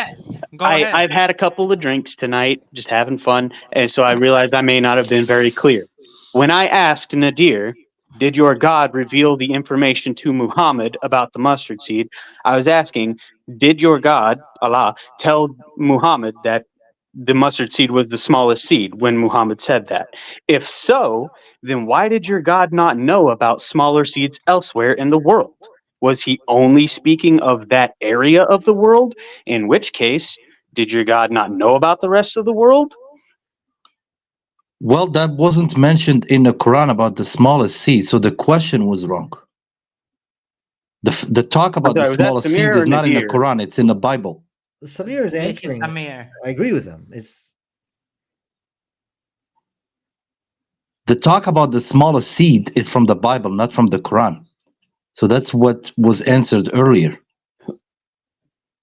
I've had a couple of drinks tonight, just having fun, and so I realized I may not have been very clear. When I asked Nadir, did your God reveal the information to Muhammad about the mustard seed? I was asking, did your God, Allah, tell Muhammad that the mustard seed was the smallest seed when Muhammad said that? If so, then why did your God not know about smaller seeds elsewhere in the world? Was he only speaking of that area of the world? In which case, did your God not know about the rest of the world? Well, that wasn't mentioned in the Quran about the smallest seed, so the question was wrong. The talk about the smallest seed is not in the Quran; it's in the Bible. Samir is answering. Samir. I agree with him. It's the talk about the smallest seed is from the Bible, not from the Quran. So that's what was answered earlier.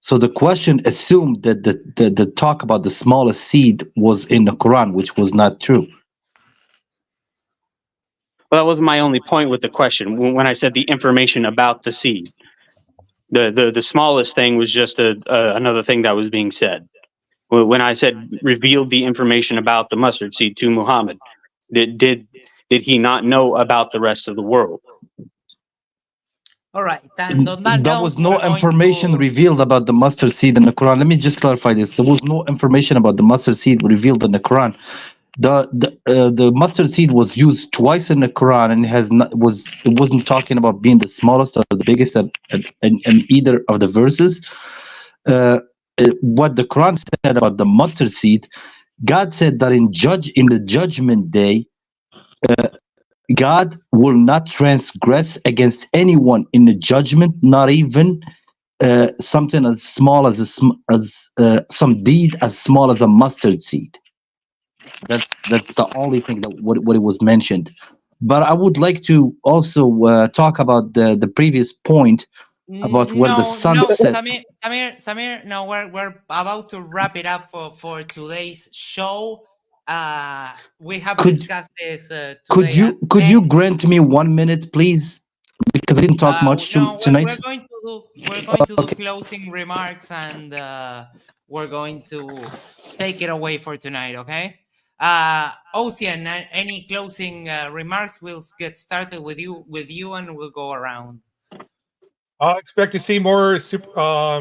So the question assumed that the talk about the smallest seed was in the Quran, which was not true. Well, that wasn't my only point with the question. When I said the information about the seed, the smallest thing was just another thing that was being said. When I said revealed the information about the mustard seed to Muhammad, did he not know about the rest of the world? All right. And on that There note, was no information revealed about the mustard seed in the Quran. Let me just clarify this. There was no information about the mustard seed revealed in the Quran. The mustard seed was used twice in the Quran, and it wasn't talking about being the smallest or the biggest in either of the verses. What the Quran said about the mustard seed, God said that in the judgment day, God will not transgress against anyone in the judgment, not even something as small as some deed as small as a mustard seed. That's the only thing that what it was mentioned. But I would like to also talk about the previous point about where the sun sets. Samir, no, we're about to wrap it up for today's show. We have discussed this today. Could you grant me 1 minute, please? Because I didn't talk much tonight. We're going to do closing remarks, and we're going to take it away for tonight. Okay. Ocean, any closing remarks? We'll get started with you, and we'll go around. I expect to see more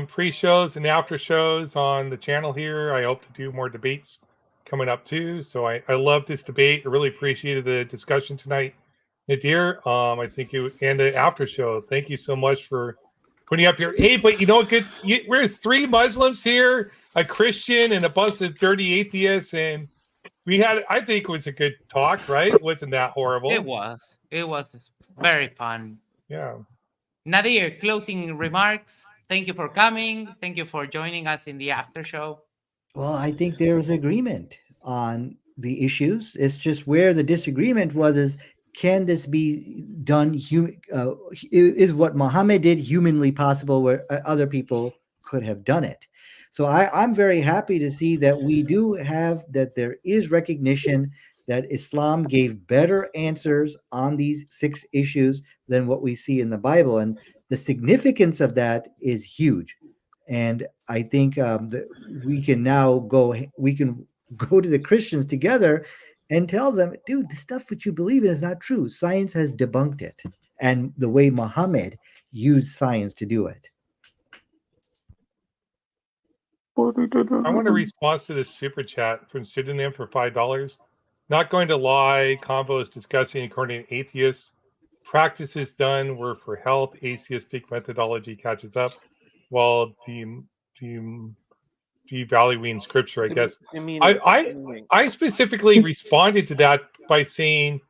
pre-shows and after shows on the channel here. I hope to do more debates coming up too. So I love this debate. I really appreciated the discussion tonight, Nadir. I think and the after show. Thank you so much for putting up here. Hey, but you know what? There's 3 Muslims here, a Christian, and a bunch of dirty atheists, and we had. I think it was a good talk, right? It wasn't that horrible. It was. It was very fun. Yeah. Nadir, closing remarks. Thank you for coming. Thank you for joining us in the after show. Well, I think there was agreement on the issues. It's just where the disagreement is can this be done? Is what Muhammad did humanly possible where other people could have done it? So I'm very happy to see that we do have that there is recognition that Islam gave better answers on these 6 issues than what we see in the Bible. And the significance of that is huge. And I think that we can now go to the Christians together and tell them, dude, the stuff that you believe in is not true. Science has debunked it. And the way Muhammad used science to do it. I want a response to this super chat from Pseudonym for $5. Not going to lie, combos discussing according to atheists. Practices done were for health. Atheistic methodology catches up, while devaluing scripture, I guess. I specifically responded to that by saying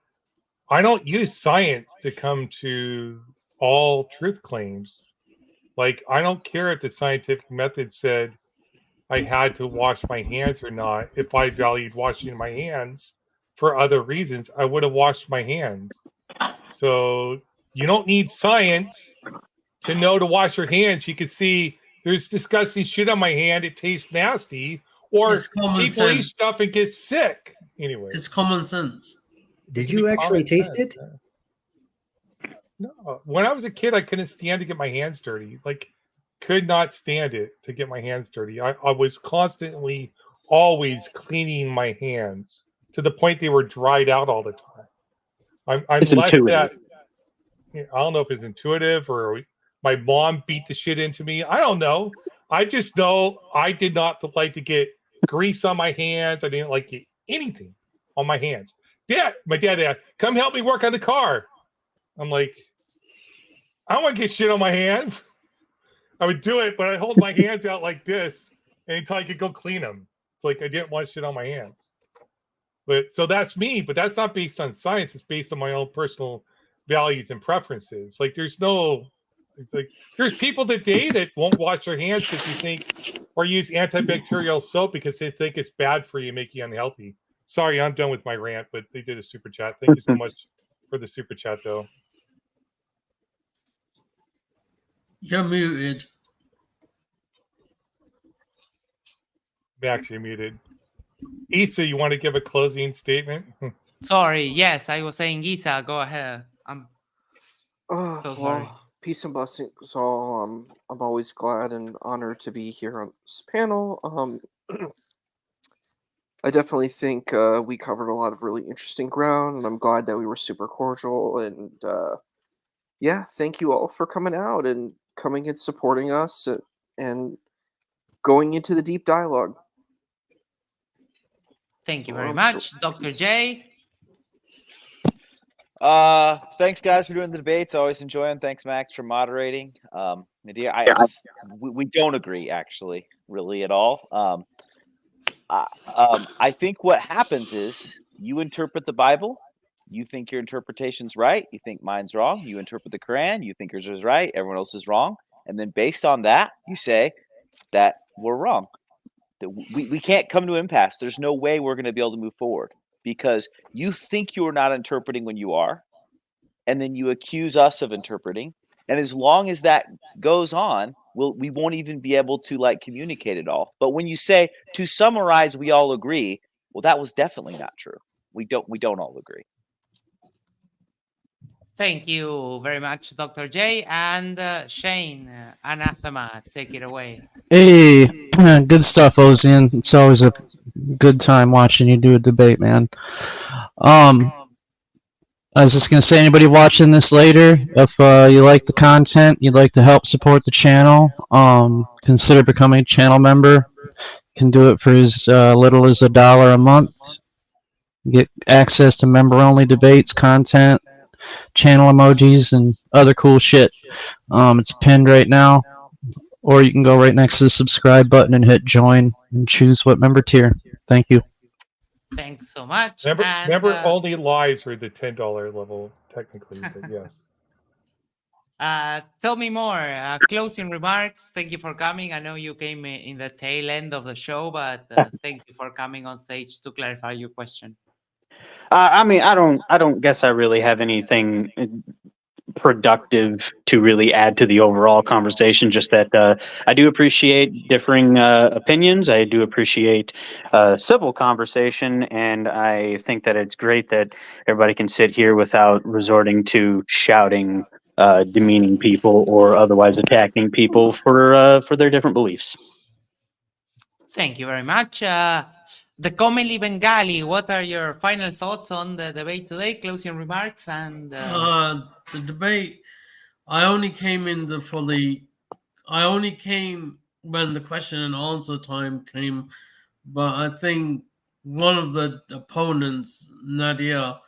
I don't use science to come to all truth claims. Like, I don't care if the scientific method said I had to wash my hands or not. If I valued washing my hands for other reasons, I would have washed my hands. So You don't need science to know to wash your hands. You can see there's disgusting shit on my hand. It tastes nasty. Or people eat stuff and get sick. Anyway, it's common sense. Did you actually taste it? No. When I was a kid, I couldn't stand to get my hands dirty. Like, could not stand it to get my hands dirty. I was constantly, always cleaning my hands to the point they were dried out all the time. I'm it's less intuitive. that. I don't know if it's intuitive or my mom beat the shit into me. I don't know. I just know I did not like to get grease on my hands. I didn't like to get anything on my hands. My dad, come help me work on the car. I'm like, I don't want to get shit on my hands. I would do it, but I hold my hands out like this until I could go clean them. It's like I didn't want shit on my hands. But so that's me, but that's not based on science. It's based on my own personal values and preferences. Like it's like there's people today that won't wash their hands because you think, or use antibacterial soap because they think it's bad for you, make you unhealthy. Sorry, I'm done with my rant, but they did a super chat. Thank you so much for the super chat, though. You're muted. Max, you're muted. Issa, you want to give a closing statement? Sorry, yes, I was saying Issa, go ahead. I'm so sorry. Peace and blessings all. I'm always glad and honored to be here on this panel. I definitely think we covered a lot of really interesting ground, and I'm glad that we were super cordial. And yeah, thank you all for coming out and coming and supporting us and going into the deep dialogue. Thank you very much, Dr. J. Thanks guys for doing the debates. Always enjoy them. Thanks Max for moderating. Nadir, we don't agree actually, really at all. I think what happens is you interpret the Bible. You think your interpretation's right. You think mine's wrong. You interpret the Quran. You think yours is right. Everyone else is wrong. And then based on that, you say that we're wrong. That we can't come to an impasse. There's no way we're going to be able to move forward because you think you're not interpreting when you are, and then you accuse us of interpreting. And as long as that goes on, we won't even be able to like communicate at all. But when you say to summarize, we all agree, well, that was definitely not true. We don't all agree. Thank you very much, Dr. J. And Shane, Anathema, take it away. Hey, good stuff, Ozian. It's always a good time watching you do a debate, man. I was just going to say, anybody watching this later, if you like the content, you'd like to help support the channel, consider becoming a channel member. You can do it for as little as $1 a month. Get access to member-only debates, content, channel emojis, and other cool shit. It's pinned right now. Or you can go right next to the subscribe button and hit join and choose what member tier. Thank you. Thanks so much. Remember only lives are the $10 level, technically, but yes. Tell me more. Closing remarks. Thank you for coming. I know you came in the tail end of the show, but thank you for coming on stage to clarify your question. I mean, I don't guess I really have anything productive to really add to the overall conversation. Just that I do appreciate differing opinions. I do appreciate civil conversation, and I think that it's great that everybody can sit here without resorting to shouting, demeaning people, or otherwise attacking people for their different beliefs. Thank you very much. The commonly Bengali, what are your final thoughts on the debate today? Closing remarks and the debate. I only came when the question and answer time came, but I think one of the opponents, Nadia,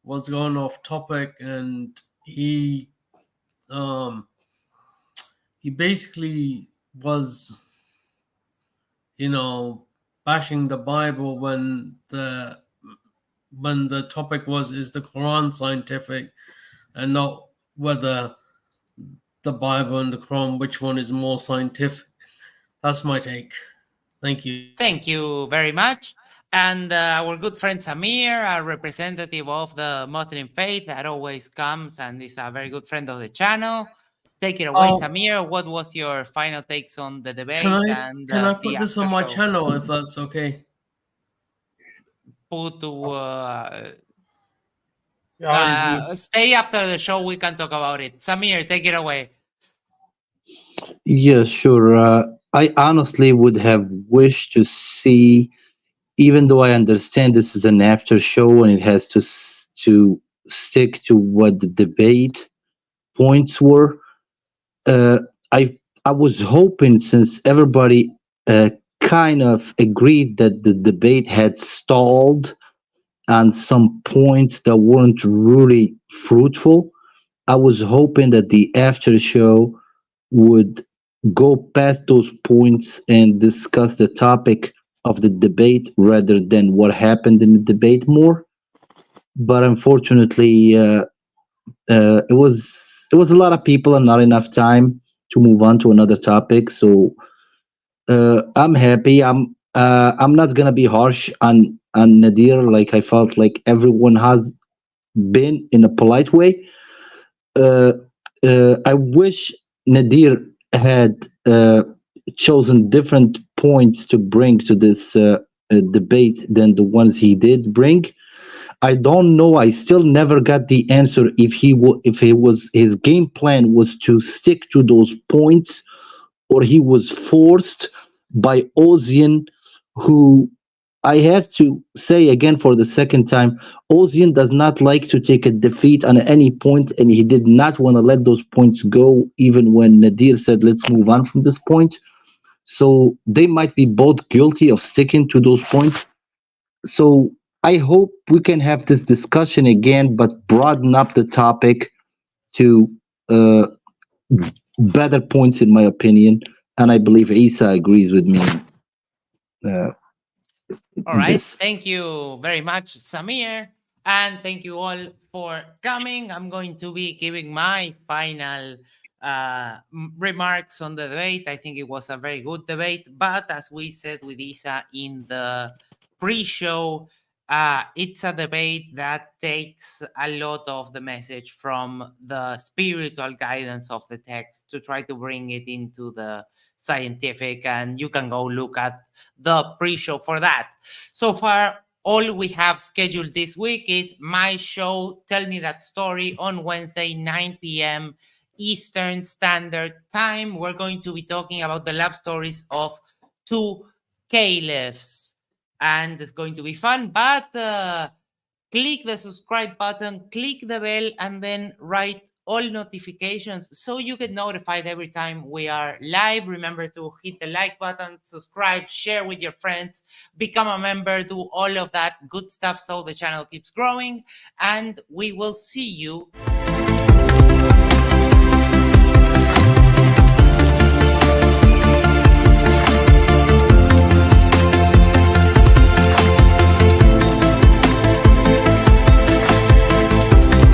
was going off topic, and he basically was, bashing the Bible when the topic was, is the Quran scientific, and not whether the Bible and the Quran, which one is more scientific. That's my take. Thank you. Thank you very much. And our good friend Samir, a representative of the Muslim faith that always comes and is a very good friend of the channel. Take it away, Samir. What was your final takes on the debate? Can I put this on my channel if that's okay? Put to stay after the show. We can talk about it. Samir, take it away. Yeah, sure. I honestly would have wished to see, even though I understand this is an after show and it has to stick to what the debate points were. I was hoping, since everybody kind of agreed that the debate had stalled on some points that weren't really fruitful, I was hoping that the after show would go past those points and discuss the topic of the debate rather than what happened in the debate more. But unfortunately, it was a lot of people and not enough time to move on to another topic. So I'm happy. I'm not gonna be harsh on Nadir. Like, I felt like everyone has been in a polite way. I wish Nadir had chosen different points to bring to this debate than the ones he did bring. I don't know. I still never got the answer if his game plan was to stick to those points, or he was forced by Ozian, who, I have to say again for the second time, Ozian does not like to take a defeat on any point, and he did not want to let those points go, even when Nadir said, let's move on from this point. So they might be both guilty of sticking to those points. So I hope we can have this discussion again, but broaden up the topic to better points, in my opinion. And I believe Isa agrees with me. All right. Thank you very much, Samir. And thank you all for coming. I'm going to be giving my final remarks on the debate. I think it was a very good debate. But as we said with Isa in the pre-show, it's a debate that takes a lot of the message from the spiritual guidance of the text to try to bring it into the scientific, and you can go look at the pre-show for that. So far, all we have scheduled this week is my show, Tell Me That Story, on Wednesday, 9 p.m. Eastern Standard Time. We're going to be talking about the love stories of two caliphs, and it's going to be fun. But click the subscribe button, click the bell, and then write all notifications so you get notified every time we are live. Remember to hit the like button, subscribe, share with your friends, become a member, do all of that good stuff so the channel keeps growing. And we will see you